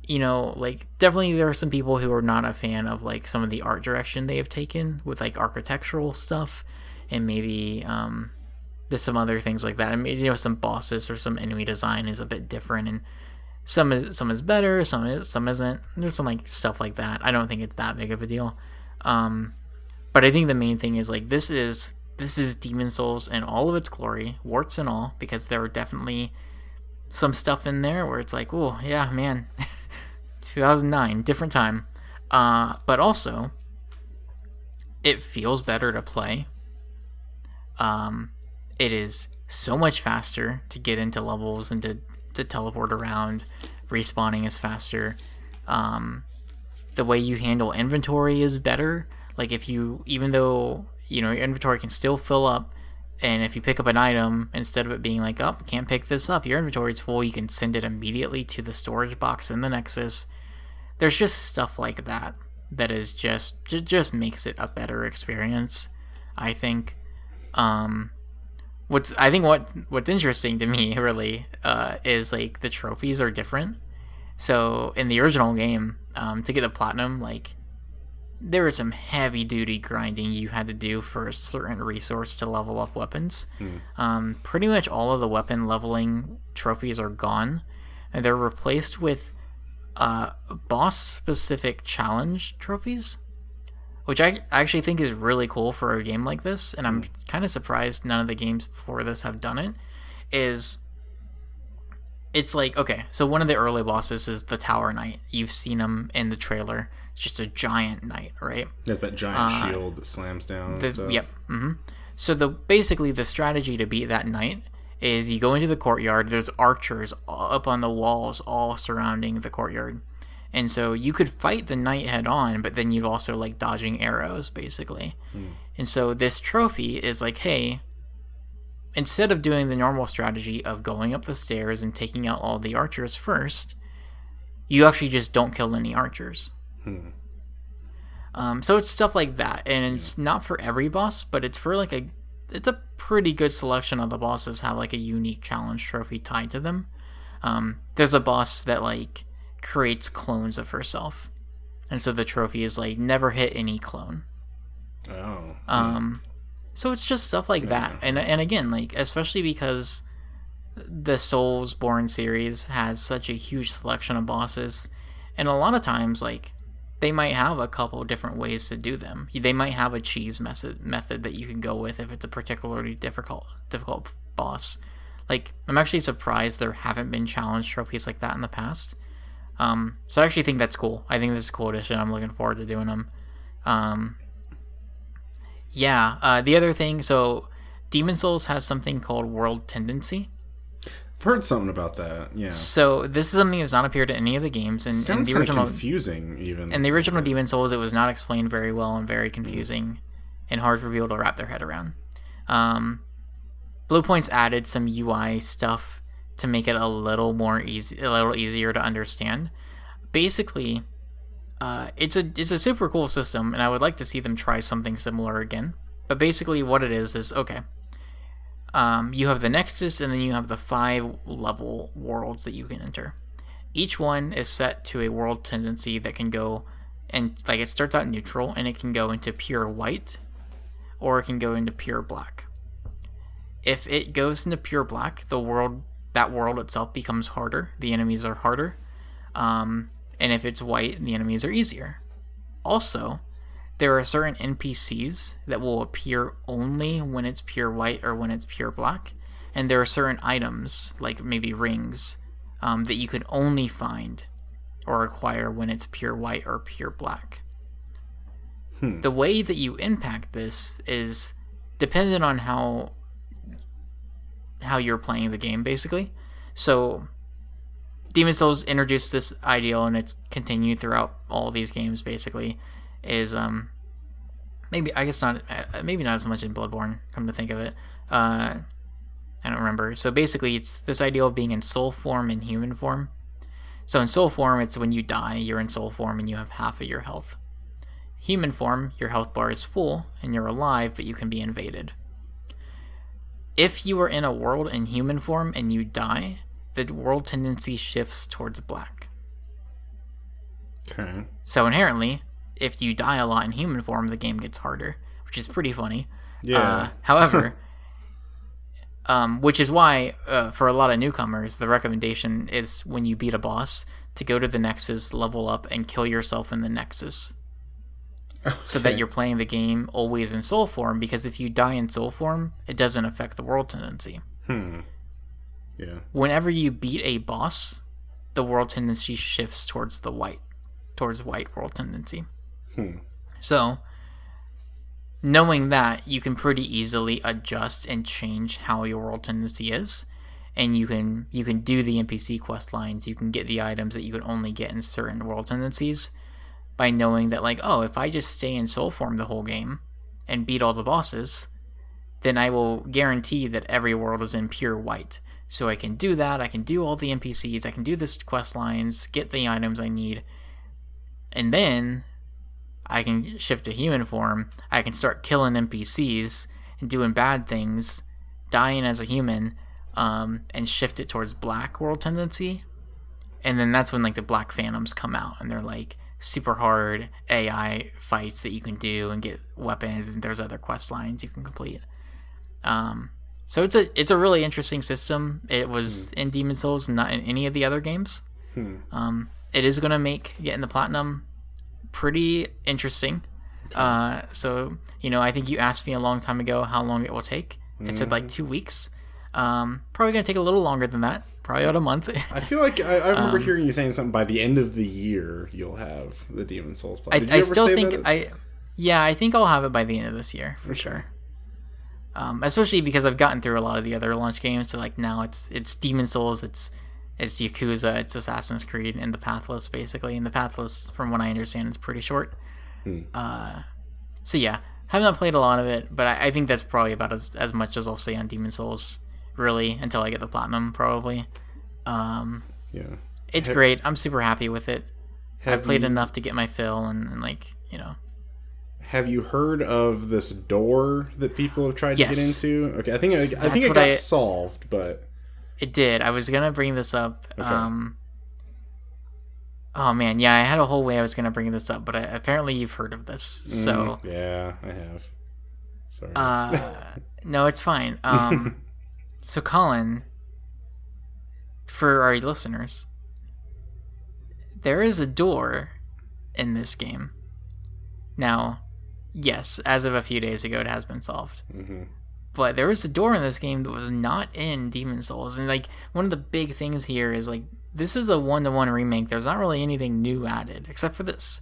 like definitely there are some people who are not a fan of like some of the art direction they have taken with like architectural stuff, and maybe there's some other things like that. I mean, some bosses or some enemy design is a bit different, and some is better, some isn't. There's some like stuff like that. I don't think it's that big of a deal. But I think the main thing is like this is Demon Souls in all of its glory, warts and all, because there are definitely some stuff in there where it's like, oh yeah, man, 2009, different time. But also, it feels better to play. It is so much faster to get into levels and to teleport around. Respawning is faster. The way you handle inventory is better. Like even though your inventory can still fill up, and if you pick up an item, instead of it being like, oh, can't pick this up, your inventory is full, you can send it immediately to the storage box in the Nexus. There's just stuff like that is just makes it a better experience, I think. What's interesting to me really is like the trophies are different. So in the original game, to get the platinum, like there was some heavy duty grinding you had to do for a certain resource to level up weapons. Pretty much all of the weapon leveling trophies are gone, and they're replaced with boss specific challenge trophies, which I actually think is really cool for a game like this, and I'm kind of surprised none of the games before this have done it. It's like, okay, so one of the early bosses is the Tower Knight. You've seen him in the trailer. It's just a giant knight, right? There's that giant shield that slams down and stuff. Yep. So basically the strategy to beat that knight is you go into the courtyard. There's archers up on the walls all surrounding the courtyard. And so you could fight the knight head on, but then you'd also like dodging arrows, basically. And so this trophy is like, hey, instead of doing the normal strategy of going up the stairs and taking out all the archers first, you actually just don't kill any archers. So it's stuff like that, and it's not for every boss, but it's for like it's a pretty good selection of the bosses have like a unique challenge trophy tied to them. There's a boss that like creates clones of herself, and so the trophy is like never hit any clone. So it's just stuff like that, and again, like especially because the Soulsborne series has such a huge selection of bosses, and a lot of times like they might have a couple different ways to do them. They might have a cheese method that you can go with if it's a particularly difficult boss. like, I'm actually surprised there haven't been challenge trophies like that in the past. So I actually think that's cool. I think this is a cool addition. I'm looking forward to doing them. The other thing, so Demon Souls has something called World Tendency. I've heard something about that, yeah. So this is something that's not appeared in any of the games. And sounds the kind original, of confusing, even. In the original Demon Souls, it was not explained very well and very confusing and hard for people to wrap their head around. Bluepoint's added some UI stuff to make it a little easier to understand. Basically, it's a super cool system, and I would like to see them try something similar again. But basically, what it is okay. You have the Nexus, and then you have the 5 level worlds that you can enter. Each one is set to a world tendency that can go, and like it starts out neutral, and it can go into pure white, or it can go into pure black. If it goes into pure black, that world itself becomes harder. The enemies are harder. And if it's white, the enemies are easier. Also, there are certain NPCs that will appear only when it's pure white or when it's pure black. And there are certain items, like maybe rings, that you can only find or acquire when it's pure white or pure black. The way that you impact this is dependent on how you're playing the game, basically. So Demon Souls introduced this ideal, and it's continued throughout all these games, basically, is maybe not as much in Bloodborne, come to think of it. I don't remember. So basically, it's this ideal of being in soul form and human form. So in soul form, it's when you die, you're in soul form and you have half of your health. Human form, your health bar is full and you're alive, but you can be invaded. If you are in a world in human form and you die, the world tendency shifts towards black. Okay. So inherently, if you die a lot in human form, the game gets harder, which is pretty funny. Yeah. However, which is why, for a lot of newcomers, the recommendation is when you beat a boss to go to the Nexus, level up, and kill yourself in the Nexus. Okay. So that you're playing the game always in soul form, because if you die in soul form, it doesn't affect the world tendency. Yeah. Whenever you beat a boss, the world tendency shifts towards white world tendency. So, knowing that, you can pretty easily adjust and change how your world tendency is, and you can do the NPC quest lines, you can get the items that you can only get in certain world tendencies, by knowing that, like, oh, if I just stay in soul form the whole game and beat all the bosses, then I will guarantee that every world is in pure white. So I can do that, I can do all the NPCs, I can do the quest lines, get the items I need, and then I can shift to human form, I can start killing NPCs and doing bad things, dying as a human, and shift it towards black world tendency. And then that's when, like, the black phantoms come out, and they're like super hard AI fights that you can do and get weapons, and there's other quest lines you can complete. So it's a really interesting system. It was in Demon Souls, not in any of the other games. It is going to make getting the platinum pretty interesting. So, I think you asked me a long time ago how long it will take. I said like 2 weeks. Probably going to take a little longer than that. Probably about a month. I feel like I remember hearing you saying something by the end of the year you'll have the Demon Souls platinum. I think I'll have it by the end of this year for sure. Especially because I've gotten through a lot of the other launch games. So like now it's Demon Souls, it's Yakuza, it's Assassin's Creed, and the Pathless basically. And the Pathless, from what I understand, is pretty short. So yeah, have not played a lot of it, but I think that's probably about as much as I'll say on Demon Souls, really, until I get the platinum probably. It's great. I'm super happy with it. I've played enough to get my fill, and Have you heard of this door that people have tried to get into? Okay, I think it got solved, but it did. I was gonna bring this up. Okay. Oh man, yeah, I had a whole way I was gonna bring this up, but apparently you've heard of this. So yeah, I have. Sorry. No, it's fine. So Collin, for our listeners, there is a door in this game. Now, yes, as of a few days ago, it has been solved. But there was a door in this game that was not in Demon Souls, and like one of the big things here is like this is a 1-to-1 remake. There's not really anything new added except for this.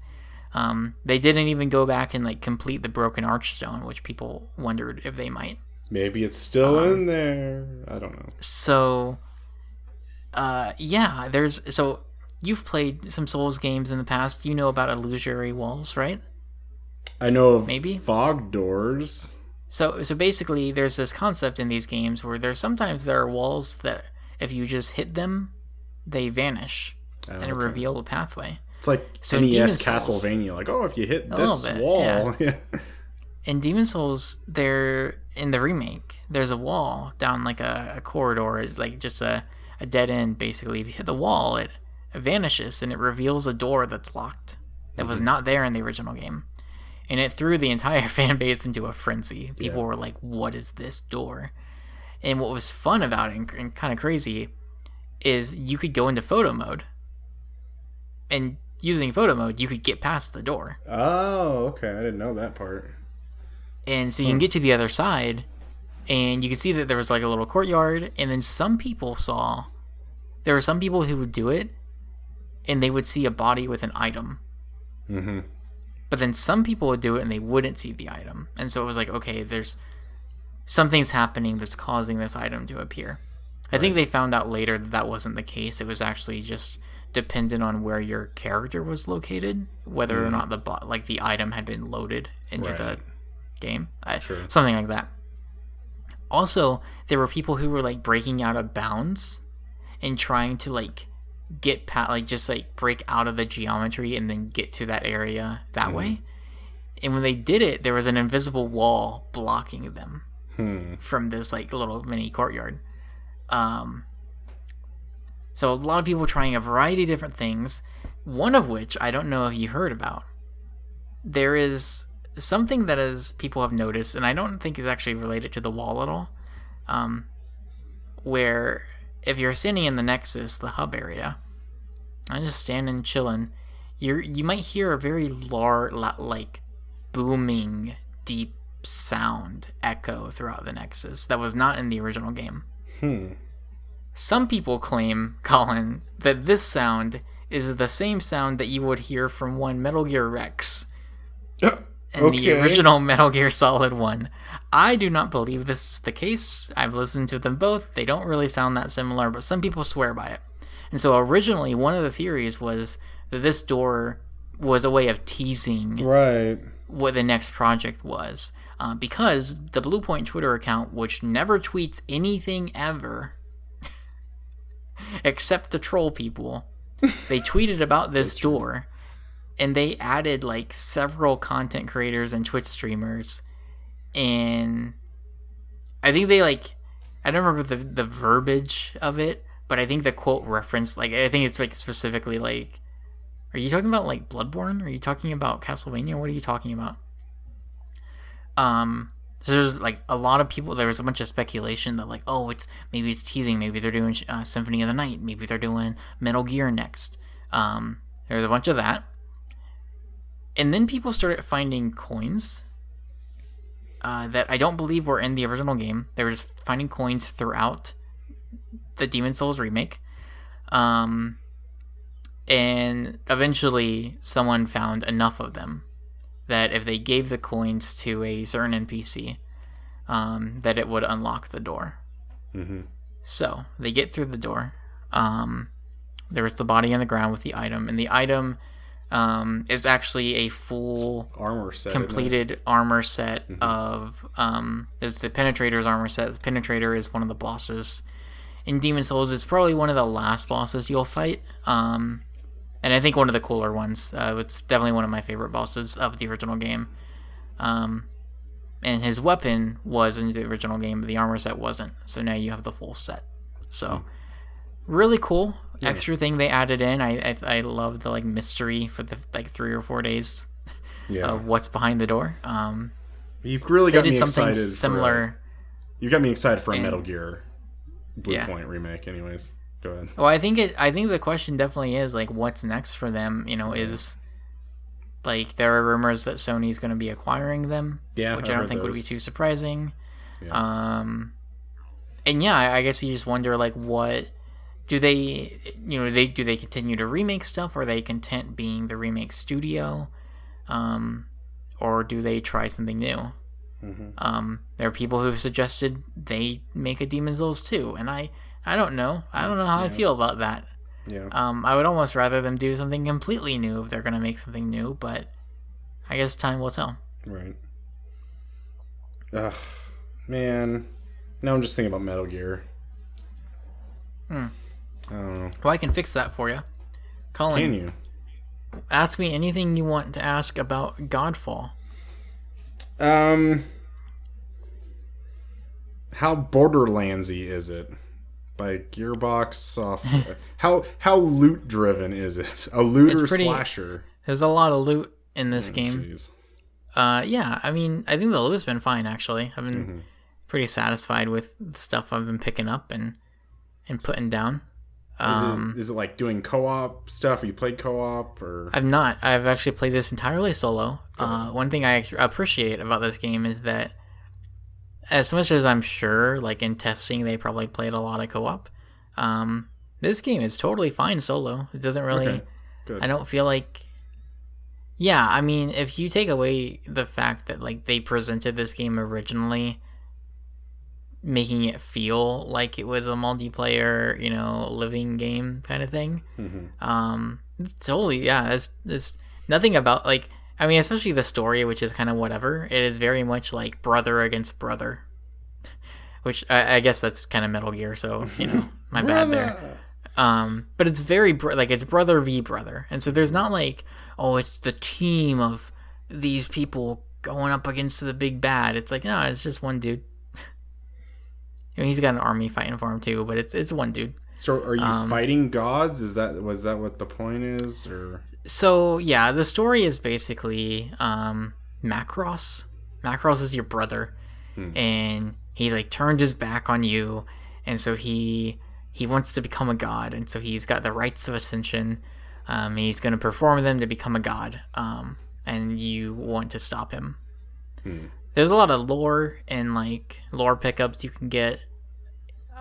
They didn't even go back and like complete the Broken Archstone, which people wondered if they might. Maybe it's still in there. I don't know. So, yeah, so you've played some Souls games in the past. You know about illusory walls, right? I know of maybe fog doors. So basically, there's this concept in these games where sometimes there are walls that if you just hit them, they vanish and reveal a pathway. It's like NES Castlevania. Like, if you hit this wall. Yeah. In Demon Souls, in the remake, there's a wall down like a corridor. It's like just a dead end, basically. If you hit the wall, it vanishes and it reveals a door that's locked that was not there in the original game. And it threw the entire fan base into a frenzy. People were like, what is this door? And what was fun about it, and kind of crazy, is you could go into photo mode. And using photo mode, you could get past the door. Oh, okay. I didn't know that part. And so you can get to the other side, and you can see that there was like a little courtyard, and then there were some people who would do it, and they would see a body with an item. Mm-hmm. But then some people would do it and they wouldn't see the item. And so it was like, okay, there's something's happening that's causing this item to appear. I think they found out later that wasn't the case. It was actually just dependent on where your character was located, whether or not the item had been loaded into the game. Something like that. Also, there were people who were like breaking out of bounds and trying to like get past, like just like break out of the geometry and then get to that area that way. And when they did it, there was an invisible wall blocking them from this like little mini courtyard. So a lot of people trying a variety of different things, one of which I don't know if you heard about. There is something that people have noticed, and I don't think is actually related to the wall at all, where if you're standing in the Nexus, the hub area, I'm just standing chilling, you might hear a very large, like, booming, deep sound echo throughout the Nexus that was not in the original game. Some people claim, Collin, that this sound is the same sound that you would hear from one Metal Gear Rex in the original Metal Gear Solid 1. I do not believe this is the case. I've listened to them both. They don't really sound that similar, but some people swear by it. And so originally, one of the theories was that this door was a way of teasing what the next project was. Because the Bluepoint Twitter account, which never tweets anything ever, except to troll people, they tweeted about this door, and they added like several content creators and Twitch streamers, and I think they like, I don't remember the verbiage of it, but I think the quote reference, like, I think it's like specifically like, are you talking about like Bloodborne? Are you talking about Castlevania? What are you talking about? So there's like a lot of people, there was a bunch of speculation that like, maybe it's teasing, maybe they're doing Symphony of the Night, maybe they're doing Metal Gear next. There's a bunch of that. And then people started finding coins that I don't believe were in the original game. They were just finding coins throughout the Demon Souls remake. And eventually someone found enough of them that if they gave the coins to a certain NPC, that it would unlock the door. So they get through the door. There was the body on the ground with the item, and the item is actually a full armor set, completed armor set of is the Penetrator's armor set. The Penetrator is one of the bosses in Demon Souls. It's probably one of the last bosses you'll fight. And I think one of the cooler ones. It's definitely one of my favorite bosses of the original game. And his weapon was in the original game, but the armor set wasn't. So now you have the full set. So really cool. Extra thing they added in. I love the like mystery for the like 3 or 4 days of what's behind the door. You've really got me excited. Similar. You got me excited for a Metal Gear Bluepoint remake. Anyways. Go ahead. Well, I think the question definitely is like, what's next for them? You know, is like there are rumors that Sony's going to be acquiring them, which I don't think would be too surprising. Yeah. And yeah, I guess you just wonder like what do they do they continue to remake stuff? Or are they content being the remake studio? Or do they try something new? There are people who've suggested they make a Demon's Souls 2, and I don't know. I don't know how I feel about that. Yeah. I would almost rather them do something completely new if they're going to make something new, but I guess time will tell. Right. Ugh, man. Now I'm just thinking about Metal Gear. I don't know. Well, I can fix that for you. Collin, Can you? Ask me anything you want to ask about Godfall. How Borderlandsy is it? By Gearbox Software. How loot driven is it? A looter slasher. There's a lot of loot in this game. Geez. Yeah, I mean, I think the loot's been fine actually. I've been pretty satisfied with the stuff I've been picking up and putting down. Is it like doing co-op stuff? Have you played co-op or? I've not. I've actually played this entirely solo. One thing I appreciate about this game is that, as much as I'm sure, like in testing, they probably played a lot of co-op. This game is totally fine solo. It doesn't really. Okay. Good. I don't feel like. Yeah, I mean, if you take away the fact that like they presented this game originally, making it feel like it was a multiplayer, living game kind of thing. It's totally, yeah. There's nothing about like. I mean, especially the story, which is kind of whatever. It is very much like brother against brother, which I guess that's kind of Metal Gear. So my bad there. But it's very like it's brother v brother, and so there's not like it's the team of these people going up against the big bad. It's like no, it's just one dude. I mean, he's got an army fighting for him too, but it's one dude. So are you fighting gods? Was that what the point is, or? So yeah, the story is basically Macross. Macross is your brother, and he's like turned his back on you, and so he wants to become a god, and so he's got the rites of ascension. He's going to perform them to become a god, and you want to stop him. There's a lot of lore and like lore pickups you can get.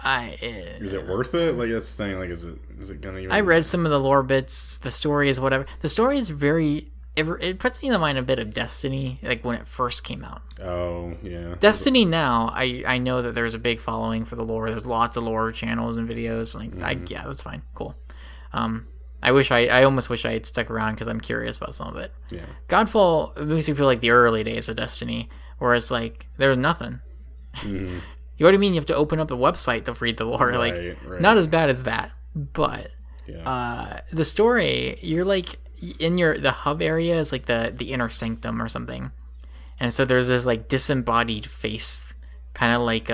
Is it worth it? Like that's the thing. Like, is it gonna? Even... I read some of the lore bits. The story is whatever. The story is very. It puts me in the mind a bit of Destiny, like when it first came out. Oh yeah. Destiny now, I know that there's a big following for the lore. There's lots of lore channels and videos. Like yeah, that's fine, cool. I almost wish I had stuck around because I'm curious about some of it. Yeah. Godfall makes me feel like the early days of Destiny, where it's like there's nothing. You know what I mean? You have to open up a website to read the lore. Right. Not as bad as that, but the story, you're like in the hub area is like the inner sanctum or something, and so there's this like disembodied face, kind of like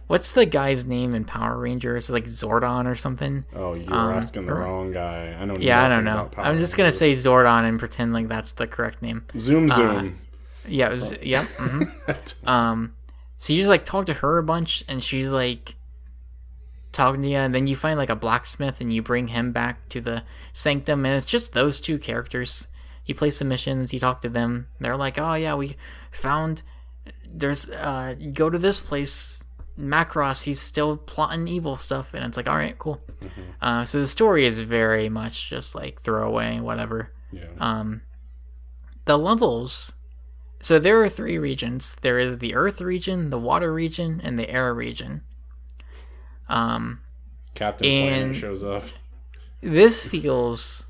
what's the guy's name in Power Rangers? Like Zordon or something? Oh, you're asking the wrong guy. I don't. Yeah, I don't know. I'm just gonna say Zordon and pretend like that's the correct name. Zoom. Yeah. It was, yep. So you just like talk to her a bunch, and she's like talking to you, and then you find like a blacksmith, and you bring him back to the sanctum, and it's just those two characters. You play some missions, you talk to them. They're like, "Oh yeah, we found there's you go to this place, Macross. He's still plotting evil stuff," and it's like, "All right, cool." So the story is very much just like throwaway, whatever. Yeah. The levels. So there are 3 regions. There is the Earth region, the Water region, and the Air region. Captain Planet shows up. This feels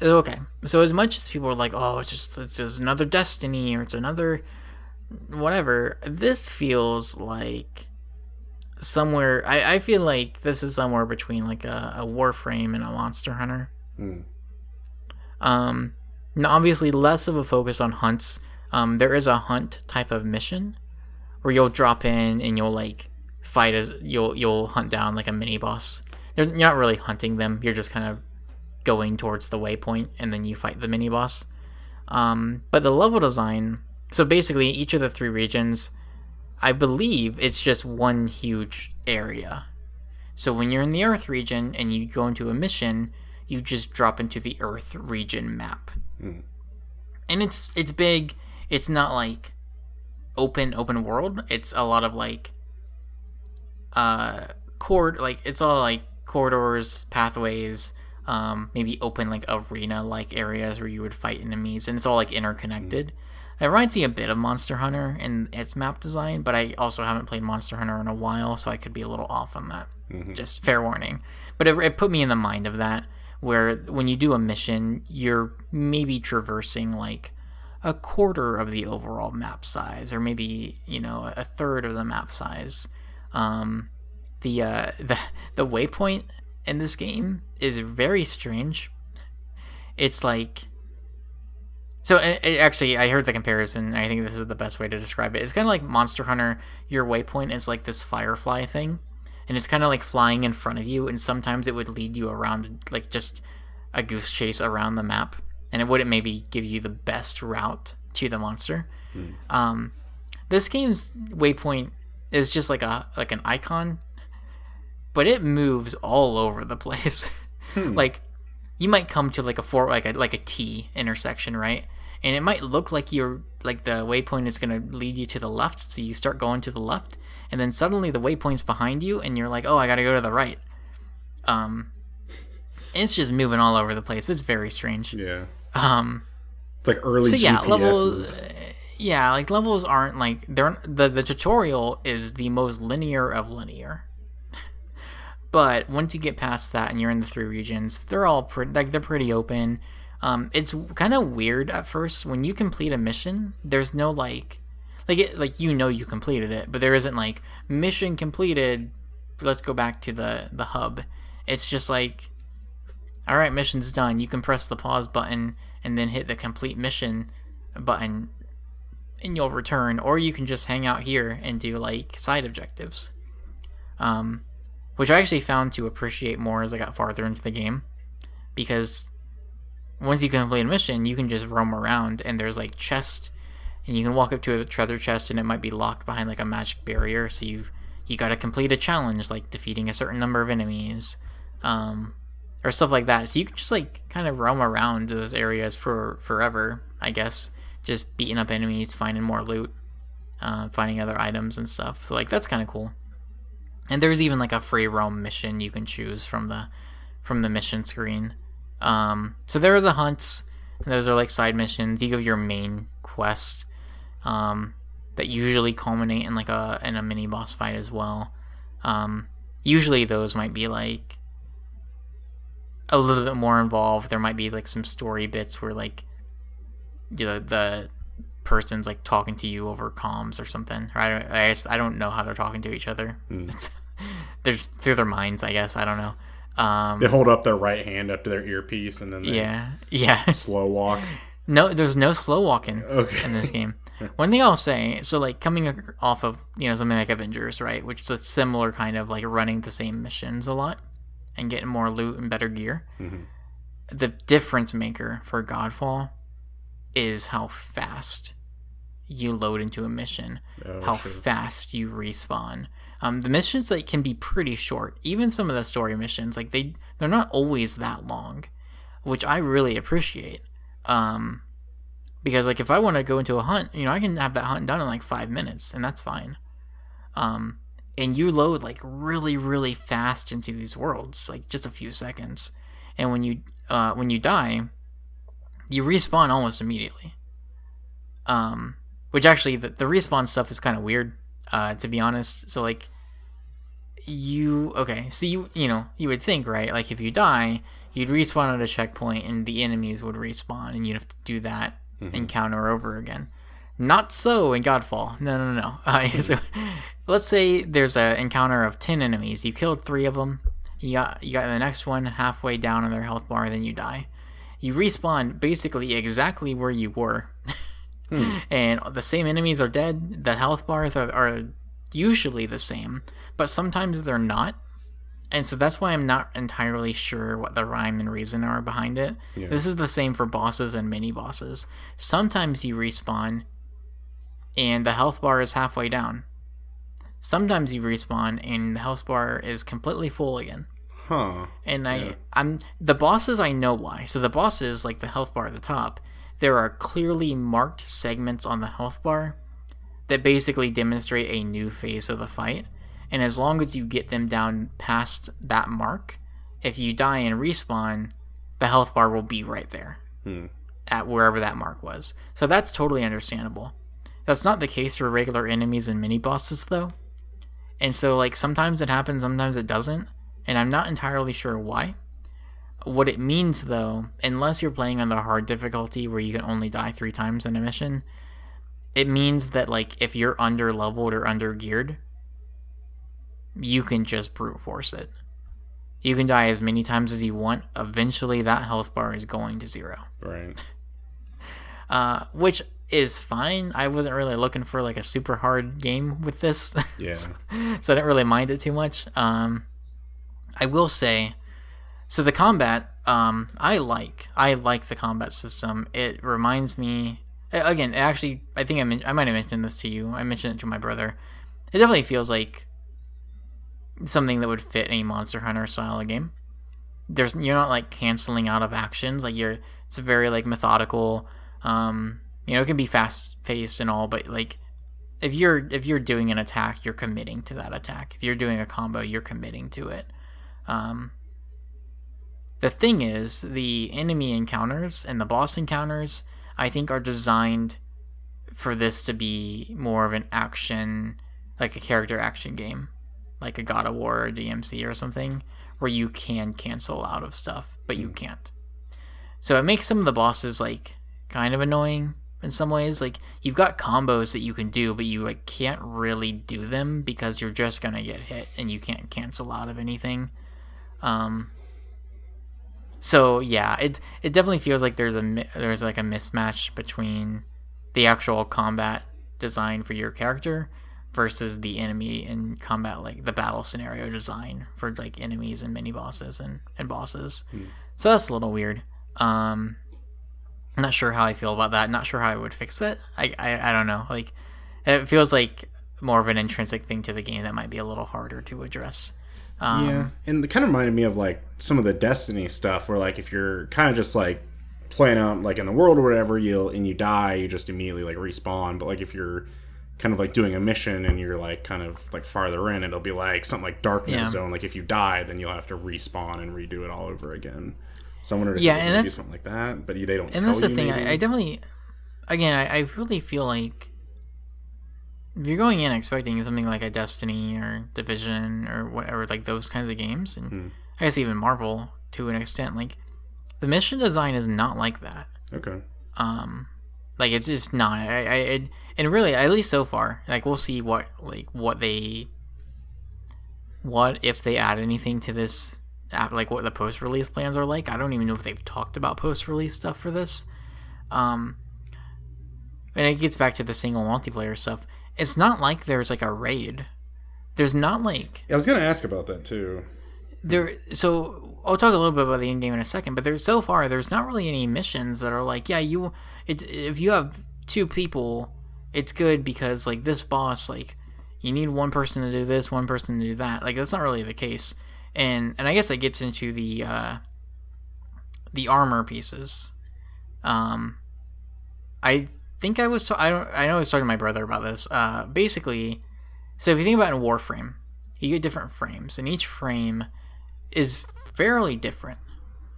okay. So as much as people are like, "Oh, it's just another Destiny or it's another whatever," this feels like somewhere. I feel like this is somewhere between like a Warframe and a Monster Hunter. Now obviously less of a focus on hunts. There is a hunt type of mission where you'll drop in and you'll like fight you'll hunt down like a mini boss. You're not really hunting them. You're just kind of going towards the waypoint and then you fight the mini boss. But the level design. So basically, each of the 3 regions, I believe it's just one huge area. So when you're in the Earth region and you go into a mission, you just drop into the Earth region map, and it's big. It's not like open world. It's a lot of like it's all like corridors, pathways, maybe open like arena like areas where you would fight enemies, and it's all like interconnected. It reminds me a bit of Monster Hunter in its map design, but I also haven't played Monster Hunter in a while, so I could be a little off on that. Just fair warning. But it put me in the mind of that, where when you do a mission, you're maybe traversing like a quarter of the overall map size, or maybe, you know, a third of the map size. The waypoint in this game is very strange. It's like, so actually, I heard the comparison, and I think this is the best way to describe it. It's kind of like Monster Hunter. Your waypoint is like this firefly thing, and it's kind of like flying in front of you, and sometimes it would lead you around, like just a goose chase around the map, and it wouldn't maybe give you the best route to the monster. This game's waypoint is just like an icon, but it moves all over the place. Like, you might come to like a T intersection, right? And it might look like you're like the waypoint is gonna lead you to the left, so you start going to the left, and then suddenly the waypoint's behind you, and you're like, oh, I gotta go to the right. It's just moving all over the place. It's very strange. Yeah. It's like early GPSs. Levels aren't like the tutorial is the most linear of linear. But once you get past that and you're in the 3 regions, they're all they're pretty open. It's kind of weird at first when you complete a mission. There's no you completed it, but there isn't like mission completed. Let's go back to the hub. It's just like, all right, mission's done. You can press the pause button and then hit the complete mission button, and you'll return, or you can just hang out here and do like side objectives. Which I actually found to appreciate more as I got farther into the game, because once you complete a mission, you can just roam around, and there's like chests, and you can walk up to a treasure chest, and it might be locked behind like a magic barrier, so you got to complete a challenge, like defeating a certain number of enemies, or stuff like that. So you can just like kind of roam around those areas for forever, I guess, just beating up enemies, finding more loot, finding other items and stuff. So like that's kind of cool. And there's even like a free roam mission you can choose from the mission screen. So there are the hunts, and those are like side missions. You have your main quest that usually culminate in like a mini boss fight as well. Usually those might be like a little bit more involved. There might be like some story bits where like the person's like talking to you over comms or something. Or I don't know how they're talking to each other. They're just through their minds, I guess. I don't know. They hold up their right hand up to their earpiece, and then they slow walk. No, there's no slow walking in this game. One thing I'll say, so like coming off of something like Avengers, right, which is a similar kind of like running the same missions a lot and getting more loot and better gear. The difference maker for Godfall is how fast you load into a mission, fast you respawn. The missions like can be pretty short. Even some of the story missions, like they're not always that long, which I really appreciate. Because like if I want to go into a hunt, I can have that hunt done in like 5 minutes, and that's fine. And you load like really, really fast into these worlds, like just a few seconds. And when you die, you respawn almost immediately. Which actually the respawn stuff is kind of weird, to be honest. So like you would think, right? Like if you die, you'd respawn at a checkpoint and the enemies would respawn, and you'd have to do that encounter over again. Not so in Godfall. No. So let's say there's an encounter of 10 enemies. You killed 3 of them. You got the next one halfway down on their health bar, then you die. You respawn basically exactly where you were. And the same enemies are dead. The health bars are usually the same, but sometimes they're not. And so that's why I'm not entirely sure what the rhyme and reason are behind it. Yeah. This is the same for bosses and mini bosses. Sometimes you respawn and the health bar is halfway down. Sometimes you respawn and the health bar is completely full again. And I'm the bosses, I know why. So the bosses, like the health bar at the top, there are clearly marked segments on the health bar that basically demonstrate a new phase of the fight. And as long as you get them down past that mark, if you die and respawn, the health bar will be right there at wherever that mark was. So that's totally understandable. That's not the case for regular enemies and mini bosses though. And so like sometimes it happens, sometimes it doesn't, and I'm not entirely sure why. What it means though, unless you're playing on the hard difficulty where you can only die 3 times in a mission, it means that like if you're under leveled or under geared, you can just brute force it. You can die as many times as you want. Eventually that health bar is going to 0. Right. Which is fine. I wasn't really looking for like a super hard game with this. Yeah. So I didn't really mind it too much. I will say, so the combat, I like the combat system. It reminds me, again, actually, I think I might have mentioned this to you. I mentioned it to my brother. It definitely feels like something that would fit a Monster Hunter style of game. You're not like canceling out of actions. Like it's very like methodical. It can be fast paced and all, but like if you're doing an attack, you're committing to that attack. If you're doing a combo, you're committing to it. The thing is, the enemy encounters and the boss encounters, I think, are designed for this to be more of an action, like a character action game, like a God of War or DMC or something, where you can cancel out of stuff, but you can't. So it makes some of the bosses like kind of annoying in some ways. Like you've got combos that you can do, but you like can't really do them because you're just gonna get hit and you can't cancel out of anything. So yeah, it definitely feels like there's like a mismatch between the actual combat design for your character versus the enemy and combat, like the battle scenario design for like enemies and mini bosses and bosses. So that's a little weird. I'm not sure how I feel about that. Not sure how I would fix it. I don't know. Like it feels like more of an intrinsic thing to the game that might be a little harder to address. Yeah, and it kind of reminded me of like some of the Destiny stuff where like if you're kind of just like playing out like in the world or whatever, you die, you just immediately like respawn. But like if you're kind of like doing a mission and you're like kind of like farther in, it'll be like something like Darkness Zone. Like if you die, then you'll have to respawn and redo it all over again. So I wondered if it was do something like that, but they don't tell you. And that's the thing. Maybe. I definitely, again, I really feel like if you're going in expecting something like a Destiny or Division or whatever, like those kinds of games, and I guess even Marvel to an extent, like the mission design is not like that. Okay. Like it's just not. And really, at least so far, like we'll see what if they add anything to this, like what the post-release plans are like. I don't even know if they've talked about post-release stuff for this. And it gets back to the single multiplayer stuff. It's not like there's like a raid. There's not like... I was going to ask about that too. So I'll talk a little bit about the end game in a second, but there's not really any missions that are like, if you have 2 people, it's good because like this boss, like you need one person to do this, one person to do that. Like that's not really the case. And I guess that gets into the armor pieces. I think I know I was talking to my brother about this. Basically, so if you think about in Warframe, you get different frames, and each frame is fairly different.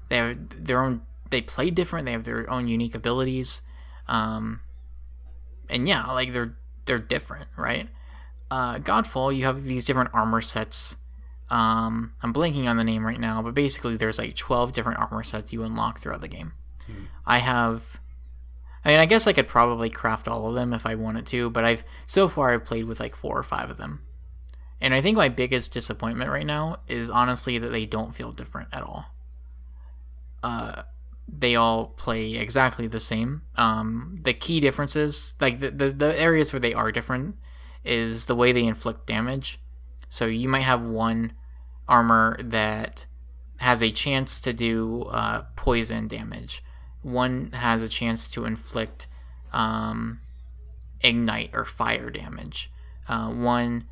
They have their own. They play different. They have their own unique abilities, and yeah, like they're different, right? Godfall, you have these different armor sets. I'm blanking on the name right now, but basically there's like 12 different armor sets you unlock throughout the game. I guess I could probably craft all of them if I wanted to, but I've played with like 4 or 5 of them. And I think my biggest disappointment right now is honestly that they don't feel different at all. They all play exactly the same. The key differences, like the areas where they are different, is the way they inflict damage. So you might have one armor that has a chance to do poison damage. One has a chance to inflict ignite or fire damage. One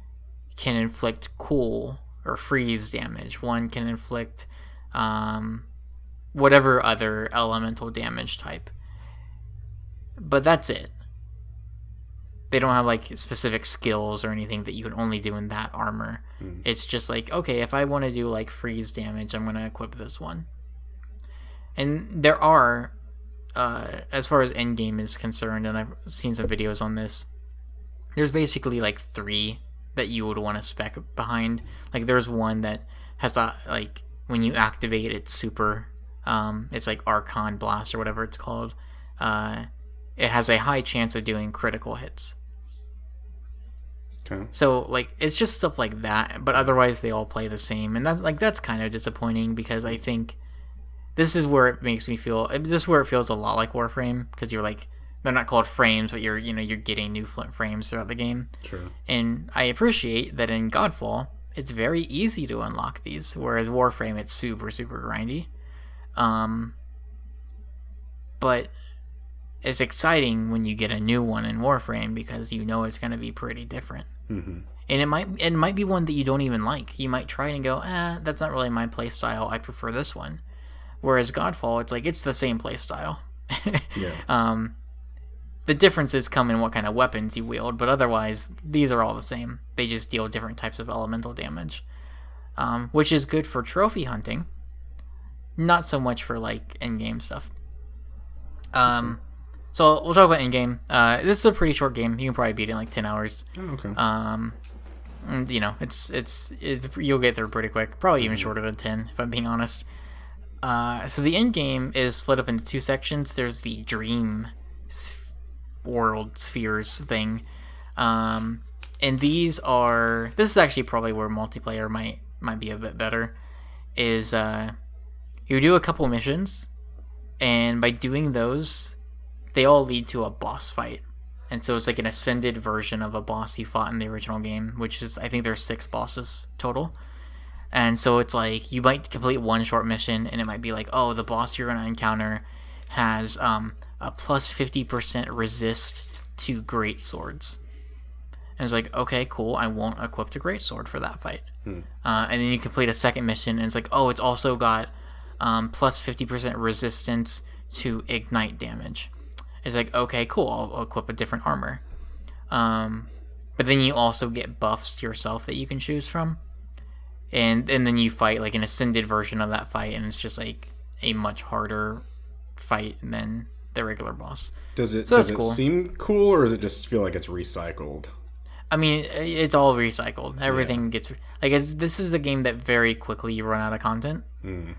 can inflict cool or freeze damage. One can inflict whatever other elemental damage type. But that's it. they don't have like specific skills or anything that you can only do in that armor. It's just like, okay, if I want to do like freeze damage, I'm going to equip this one. And there are, as far as endgame is concerned, and I've seen some videos on this, there's basically like 3 that you would want to spec behind. Like there's one that has like when you activate its super, it's like Archon Blast or whatever it's called. It has a high chance of doing critical hits. Okay. So like it's just stuff like that, but otherwise they all play the same, and that's kind of disappointing because I think this is where it makes me feel. This is where it feels a lot like Warframe, because you're like, they're not called frames, but you're getting new frames throughout the game. True. And I appreciate that in Godfall it's very easy to unlock these, whereas Warframe it's super grindy. But it's exciting when you get a new one in Warframe because you know it's going to be pretty different. Mm-hmm. And it might be one that you don't even like. You might try it and go, that's not really my play style. I prefer this one. Whereas Godfall, it's like, it's the same play style. Yeah. The differences come in what kind of weapons you wield, but otherwise, these are all the same. They just deal different types of elemental damage, which is good for trophy hunting. Not so much for like in-game stuff. So we'll talk about in-game. This is a pretty short game. You can probably beat it in like 10 hours. Oh, okay. And, you know, it's you'll get through pretty quick. Probably even shorter than 10, if I'm being honest. So the end-game is split up into 2 sections. There's the dream world spheres thing. And this is actually probably where multiplayer might be a bit better. Is you do a couple missions, and by doing those, they all lead to a boss fight. And so it's like an ascended version of a boss you fought in the original game, which is, I think there's 6 bosses total. And so it's like, you might complete one short mission, and it might be like, oh, the boss you're going to encounter has a plus 50% resist to great swords. And it's like, okay, cool, I won't equip the great sword for that fight. And then you complete a second mission, and it's like, oh, it's also got plus 50% resistance to ignite damage. It's like, okay, cool, I'll equip a different armor. But then you also get buffs to yourself that you can choose from. And then you fight like an ascended version of that fight, and it's just like a much harder fight than the regular boss. Does it cool. seem cool, or does it just feel like it's recycled? I mean, it's all recycled. Everything gets like this is a game that very quickly you run out of content. And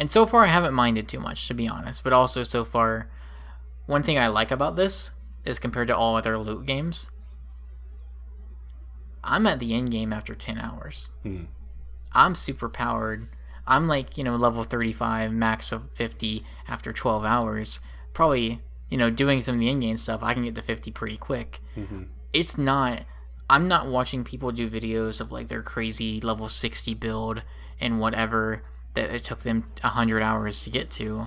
so far I haven't minded too much, to be honest. But also so far, one thing I like about this is compared to all other loot games, I'm at the end game after 10 hours. I'm super powered. I'm like, level 35, max of 50 after 12 hours. Probably, doing some of the in-game stuff, I can get to 50 pretty quick. I'm not watching people do videos of like their crazy level 60 build and whatever that it took them 100 hours to get to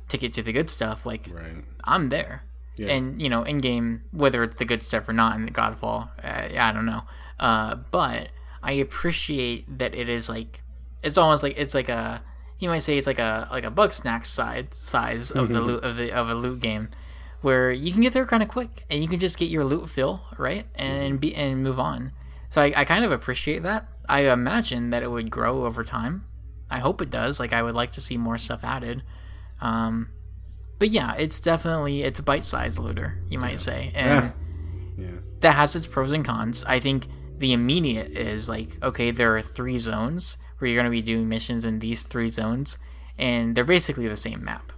the good stuff. Like, right. I'm there. Yeah. And, in-game, whether it's the good stuff or not in the Godfall, I don't know. But I appreciate that it is like, it's almost like, it's like a, you might say it's like a Bugsnax size of the loot of a loot game, where you can get there kind of quick and you can just get your loot fill, right? And move on. So I kind of appreciate that. I imagine that it would grow over time. I hope it does. Like, I would like to see more stuff added. But yeah, it's a bite-sized looter, you might say. And that has its pros and cons. I think the immediate is like, okay, there are 3 zones where you're going to be doing missions in these 3 zones, and they're basically the same map.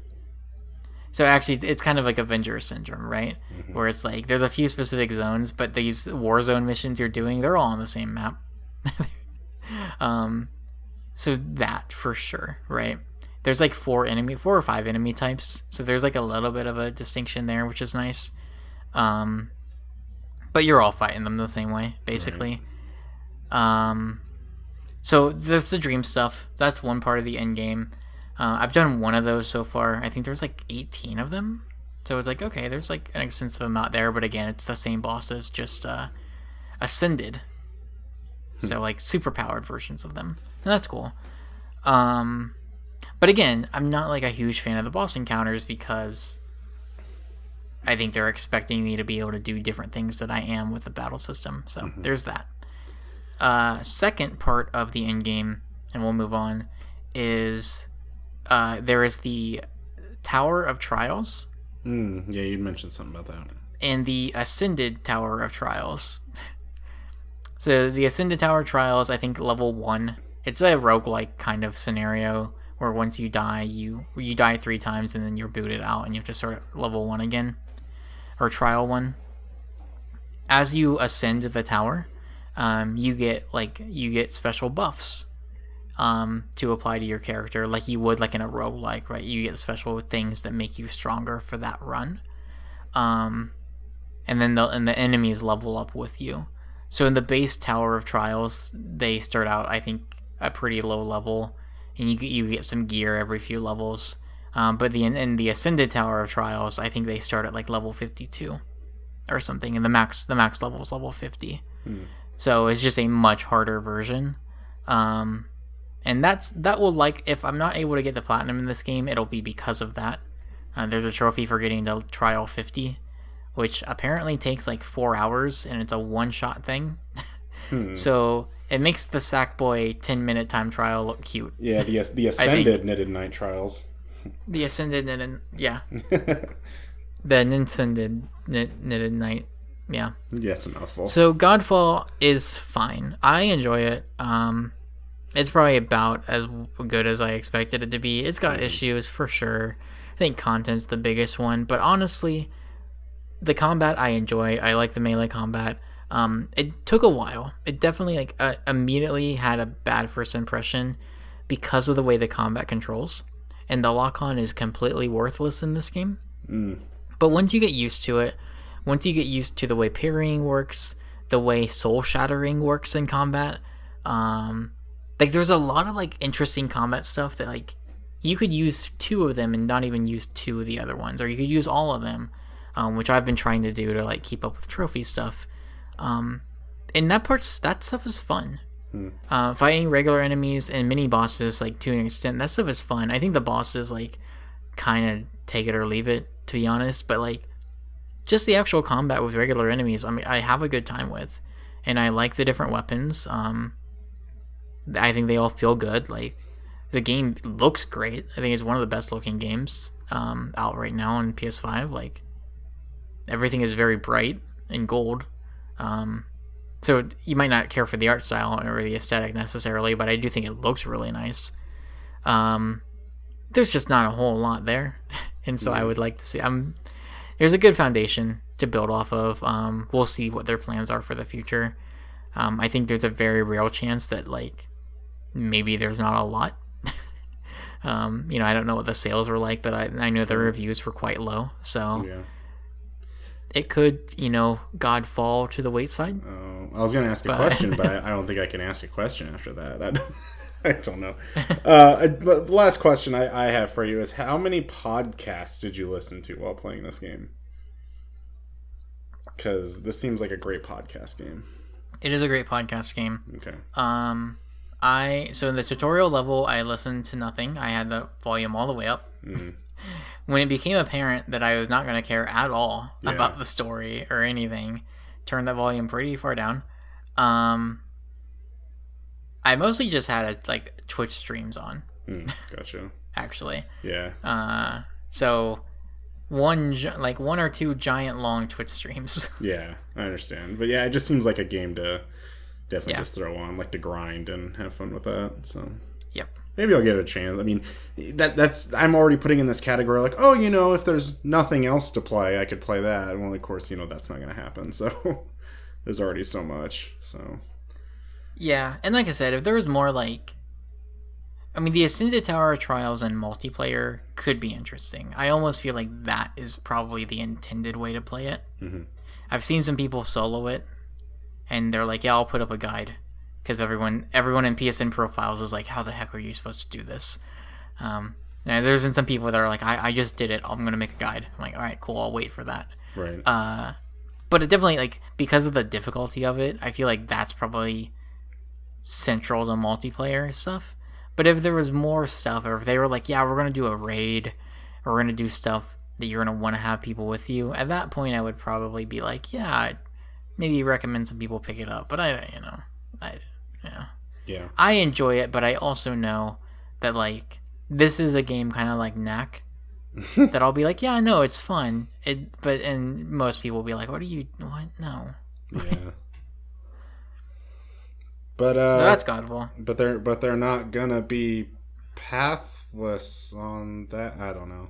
So actually, it's kind of like Avengers Syndrome, right? Where it's like, there's a few specific zones, but these Warzone missions you're doing, they're all on the same map. So that, for sure, right? There's like 4 or 5 enemy types, so there's like a little bit of a distinction there, which is nice. But you're all fighting them the same way, basically. Right. So that's the dream stuff. That's one part of the end game. I've done one of those so far. I think there's like 18 of them. So it's like, okay, there's like an extensive amount there, but again, it's the same bosses, just ascended. So like super powered versions of them. And that's cool. But again, I'm not like a huge fan of the boss encounters because I think they're expecting me to be able to do different things that I am with the battle system. So there's that. Second part of the end game, and we'll move on, is there is the Tower of Trials. Yeah, you mentioned something about that. And the Ascended Tower of Trials. So the Ascended Tower of Trials, I think level 1. It's a roguelike kind of scenario where once you die, you die 3 times and then you're booted out and you have to start at level 1 again. Or trial 1. As you ascend the tower, you get special buffs to apply to your character, like you would like in a roguelike, right? You get special things that make you stronger for that run. And then the enemies level up with you. So in the base Tower of Trials, they start out, I think, a pretty low level, and you get some gear every few levels. But in the Ascended Tower of Trials, I think they start at like level 52 or something, and the max level is level 50. So it's just a much harder version. And that will, like, if I'm not able to get the platinum in this game, it'll be because of that. There's a trophy for getting to trial 50, which apparently takes like 4 hours, and it's a one-shot thing. So it makes the Sackboy 10-minute time trial look cute. Yeah, the Ascended Knitted Night Trials. The Ascended Knitted, yeah. The Ascended Knitted Night, yeah. Yeah, it's a mouthful. So Godfall is fine. I enjoy it. It's probably about as good as I expected it to be. It's got issues, for sure. I think content's the biggest one, but honestly, the combat I enjoy. I like the melee combat. It took a while. It definitely immediately had a bad first impression because of the way the combat controls, and the lock-on is completely worthless in this game. But once you get used to it, once you get used to the way parrying works, the way soul shattering works in combat, like there's a lot of like interesting combat stuff that like you could use 2 of them and not even use 2 of the other ones, or you could use all of them, which I've been trying to do to like keep up with trophy stuff. And that stuff is fun. Fighting regular enemies and mini bosses, like to an extent, that stuff is fun. I think the bosses like kind of take it or leave it, to be honest, but like just the actual combat with regular enemies, I mean, I have a good time with, and I like the different weapons. I think they all feel good. Like the game looks great. I think it's one of the best looking games out right now on PS5. Like everything is very bright and gold. So you might not care for the art style or the aesthetic necessarily, but I do think it looks really nice. There's just not a whole lot there, and so I would like to see. There's a good foundation to build off of. We'll see what their plans are for the future. I think there's a very real chance that like maybe there's not a lot. I don't know what the sales were like, but I know the reviews were quite low, so. Yeah. It could, Godfall to the wayside. Oh, I was going to ask a question, but I don't think I can ask a question after that. I don't know. But the last question I have for you is, how many podcasts did you listen to while playing this game? Because this seems like a great podcast game. It is a great podcast game. Okay. So in the tutorial level, I listened to nothing. I had the volume all the way up. When it became apparent that I was not going to care at all about the story or anything, turned the volume pretty far down. I mostly just had Twitch streams on. Gotcha. Actually. Yeah. So one or two giant long Twitch streams. Yeah, I understand. But yeah, it just seems like a game to definitely just throw on, like to grind and have fun with that. So. Yep. Maybe I'll give it a chance. I mean, that's I'm already putting in this category like, oh, if there's nothing else to play, I could play that. Well, of course, that's not going to happen. So there's already so much. So yeah, and like I said, if there was more the Ascended Tower Trials and multiplayer could be interesting. I almost feel like that is probably the intended way to play it. I've seen some people solo it, and they're like, yeah, I'll put up a guide. Because everyone in PSN profiles is like, how the heck are you supposed to do this? And there's been some people that are like, I just did it. I'm going to make a guide. I'm like, all right, cool. I'll wait for that. Right. But it definitely, because of the difficulty of it, I feel like that's probably central to multiplayer stuff. But if there was more stuff, or if they were like, yeah, we're going to do a raid, or we're going to do stuff that you're gonna want to have people with you. At that point, I would probably be like, yeah, I'd maybe recommend some people pick it up. But I enjoy it, but I also know that like this is a game kind of like Knack that I'll be like, yeah, no, it's fun. And most people will be like, what? No. Yeah. But that's Godfall. But they're not gonna be pathless on that. I don't know.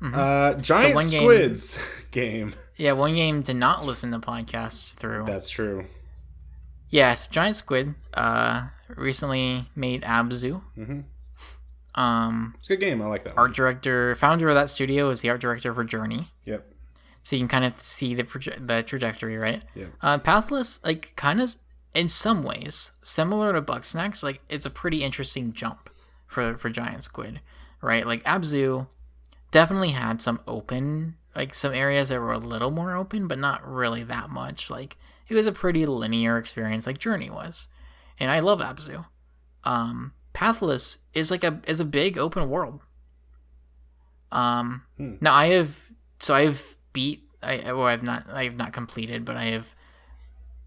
Mm-hmm. Giant Squids game. Yeah, one game to not listen to podcasts through. That's true. Yeah, so Giant Squid recently made Abzu. Mm-hmm. It's a good game. I like that one. Founder of that studio is the art director for Journey. Yep. So you can kind of see the trajectory, right? Yeah. Pathless, like, kind of, in some ways, similar to Bugsnax, like, it's a pretty interesting jump for Giant Squid, right? Like, Abzu definitely had some open, like, some areas that were a little more open, but not really that much. Like, it was a pretty linear experience, like Journey was. And I love Abzu. Pathless is like a big open world. Now I have not completed, but I have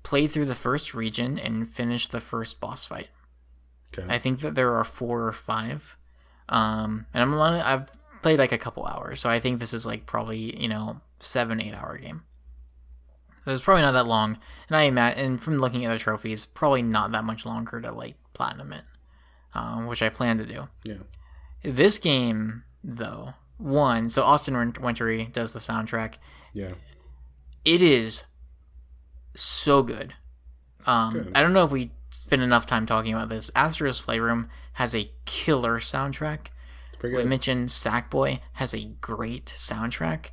played through the first region and finished the first boss fight. Okay. I think that there are 4 or 5. And I've played like a couple hours, so I think this is like probably 7-8 hour game. So it's probably not that long, and from looking at the trophies, probably not that much longer to like platinum it, which I plan to do. Yeah. This game though, so Austin Wintory does the soundtrack. Yeah. It is so good. Good. I don't know if we spend enough time talking about this. Astro's Playroom has a killer soundtrack. We mentioned Sackboy has a great soundtrack.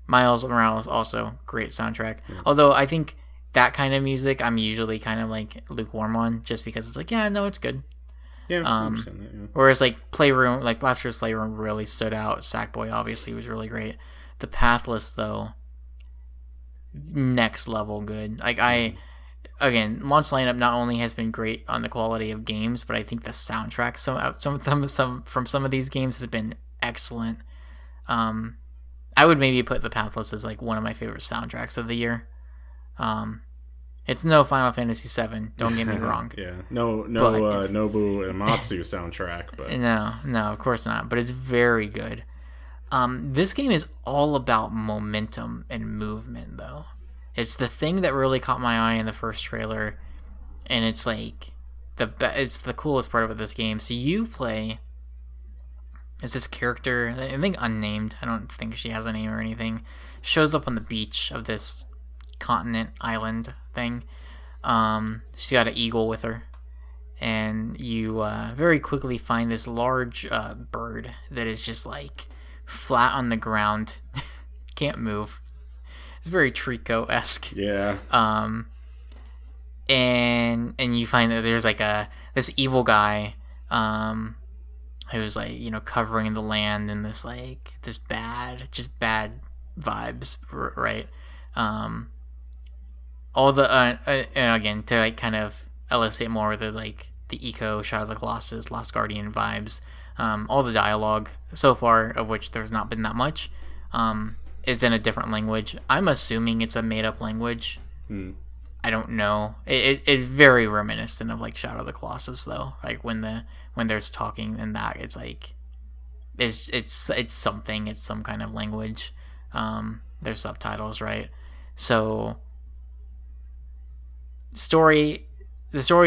Miles Morales also great soundtrack. Yeah. Although I think that kind of music I'm usually kind of like lukewarm on, just because it's like, yeah, no, it's good. Yeah, I understand that, yeah. Whereas like Playroom, like last year's Playroom really stood out. Sackboy obviously was really great. The Pathless though, next level good. Like again, launch lineup not only has been great on the quality of games, but I think the soundtrack from some of these games has been excellent. I would maybe put the Pathless as like one of my favorite soundtracks of the year. It's no Final Fantasy VII. Don't get me wrong. Yeah, no Nobu Uematsu soundtrack, but no, of course not. But it's very good. This game is all about momentum and movement, though. It's the thing that really caught my eye in the first trailer, and it's like it's the coolest part about this game. So you play as this character, I think unnamed. I don't think she has a name or anything. Shows up on the beach of this continent island thing. She's got an eagle with her, and you very quickly find this large bird that is just like flat on the ground, can't move. It's very Trico-esque. Yeah. And you find that there's like this evil guy who's like covering the land in this like this bad vibes, right? All the and again, to like kind of elicit more of the like the Eco, Shadow of the Colossus, Last Guardian vibes. All the dialogue so far, of which there's not been that much, is in a different language. I'm assuming it's a made-up language. I don't know. It's very reminiscent of like Shadow of the Colossus, though. Like when there's talking and that, it's like it's something. It's some kind of language. There's subtitles, right? So the story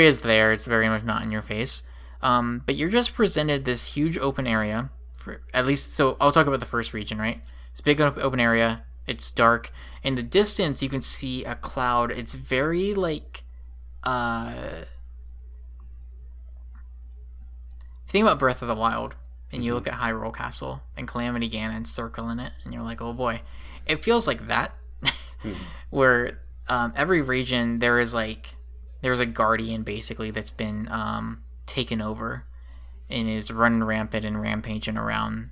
is there. It's very much not in your face. But you're just presented this huge open area, for at least. So I'll talk about the first region, right? It's a big open area. It's dark. In the distance, you can see a cloud. It's very like, think about Breath of the Wild, and you look at Hyrule Castle and Calamity Ganon circling it, and you're like, oh boy, it feels like that. Where every region there's a guardian basically that's been taken over and is running rampant and rampaging around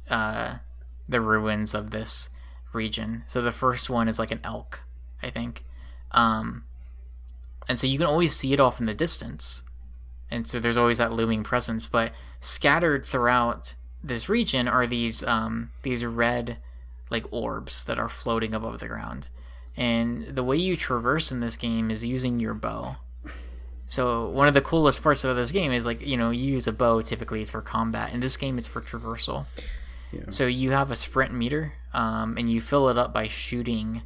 the ruins of this region. So the first one is like an elk, I think, and so you can always see it off in the distance, and so there's always that looming presence. But scattered throughout this region are these red like orbs that are floating above the ground. And the way you traverse in this game is using your bow. So one of the coolest parts of this game is like, you use a bow, typically it's for combat. In this game it's for traversal. Yeah. So you have a sprint meter, and you fill it up by shooting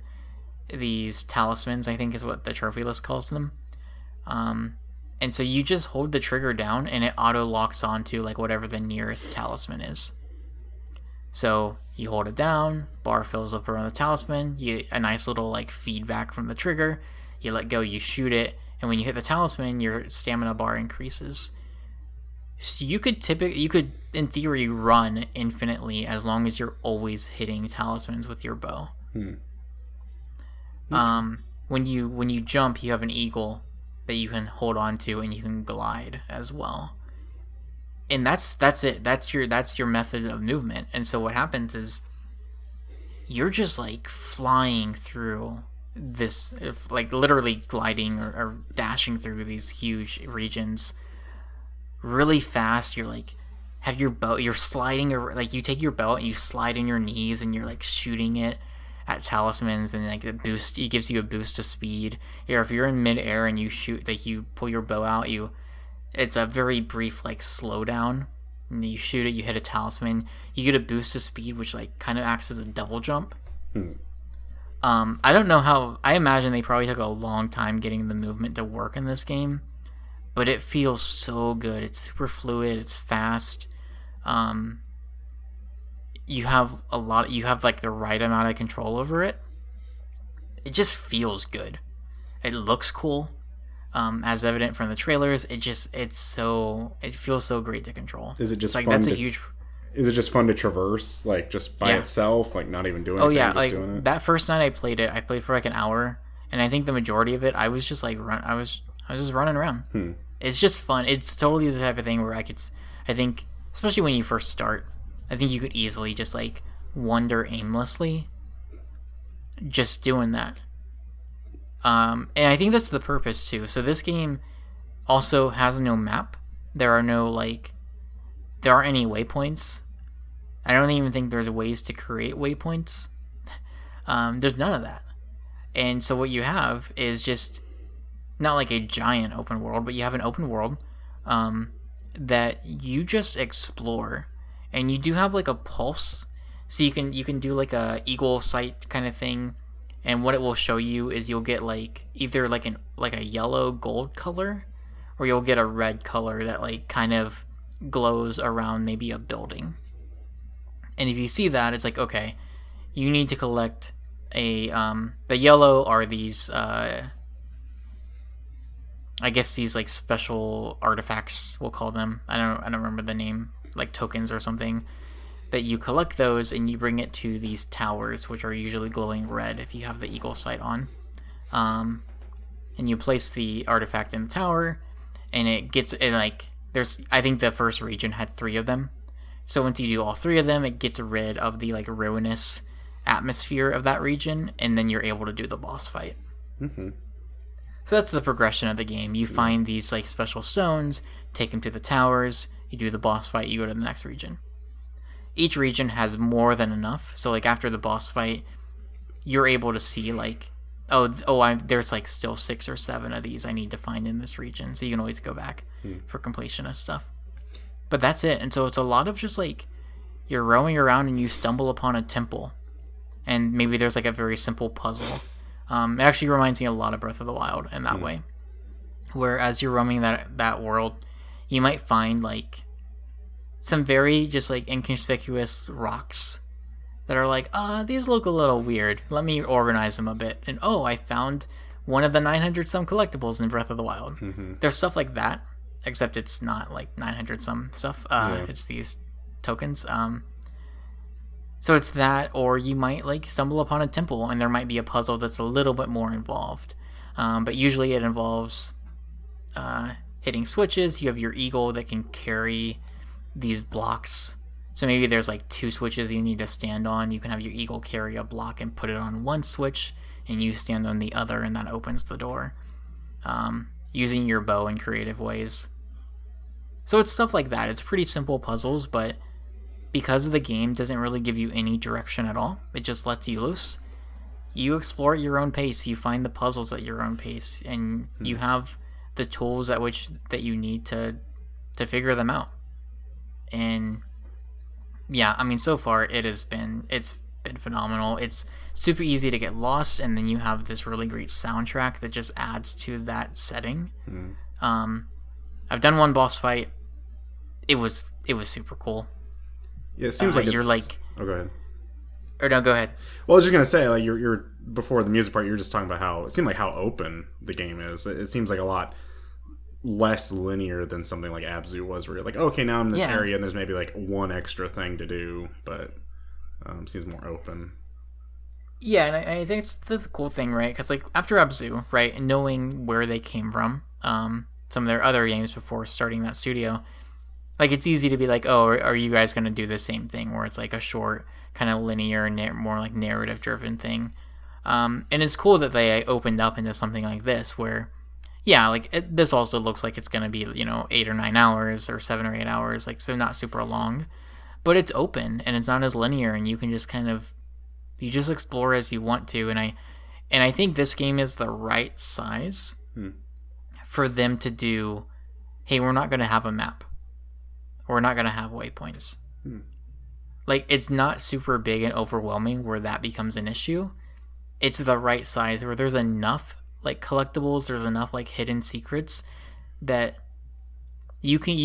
these talismans, I think is what the trophy list calls them. And so you just hold the trigger down and it auto locks onto like whatever the nearest talisman is. So you hold it down, bar fills up around the talisman, you get a nice little like feedback from the trigger, you let go, you shoot it, and when you hit the talisman, your stamina bar increases. So you could in theory run infinitely as long as you're always hitting talismans with your bow. When you jump, you have an eagle that you can hold on to, and you can glide as well. And that's it. That's your method of movement. And so what happens is you're just like flying through this, like literally gliding or dashing through these huge regions really fast. You're like have your bow, you're sliding, or like you take your belt and you slide in your knees and you're like shooting it at talismans, and like it gives you a boost to speed. Or if you're in midair and you shoot, like you pull your bow out, it's a very brief like slowdown, and you shoot it, you hit a talisman, you get a boost to speed, which like kind of acts as a double jump. I don't know how. I imagine they probably took a long time getting the movement to work in this game, but it feels so good. It's super fluid. It's fast. You have like the right amount of control over it. It just feels good. It looks cool, as evident from the trailers. It feels so great to control. Is it just like fun that's to, a huge? Is it just fun to traverse, like just by itself, like not even doing anything? Oh yeah, just like doing it? That first night I played for like an hour, and I think the majority of it I was just like I was just running around. It's just fun. It's totally the type of thing where I think, especially when you first start, I think you could easily just like wander aimlessly just doing that. And I think that's the purpose too. So this game also has no map. There aren't any waypoints. I don't even think there's ways to create waypoints. There's none of that. And so what you have is just not like a giant open world, but you have an open world that you just explore. And you do have like a pulse, so you can do like a eagle sight kind of thing, and what it will show you is you'll get like either like a yellow gold color, or you'll get a red color that like kind of glows around maybe a building. And if you see that, it's like, okay, you need to collect the yellow are these I guess these like special artifacts, we'll call them. I don't remember the name. Like tokens or something, that you collect those and you bring it to these towers, which are usually glowing red if you have the eagle sight on. And you place the artifact in the tower, and I think the first region had 3 of them. So once you do all 3 of them, it gets rid of the like ruinous atmosphere of that region, and then you're able to do the boss fight. So that's the progression of the game. You find these like special stones, take them to the towers, you do the boss fight, you go to the next region. Each region has more than enough. So like after the boss fight, you're able to see like, there's like still 6 or 7 of these I need to find in this region. So you can always go back for completionist stuff. But that's it. And so it's a lot of just like, you're roaming around and you stumble upon a temple. And maybe there's like a very simple puzzle. It actually reminds me a lot of Breath of the Wild in that way. Where as you're roaming that world, you might find like some very just like inconspicuous rocks that are like, these look a little weird. Let me organize them a bit. And I found one of the 900 some collectibles in Breath of the Wild. There's stuff like that, except it's not like 900 some stuff. It's these tokens. So it's that, or you might like stumble upon a temple and there might be a puzzle that's a little bit more involved. But usually it involves hitting switches. You have your eagle that can carry these blocks. So maybe there's like 2 switches you need to stand on. You can have your eagle carry a block and put it on one switch, and you stand on the other, and that opens the door. Using your bow in creative ways. So it's stuff like that. It's pretty simple puzzles, but because the game doesn't really give you any direction at all, it just lets you loose. You explore at your own pace. You find the puzzles at your own pace, and you have the tools that you need to figure them out. And yeah, I mean, so far it's been phenomenal. It's super easy to get lost, and then you have this really great soundtrack that just adds to that setting. I've done one boss fight. It was super cool. Yeah, it seems like you're it's... like... Oh, go ahead. Or no, go ahead. Well, I was just gonna say, like, you're before the music part, you were just talking about how it seemed like how open the game is. It seems like a lot less linear than something like Abzu was, where you're like, okay, now I'm in this area and there's maybe like one extra thing to do, but seems more open. Yeah, and I think that's a cool thing, right? Because like after Abzu, right, and knowing where they came from, some of their other games before starting that studio, like it's easy to be like, oh, are you guys gonna do the same thing where it's like a short, kind of linear, more like narrative-driven thing? And it's cool that they opened up into something like this, where, yeah, like this also looks like it's gonna be 8 or 9 hours or 7 or 8 hours, like so not super long, but it's open and it's not as linear, and you can just you just explore as you want to, and I think this game is the right size for them to do. Hey, we're not gonna have a map. We're not gonna have waypoints. Like, it's not super big and overwhelming where that becomes an issue. It's the right size where there's enough like collectibles, there's enough like hidden secrets that you can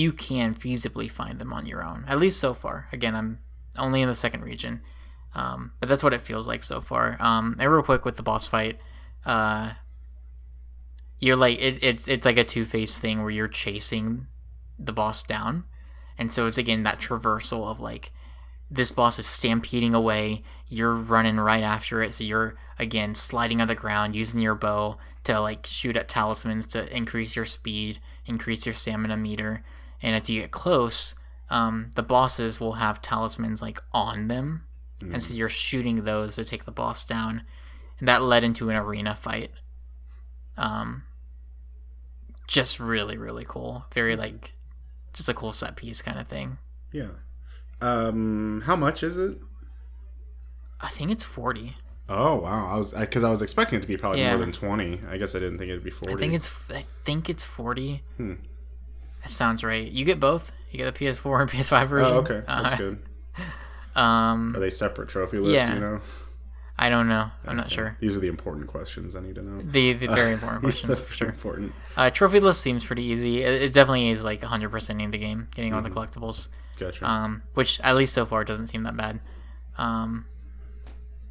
feasibly find them on your own. At least so far. Again, I'm only in the second region, but that's what it feels like so far. And real quick with the boss fight, you're like it's like a two-faced thing where you're chasing the boss down, and so it's again that traversal of like, this boss is stampeding away, you're running right after it, so you're again sliding on the ground, using your bow to like shoot at talismans to increase your speed, increase your stamina meter, and as you get close, the bosses will have talismans like on them, and so you're shooting those to take the boss down, and that led into an arena fight. Just really, really cool. Very like, just a cool set piece kind of thing. Yeah. How much is it? I think it's 40. Oh wow! Because I was expecting it to be probably more than 20. I guess I didn't think it'd be 40. I think it's 40. That sounds right. You get both. You get the PS4 and PS5 version. Oh, okay, that's good. Are they separate trophy lists? Yeah. Do you know? I don't know. I'm not sure. These are the important questions I need to know. The very important questions for sure. Important. Trophy list seems pretty easy. It definitely is like 100% in the game, getting all the collectibles. Gotcha. Which at least so far doesn't seem that bad. I'm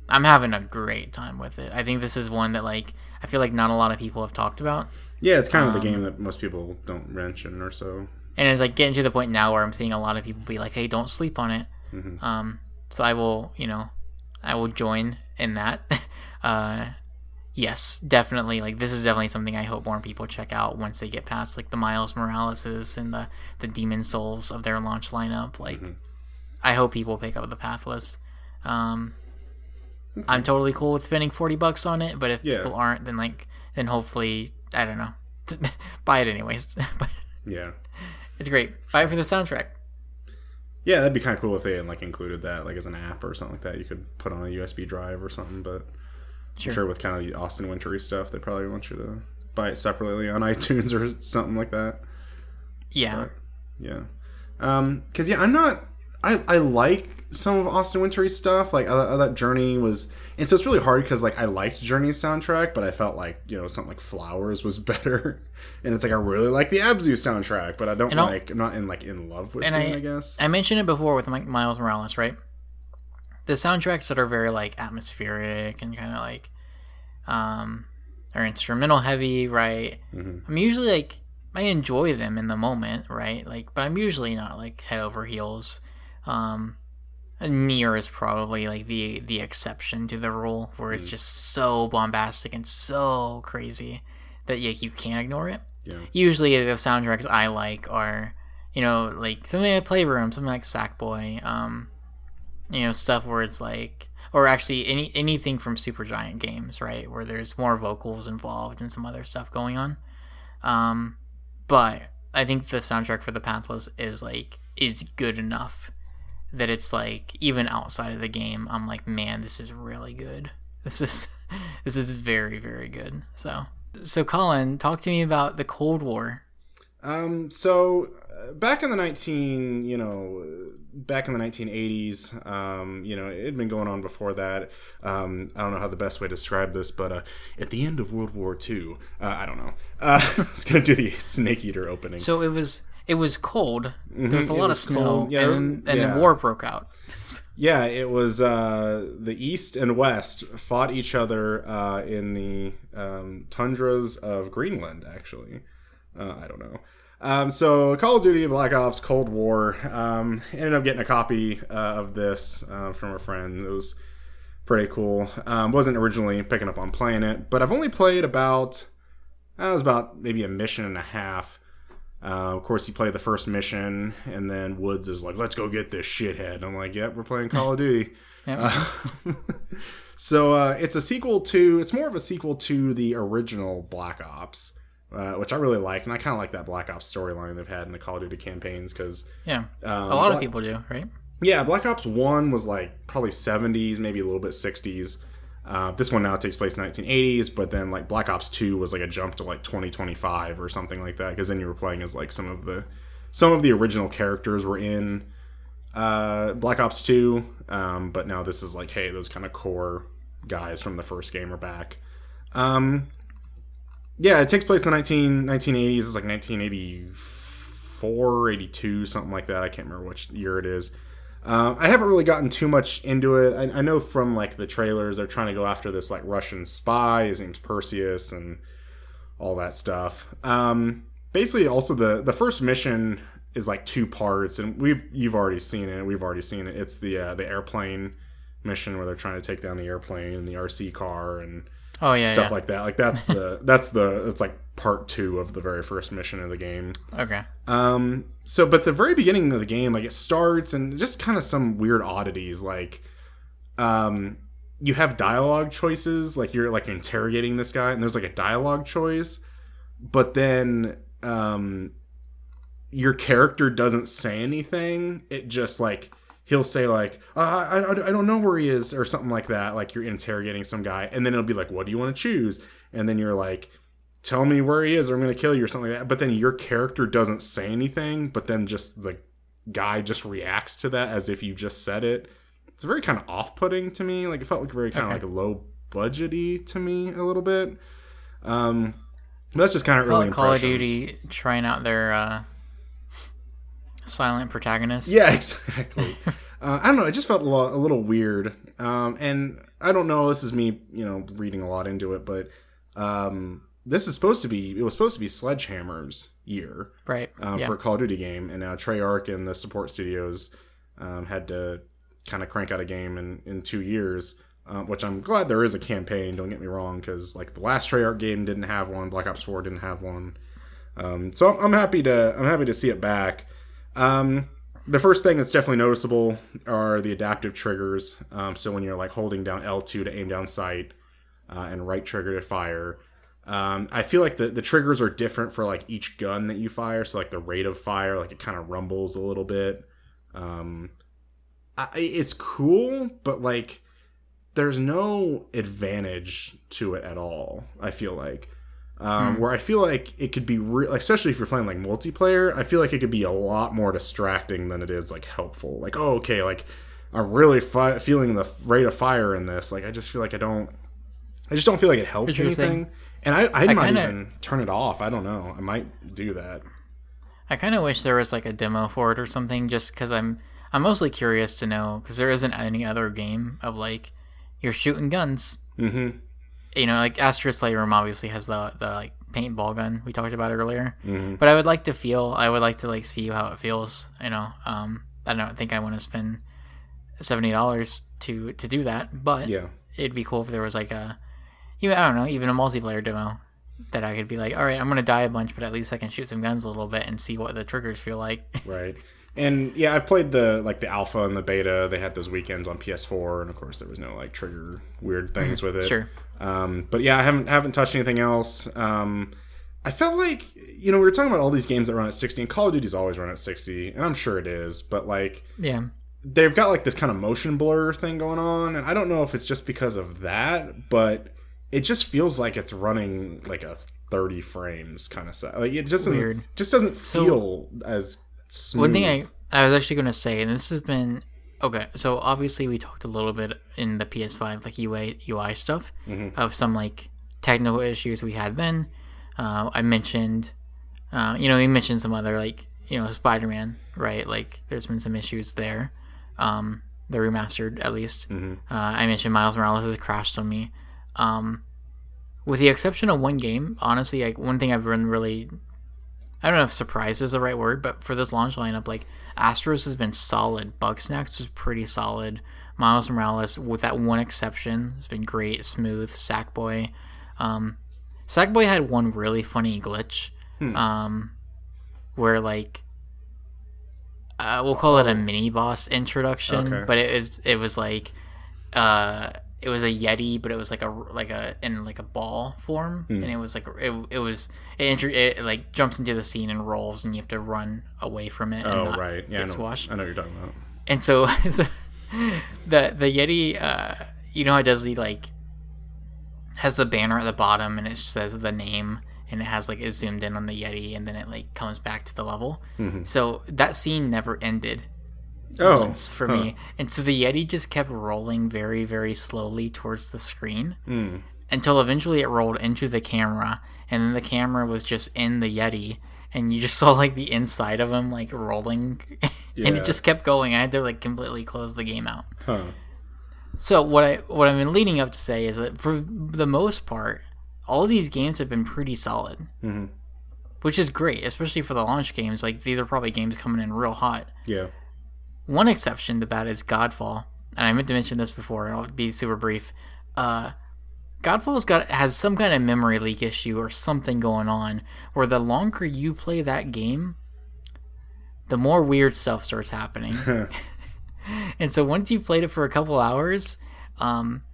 having a great time with it. I think this is one that like I feel like not a lot of people have talked about. Yeah, it's kind of the game that most people don't mention or so. And it's like getting to the point now where I'm seeing a lot of people be like, "Hey, don't sleep on it." So I will, I will join in that. Yes, definitely. Like this is definitely something I hope more people check out once they get past like the Miles Moraleses and the Demon Souls of their launch lineup. Like, I hope people pick up the Pathless. I'm totally cool with spending $40 on it, but if people aren't, then hopefully, I don't know, buy it anyways. But yeah, it's great. Buy it for the soundtrack. Yeah, that'd be kind of cool if they had like included that like as an app or something like that. You could put on a USB drive or something, but I'm sure with kind of the Austin Wintory stuff, they probably want you to buy it separately on iTunes or something like that. Yeah. But, yeah. Because I like some of Austin Wintory's stuff. Like that Journey was, and so it's really hard because like I liked Journey's soundtrack, but I felt like something like Flowers was better, and it's like I really like the Abzu soundtrack, but I don't I'm not in love with it. I guess I mentioned it before with Miles Morales, right? The soundtracks that are very like atmospheric and kind of like are instrumental heavy, right? I'm usually like, I enjoy them in the moment, right? Like, but I'm usually not like head over heels. Nier is probably like the exception to the rule, where it's just so bombastic and so crazy that you can't ignore it. Yeah. Usually the soundtracks I like are, like something like Playroom, something like Sackboy, stuff where it's like, or actually anything from Supergiant Games, right, where there's more vocals involved and some other stuff going on. But I think the soundtrack for the Pathless is good enough that it's like even outside of the game, I'm like, man, this is really good. This is very, very good. So Colin, talk to me about the Cold War. So back in the 1980s, it had been going on before that. I don't know how the best way to describe this, but at the end of World War II, I don't know. I was gonna do the Snake Eater opening. So it was cold. There was a lot of snow, yeah, and then war broke out. Yeah, it was the East and West fought each other in the tundras of Greenland, actually. I don't know. So Call of Duty Black Ops Cold War, ended up getting a copy of this from a friend. It was pretty cool. Wasn't originally picking up on playing it, but I've only played about maybe a mission and a half. Of course, you play the first mission, and then Woods is like, "Let's go get this shithead." I'm like, "Yep, we're playing Call of Duty." So it's more of a sequel to the original Black Ops, which I really like, and I kind of like that Black Ops storyline they've had in the Call of Duty campaigns because a lot of people do, right? Yeah, Black Ops 1 was like probably 70s, maybe a little bit 60s. This one now takes place in 1980s, but then like Black Ops 2 was like a jump to like 2025 or something like that, because then you were playing as like some of the original characters were in Black Ops 2, but now this is like, hey, those kind of core guys from the first game are back. Yeah, it takes place in the 1980s. It's like 1984, 82, something like that. I can't remember which year it is. I haven't really gotten too much into it. I know from like the trailers they're trying to go after this like Russian spy. His name's Perseus and all that stuff. Basically, also the first mission is like two parts, and you've already seen it. We've already seen it. It's the airplane mission where they're trying to take down the airplane and the RC car and stuff like that. Like that's it's like part 2 of the very first mission of the game. Okay. But the very beginning of the game, like it starts and just kind of some weird oddities, like you have dialogue choices, like you're like interrogating this guy and there's like a dialogue choice, but then your character doesn't say anything. It just like he'll say like, I don't know where he is or something like that. Like you're interrogating some guy and then it'll be like, what do you want to choose? And then you're like, tell me where he is or I'm going to kill you or something like that. But then your character doesn't say anything, but then just the guy just reacts to that as if you just said it. It's very kind of off-putting to me. Like it felt like very kind of like low budgety to me a little bit. That's just kind of early Call impressions. of Duty trying out their silent protagonist. Yeah, exactly. I don't know. It just felt a little weird. And I don't know. This is me, reading a lot into it, but this is supposed to be Sledgehammer's year, right? For a Call of Duty game, and now Treyarch and the support studios had to kind of crank out a game in 2 years, which I'm glad there is a campaign. Don't get me wrong, because like the last Treyarch game didn't have one, Black Ops 4 didn't have one, so I'm happy to see it back. The first thing that's definitely noticeable are the adaptive triggers. So when you're like holding down L2 to aim down sight and right trigger to fire. I feel like the triggers are different for like each gun that you fire. So like the rate of fire, like it kind of rumbles a little bit. It's cool, but like there's no advantage to it at all, I feel like. Where I feel like it could be especially if you're playing like multiplayer, I feel like it could be a lot more distracting than it is like helpful. Like, oh, okay, like I'm really feeling the rate of fire in this. Like, I just feel like I just don't feel like it helps anything. And I might even turn it off. I don't know. I might do that. I kind of wish there was like a demo for it or something, just because I'm mostly curious to know, because there isn't any other game of like you're shooting guns. Mm-hmm. Like Astro's Playroom obviously has the like paintball gun we talked about earlier. Mm-hmm. But I would like to like see how it feels. I don't think I want to spend $70 to do that, but it'd be cool if there was like even a multiplayer demo that I could be like, all right, I'm gonna die a bunch, but at least I can shoot some guns a little bit and see what the triggers feel like. Right. And yeah, I've played the alpha and the beta. They had those weekends on PS4, and of course there was no like trigger weird things with it. Sure. But yeah, I haven't touched anything else. I felt like we were talking about all these games that run at 60, and Call of Duty's always run at 60, and I'm sure it is. But like, they've got like this kind of motion blur thing going on, and I don't know if it's just because of that, but it just feels like it's running like a 30 frames kind of set. Like it just doesn't feel as smooth. One thing I was actually going to say, and this has been okay. So obviously we talked a little bit in the PS5 like UI stuff of some like technical issues we had then. I mentioned, we mentioned some other like Spider-Man, right? Like there's been some issues there. The remastered at least. I mentioned Miles Morales has crashed on me. With the exception of one game, honestly, like one thing I've been really, I don't know if surprised is the right word, but for this launch lineup, like Astro's has been solid. Bugsnax was pretty solid. Miles Morales, with that one exception, has been great, smooth. Sackboy. Sackboy had one really funny glitch, where like, we'll call it a mini boss introduction, but it was like, it was a Yeti, but it was like a ball form, and it was like it like jumps into the scene and rolls, and you have to run away from it. And right, yeah, get squashed. I know what you're talking about. And so, the Yeti, how it does the like has the banner at the bottom, and it says the name, and it has like it zoomed in on the Yeti, and then it like comes back to the level. So that scene never ended. Once for me, and so the Yeti just kept rolling very, very slowly towards the screen until eventually it rolled into the camera, and then the camera was just in the Yeti, and you just saw like the inside of him like rolling, and it just kept going. I had to like completely close the game out. So what I've been leading up to say is that for the most part, all of these games have been pretty solid, which is great, especially for the launch games. Like these are probably games coming in real hot. Yeah. One exception to that is Godfall, and I meant to mention this before, and I'll be super brief. Godfall's has some kind of memory leak issue or something going on, where the longer you play that game, the more weird stuff starts happening. And so once you've played it for a couple hours,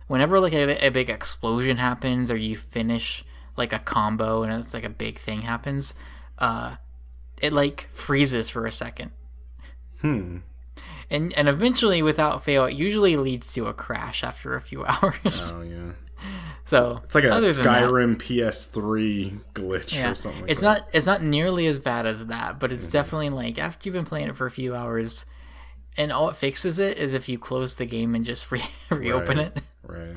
whenever like a big explosion happens, or you finish like a combo and it's like a big thing happens, it like freezes for a second. And eventually, without fail, it usually leads to a crash after a few hours. Oh, yeah. So it's like a Skyrim PS3 glitch or something like that. It's not nearly as bad as that, but it's definitely like after you've been playing it for a few hours, and all it fixes it is if you close the game and just reopen it. Right.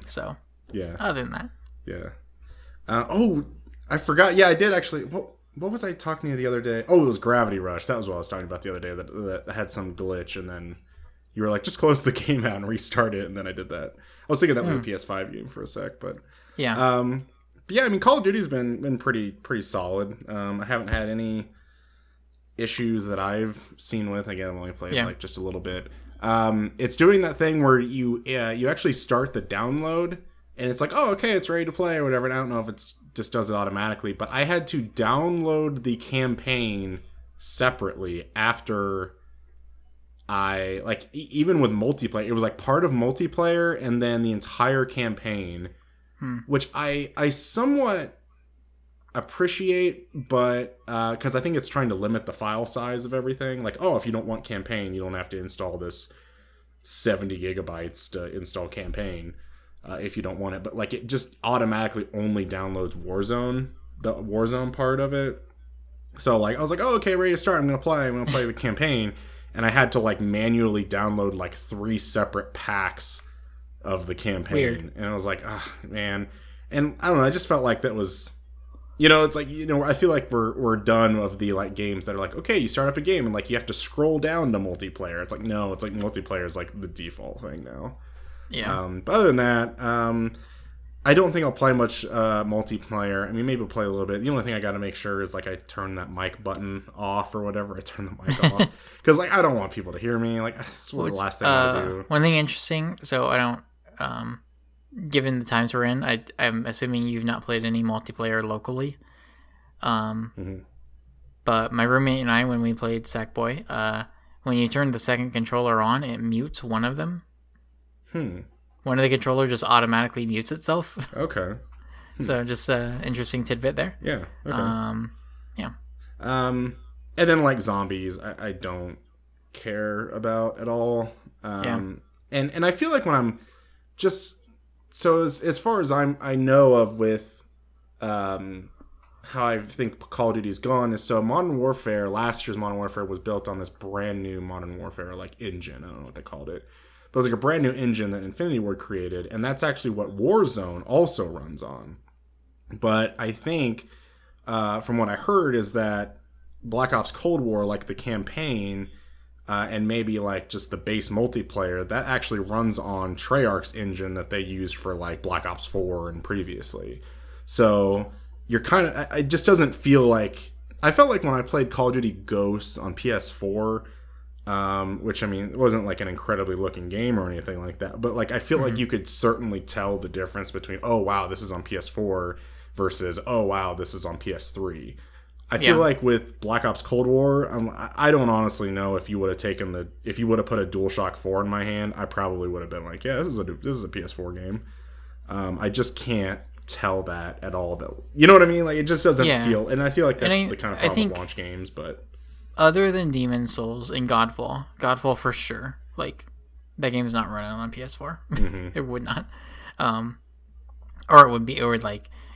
So, yeah. Other than that. Yeah. I forgot. Yeah, I did actually. What was I talking to you the other day? Oh, it was Gravity Rush. That was what I was talking about the other day. That had some glitch, and then you were like, just close the game out and restart it, and then I did that. I was thinking that was a PS5 game for a sec, but yeah. But yeah, I mean, Call of Duty's been pretty solid. I haven't had any issues that I've seen with. Again, I've only played like just a little bit. It's doing that thing where you actually start the download, and it's like, oh, okay, it's ready to play or whatever. And I don't know if it's just does it automatically, but I had to download the campaign separately after I like even with multiplayer. It was like part of multiplayer and then the entire campaign, which I somewhat appreciate, but because I think it's trying to limit the file size of everything. Like, oh, if you don't want campaign, you don't have to install this 70 gigabytes to install campaign. If you don't want it, but like it just automatically only downloads Warzone, the Warzone part of it. So like I was like, oh, okay, ready to start. I'm gonna play the campaign, and I had to like manually download like 3 separate packs of the campaign. Weird. And I was like, ah, man. And I don't know, I just felt like that was, it's like, I feel like we're done of the like games that are like, okay, you start up a game and like you have to scroll down to multiplayer. It's like, no, it's like multiplayer is like the default thing now. Yeah. But other than that, I don't think I'll play much multiplayer. I mean, maybe I'll play a little bit. The only thing I got to make sure is like I turn that mic button off or whatever. I turn the mic off because like I don't want people to hear me. Like that's the last thing I do. One thing interesting. So I don't. Given the times we're in, I'm assuming you've not played any multiplayer locally. But my roommate and I, when we played Sackboy, when you turn the second controller on, it mutes one of them. One of the controller just automatically mutes itself. Okay. So just an interesting tidbit there. Yeah. Okay. Yeah. And then like zombies, I don't care about at all. Yeah. And I feel like when I'm just so as far as I know of with how I think Call of Duty's gone is so Modern Warfare, last year's Modern Warfare was built on this brand new Modern Warfare like engine. I don't know what they called it. But it was like a brand new engine that Infinity Ward created, and that's actually what Warzone also runs on. But I think, from what I heard, is that Black Ops Cold War, like the campaign, and maybe like just the base multiplayer, that actually runs on Treyarch's engine that they used for like Black Ops 4 and previously. So you're kind of, it just doesn't feel like, I felt like when I played Call of Duty Ghosts on PS4, which I mean, it wasn't like an incredibly looking game or anything like that, but like I feel like you could certainly tell the difference between, oh wow, this is on PS4 versus, oh wow, this is on PS3. I feel like with Black Ops Cold War, I don't honestly know if you would have if you would have put a DualShock 4 in my hand, I probably would have been like, yeah, this is a PS4 game. I just can't tell that at all, though. You know what I mean? Like, it just doesn't feel, and I feel like that's the kind of problem with launch games. But other than Demon's Souls and Godfall for sure, like that game's not running on PS4. It would not, or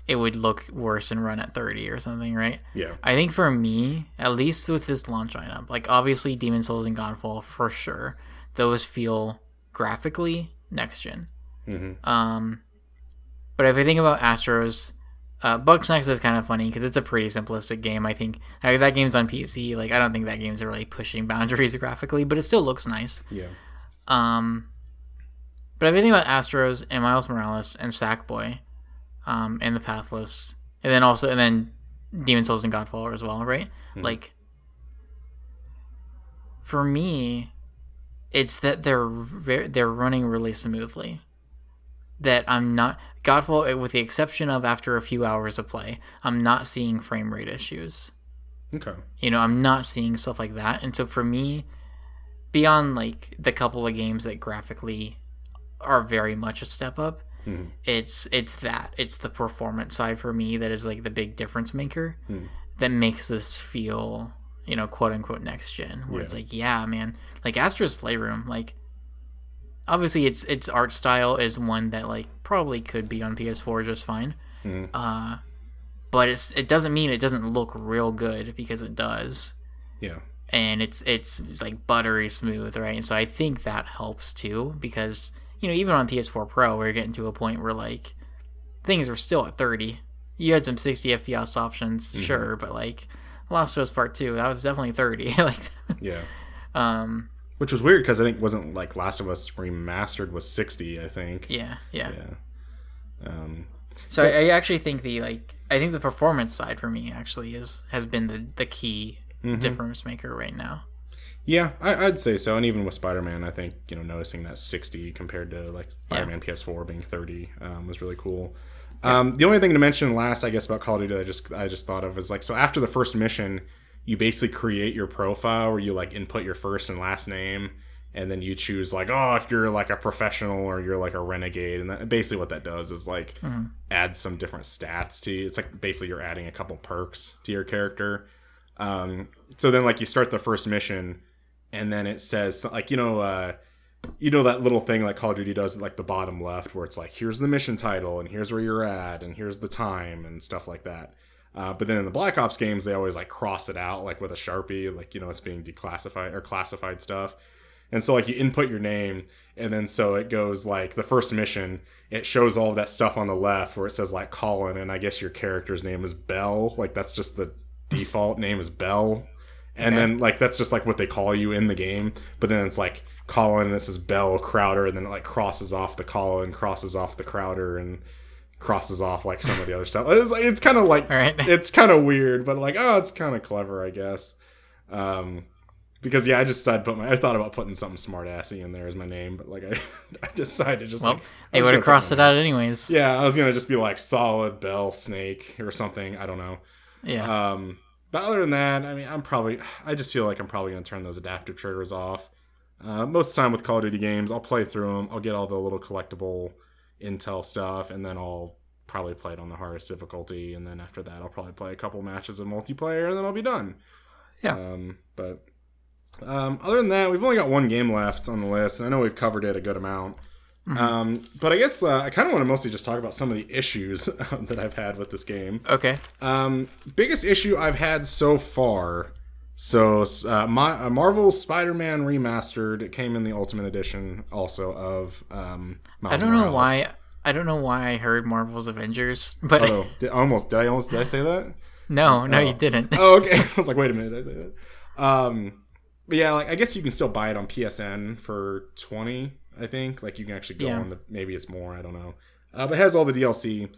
it would look worse and run at 30 or something, right? Yeah. I think for me, at least with this launch lineup, like obviously Demon's Souls and Godfall for sure, those feel graphically next gen. But if I think about Astro's, Bugsnax is kind of funny because it's a pretty simplistic game. I think that game's on PC. Like I don't think that game's really pushing boundaries graphically, but it still looks nice. Yeah. But if I think about Astro's and Miles Morales and Sackboy, and the Pathless, and then Demon's Souls and Godfall as well, right? Like for me, it's that they're running really smoothly. That I'm not Godfall, with the exception of after a few hours of play, I'm not seeing frame rate issues. Okay. I'm not seeing stuff like that, and so for me, beyond like the couple of games that graphically are very much a step up, it's the performance side for me that is like the big difference maker that makes this feel, quote unquote next gen, where it's like, yeah, man, like Astro's Playroom, like obviously its art style is one that like probably could be on PS4 just fine. But it doesn't mean it doesn't look real good, because it does. Yeah. And it's like buttery smooth, right? And so I think that helps too, because even on PS4 Pro, we're getting to a point where like things are still at 30. You had some 60 FPS options, sure, but like Last of Us Part 2, that was definitely 30. Like, yeah. Which was weird because I think wasn't like Last of Us Remastered was 60, I think. Yeah. So I actually think the performance side for me actually has been the key difference maker right now. Yeah, I'd say so. And even with Spider-Man, I think noticing that 60 compared to like Spider-Man PS4 being 30 was really cool. The only thing to mention last, I guess, about Call of Duty that I just thought of is like, so after the first mission, you basically create your profile where you like input your first and last name, and then you choose like, oh, if you're like a professional or you're like a renegade, and that, basically what that does is like add some different stats to you. It's like basically you're adding a couple perks to your character. So then like you start the first mission, and then it says like that little thing like Call of Duty does at like the bottom left, where it's like, here's the mission title and here's where you're at and here's the time and stuff like that. But then in the Black Ops games, they always like cross it out like with a Sharpie, like it's being declassified or classified stuff. And so like you input your name, and then so it goes like the first mission, it shows all of that stuff on the left where it says like Collin, and I guess your character's name is Bell. Like that's just the default name is Bell. And then like that's just like what they call you in the game. But then it's like Collin, and this is Bell Crowder, and then it like crosses off the Collin, crosses off the Crowder, and crosses off like some of the other stuff. It's kind of like it's kind of weird, but like, oh, it's kind of clever, I guess. Because I just decided I thought about putting something smart assy in there as my name, but like I decided just they would have crossed it out anyways. Yeah, I was gonna just be like Solid Bell Snake or something. I don't know. Yeah. But other than that, I mean, I just feel like I'm probably gonna turn those adaptive triggers off. Most of the time with Call of Duty games, I'll play through them. I'll get all the little collectible intel stuff, and then I'll probably play it on the hardest difficulty, and then after that I'll probably play a couple matches of multiplayer, and then I'll be done. Yeah. But Other than that, we've only got one game left on the list, and I know we've covered it a good amount. But I guess I kind of want to mostly just talk about some of the issues that I've had with this game. Okay. Biggest issue I've had so far. So, Marvel's Spider-Man Remastered. It came in the Ultimate Edition, also of Miles I don't know why. I don't know why I heard Marvel's Avengers, but did I say that? No, you didn't. Oh, okay. I was like, wait a minute, did I say that? But yeah, like I guess you can still buy it on PSN for $20. I think like you can actually go on the, maybe it's more, I don't know. But it has all the DLC.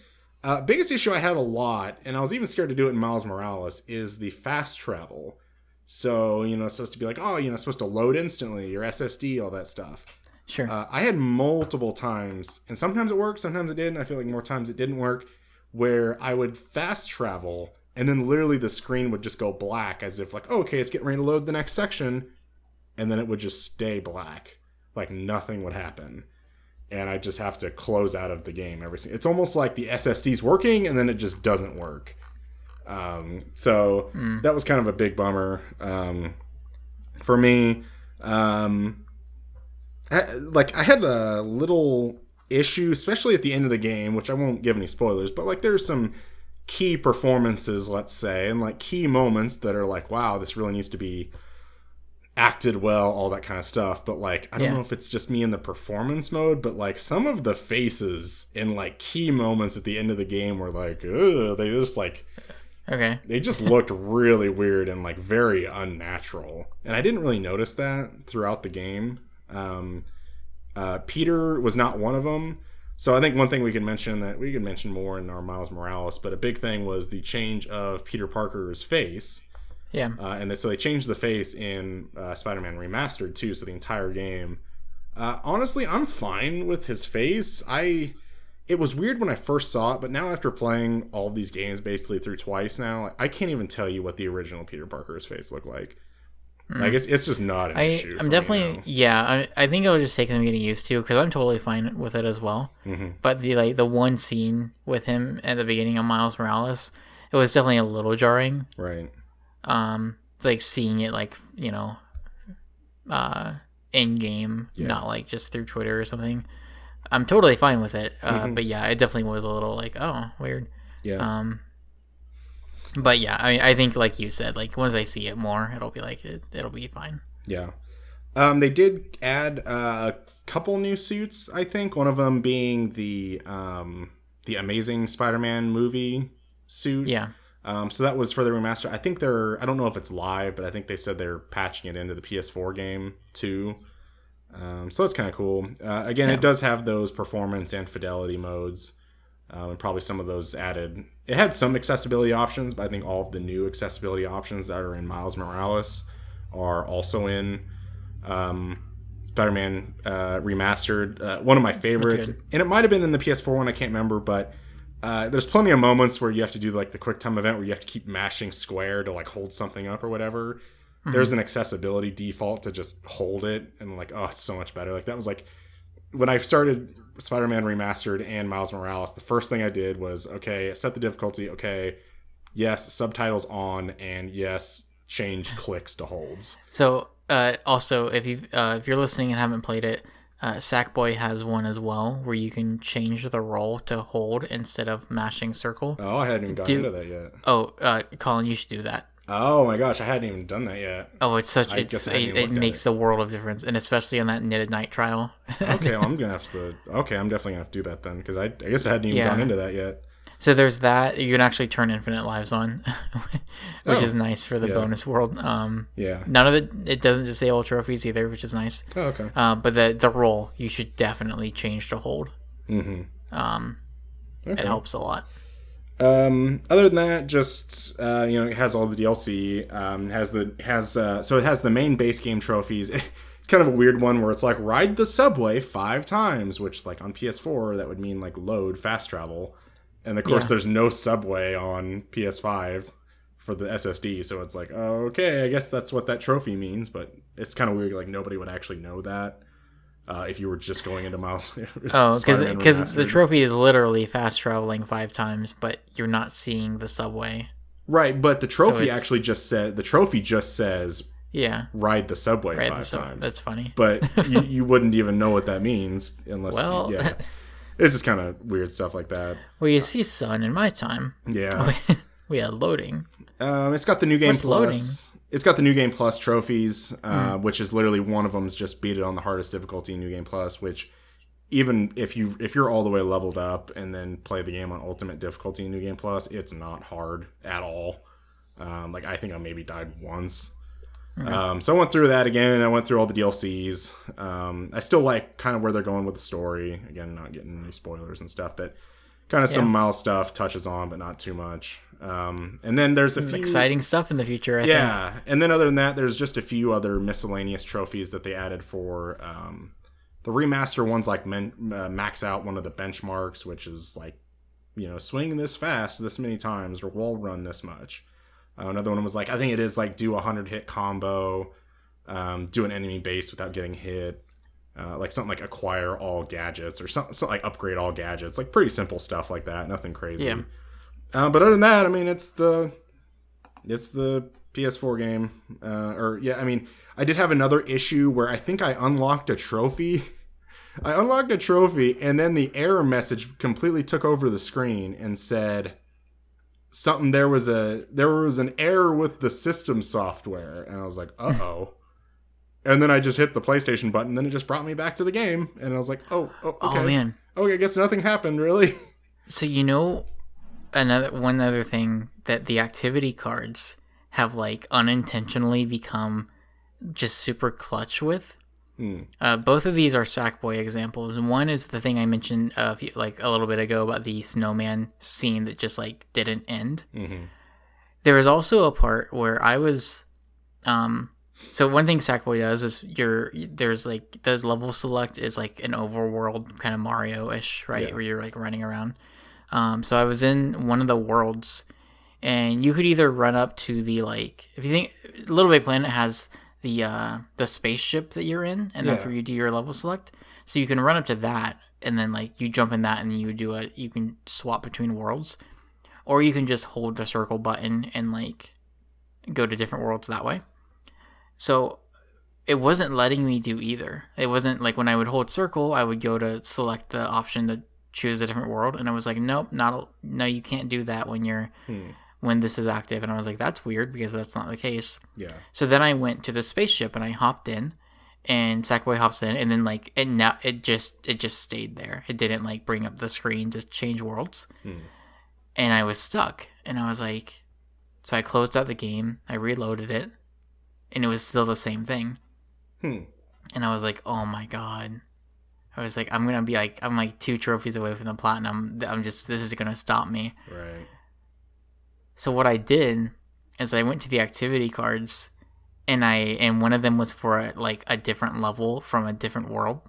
Biggest issue I had a lot, and I was even scared to do it in Miles Morales, is the fast travel. So, it's supposed to be like, it's supposed to load instantly, your SSD, all that stuff. Sure. I had multiple times, and sometimes it worked, sometimes it didn't. I feel like more times it didn't work, where I would fast travel, and then literally the screen would just go black, as if like, okay, it's getting ready to load the next section, and then it would just stay black. Like nothing would happen. And I just have to close out of the game. It's almost like the SSD's working, and then it just doesn't work. So that was kind of a big bummer for me. I had a little issue, especially at the end of the game, which I won't give any spoilers, but like there's some key performances, let's say, and like key moments that are like, wow, this really needs to be acted well, all that kind of stuff. But like, I don't know if it's just me in the performance mode, but like some of the faces in like key moments at the end of the game were like, ugh, they just like, okay, they just looked really weird and like very unnatural. And I didn't really notice that throughout the game. Peter was not one of them. So I think one thing we can mention that we can mention more in our Miles Morales, but a big thing was the change of Peter Parker's face. Yeah. So they changed the face in Spider-Man Remastered too, so the entire game. Honestly, I'm fine with his face. It was weird when I first saw it, but now after playing all of these games basically through twice now, I can't even tell you what the original Peter Parker's face looked like. I guess it's just not an issue. I'm definitely I think it'll just take some getting used to, because I'm totally fine with it as well. Mm-hmm. But the one scene with him at the beginning of Miles Morales, it was definitely a little jarring. Right. It's like seeing it like in game, not like just through Twitter or something. I'm totally fine with it. But yeah, it definitely was a little like, oh, weird. Yeah. But yeah, I think like you said, like once I see it more, it'll be like it'll be fine. Yeah. They did add a couple new suits, I think. One of them being the Amazing Spider-Man movie suit. Yeah. So that was for the remaster. I think I don't know if it's live, but I think they said they're patching it into the PS4 game too. So that's kind of cool. Again, it does have those performance and fidelity modes. And probably some of those added. It had some accessibility options, but I think all of the new accessibility options that are in Miles Morales are also in Spider-Man Remastered. One of my favorites, and it might have been in the PS4 one, I can't remember, but there's plenty of moments where you have to do like the quick time event where you have to keep mashing square to like hold something up or whatever. Mm-hmm. There's an accessibility default to just hold it, and I'm like, oh, it's so much better. Like that was like when I started Spider-Man Remastered and Miles Morales, the first thing I did was, okay, set the difficulty, okay, yes, subtitles on, and yes, change clicks to holds. So also, if you're listening and haven't played it, Sackboy has one as well, where you can change the roll to hold instead of mashing circle. Oh, I hadn't even gotten into that yet. Oh, Collin, you should do that. Oh my gosh, I hadn't even done that yet. Oh, it makes the world of difference, and especially on that Knitted Night trial. Okay, well, I'm definitely gonna have to do that then, because I guess I hadn't even gone into that yet. So there's that. You can actually turn infinite lives on, which is nice for the bonus world. None of it doesn't disable trophies either, which is nice. Oh, okay. But the roll you should definitely change to hold. Mm-hmm. It helps a lot. Other than that, just it has all the DLC. So it has the main base game trophies. It's kind of a weird one where it's like ride the subway 5 times, which like on PS4 that would mean like load fast travel. And of course, there's no subway on PS5 for the SSD, so it's like, oh, okay, I guess that's what that trophy means. But it's kind of weird, like nobody would actually know that if you were just going into Miles. Oh, because the trophy is literally fast traveling 5 times, but you're not seeing the subway. Right, but the trophy actually just says Yeah. ride the subway 5 times. That's funny. But you wouldn't even know what that means unless yeah. It's just kind of weird stuff like that. Well, you see, son, in my time, Yeah. we had loading. It's got the new game What's plus. loading? It's got the new game plus trophies, which is literally one of them is just beat it on the hardest difficulty in new game plus. Which even if you're all the way leveled up and then play the game on ultimate difficulty in new game plus, it's not hard at all. Like I think I maybe died once. Okay. So I went through that again. I went through all the DLCs. I still like kind of where they're going with the story. Again, not getting any spoilers and stuff. That kind of some mild stuff touches on, but not too much. And then there's some a few exciting stuff in the future. I think. And then other than that, there's just a few other miscellaneous trophies that they added for the remaster ones, like max out one of the benchmarks, which is like swing this fast this many times or wall run this much. Another one was like, I think it is like do a 100-hit combo, do an enemy base without getting hit, like something like acquire all gadgets or something like upgrade all gadgets, like pretty simple stuff like that, nothing crazy. Yeah. But other than that, I mean, it's the PS4 game. I mean, I did have another issue where I think I unlocked a trophy. And then the error message completely took over the screen and said something. There was an error with the system software, and I was like, uh-oh. And then I just hit the PlayStation button, and then it just brought me back to the game, and I was like, okay. Oh man. Okay, I guess nothing happened really. So one other thing that the activity cards have like unintentionally become just super clutch with. Both of these are Sackboy examples. One is the thing I mentioned like a little bit ago about the snowman scene that just like didn't end. Mm-hmm. There was also a part where I was so one thing Sackboy does is there's like those level select is like an overworld kind of Mario-ish, right? Yeah. Where you're like running around. So I was in one of the worlds, and you could either run up to the like, if you think Little Big Planet has the spaceship that you're in, and that's where you do your level select. So you can run up to that, and then like you jump in that, and you can swap between worlds, or you can just hold the circle button and like go to different worlds that way. So it wasn't letting me do either. It wasn't like when I would hold circle, I would go to select the option to choose a different world, and I was like, nope, no, you can't do that when this is active. And I was like, that's weird because that's not the case. Yeah. So then I went to the spaceship and I hopped in, and Sackboy hops in, and then like it just stayed there. It didn't like bring up the screen to change worlds. And I was stuck, and I was like, so I closed out the game, I reloaded it, and it was still the same thing. And I was like, oh my god. I was like, I'm like 2 trophies away from the platinum. This is gonna stop me. Right. So what I did is I went to the activity cards, and one of them was for a different level from a different world.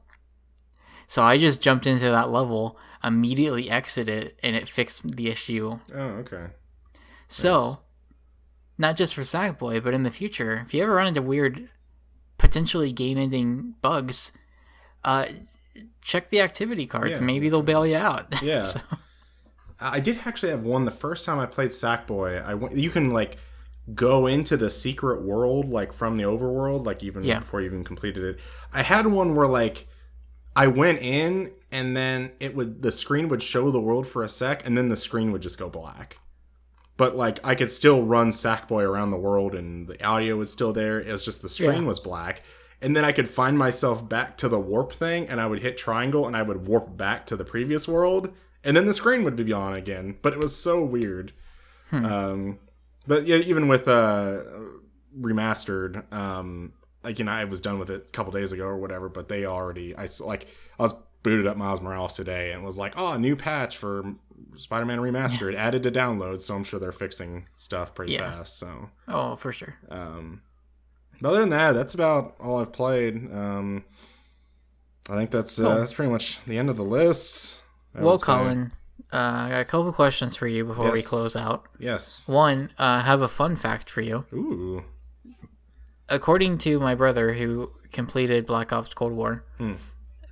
So I just jumped into that level, immediately exited, and it fixed the issue. Oh, okay. So, nice. Not just for Sackboy, but in the future, if you ever run into weird, potentially game-ending bugs, check the activity cards. Yeah. Maybe they'll bail you out. Yeah. So. I did actually have one the first time I played Sackboy. You can like go into the secret world like from the overworld, like even before you even completed it. I had one where like I went in and then the screen would show the world for a sec, and then the screen would just go black. But like I could still run Sackboy around the world, and the audio was still there. It was just the screen was black. And then I could find myself back to the warp thing, and I would hit triangle, and I would warp back to the previous world, and then the screen would be on again. But it was so weird. But yeah, even with Remastered, I was done with it a couple days ago or whatever, but they already, I was booted up Miles Morales today and was like, oh, new patch for Spider-Man Remastered added to download, so I'm sure they're fixing stuff pretty fast. So for sure. But other than that, that's about all I've played. I think that's pretty much the end of the list. Well, Collin, I got a couple questions for you before we close out. Yes. One, I have a fun fact for you. Ooh. According to my brother, who completed Black Ops Cold War,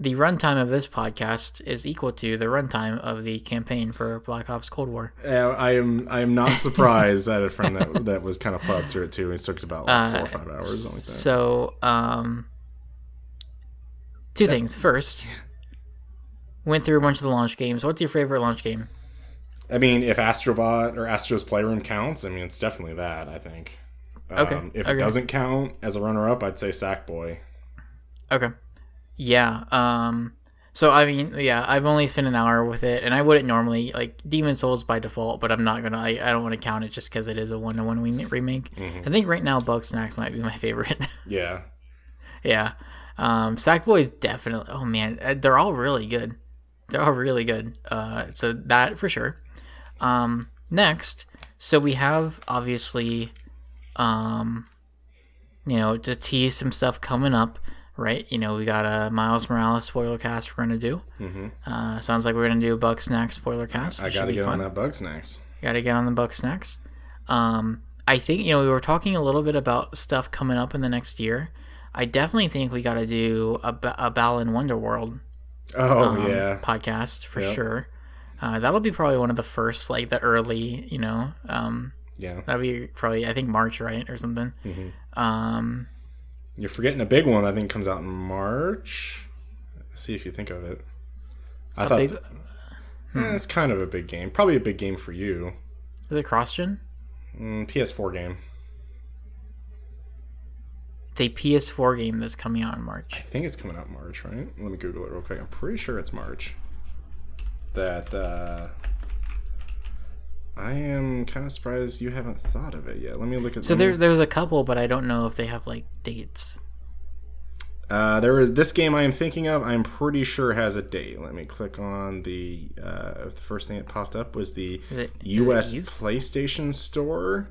the runtime of this podcast is equal to the runtime of the campaign for Black Ops Cold War. I am not surprised. I had a friend that was kind of plowed through it too. It took about like 4 or 5 hours, something like that. So, two things. First, went through a bunch of the launch games. What's your favorite launch game? I mean, if Astrobot or Astro's Playroom counts, I mean, it's definitely that, I think. If it doesn't count as a runner-up, I'd say Sackboy. Okay. Yeah. So, I mean, yeah, I've only spent an hour with it, and I wouldn't normally, like, Demon Souls by default, but I'm not going to, I don't want to count it just because it is a 1-to-1 remake. Mm-hmm. I think right now Bugsnax might be my favorite. Yeah. Yeah. Sackboy is definitely, oh man, they're all really good. They're all really good. So that for sure. Next, so we have obviously, to tease some stuff coming up, right? We got a Miles Morales spoiler cast we're going to do. Mm-hmm. Sounds like we're going to do a Bugsnax spoiler cast. I got to get on that Bugsnax. Got to get on the Bugsnax. I think, we were talking a little bit about stuff coming up in the next year. I definitely think we got to do a Balan Wonderworld podcast for sure. That'll be probably one of the first, like the early, that'll be probably, I think March, right? Or something. Mm-hmm. You're forgetting a big one I think comes out in March. Let's see if you think of it. It's kind of a big game. Probably a big game for you. Is it cross-gen? PS4 game. It's a PS4 game that's coming out in March. I think it's coming out in March, right? Let me Google it real quick. I'm pretty sure it's March. I am kind of surprised you haven't thought of it yet. Let me look at. So there's a couple, but I don't know if they have like dates. There is this game I am thinking of. I'm pretty sure has a date. Let me click on the first thing that popped up was the U.S. PlayStation Store.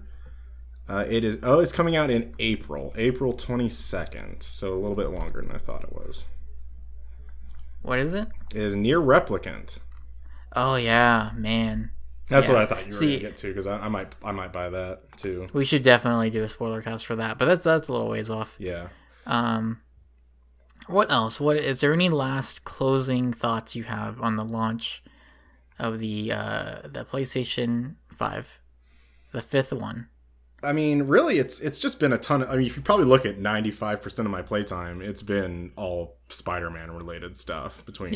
It's coming out in April 22nd, so a little bit longer than I thought it was. What is it? It is Near Replicant. Oh yeah, man. That's what I thought you were going to get to, because I might buy that too. We should definitely do a spoiler cast for that, but that's a little ways off. Yeah. What else? What is there any last closing thoughts you have on the launch of the PlayStation 5, the fifth one? I mean, really, it's just been a ton of... I mean, if you probably look at 95% of my playtime, it's been all Spider-Man related stuff between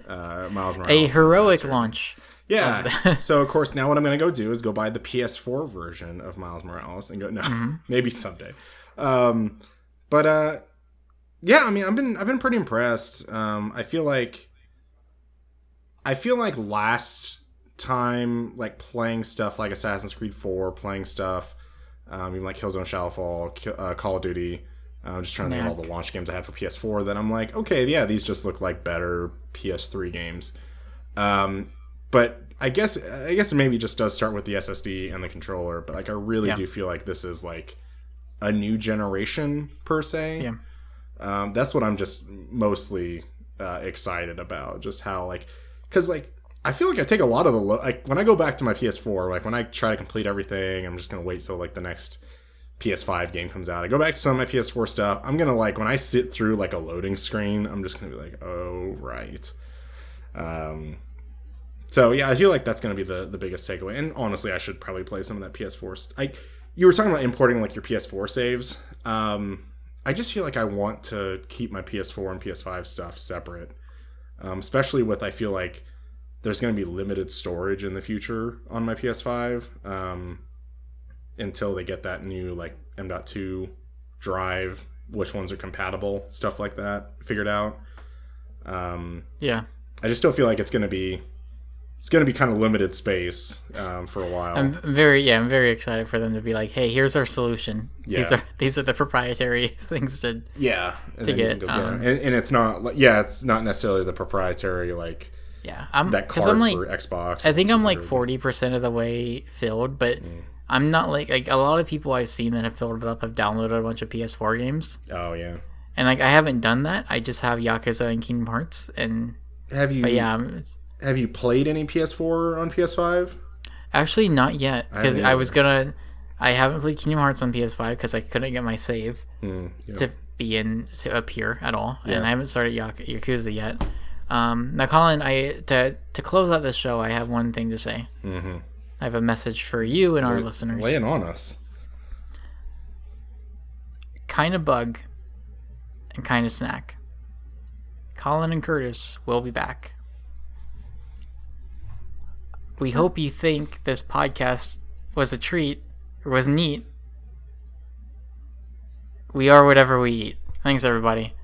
Miles Morales. A heroic launch. Yeah. So, of course, now what I'm going to go do is go buy the PS4 version of Miles Morales and go, maybe someday. Yeah, I mean, I've been pretty impressed. I feel like last time, like playing stuff like Assassin's Creed 4, playing stuff even like Killzone Shadowfall, Call of Duty, just trying to think of all the launch games I had for PS4, then I'm like, okay, yeah, these just look like better PS3 games. But I guess it maybe just does start with the SSD and the controller, but like I really do feel like this is like a new generation per se. Yeah. That's what I'm just mostly excited about, just how like, because like I feel like I take a lot of the like when I go back to my PS4, like when I try to complete everything, I'm just gonna wait till like the next PS5 game comes out. I go back to some of my PS4 stuff. I'm gonna like when I sit through like a loading screen, I'm just gonna be like, oh right. So yeah, I feel like that's gonna be the biggest takeaway. And honestly, I should probably play some of that PS4. You were talking about importing like your PS4 saves. I just feel like I want to keep my PS4 and PS5 stuff separate, especially with I feel like there's going to be limited storage in the future on my PS5 until they get that new like M.2 drive, which ones are compatible, stuff like that figured out. Yeah, I just still feel like it's going to be kind of limited space for a while. I'm very excited for them to be like, hey, here's our solution. Yeah. These are the proprietary things to get. And it's not necessarily the proprietary like. Yeah, that card for Xbox. I think I'm like 40% of the way filled, but I'm not like a lot of people I've seen that have filled it up have downloaded a bunch of PS4 games. Oh yeah, and like I haven't done that. I just have Yakuza and Kingdom Hearts. And have you played any PS4 on PS5? Actually, not yet, because I haven't played Kingdom Hearts on PS5 because I couldn't get my save to appear at all, Yeah. and I haven't started Yakuza yet. Now, Collin, to close out this show, I have one thing to say. Mm-hmm. I have a message for you and our listeners. Lay it on us. Kind of bug and kind of snack. Collin and Curtis will be back. We hope you think this podcast was a treat or was neat. We are whatever we eat. Thanks, everybody.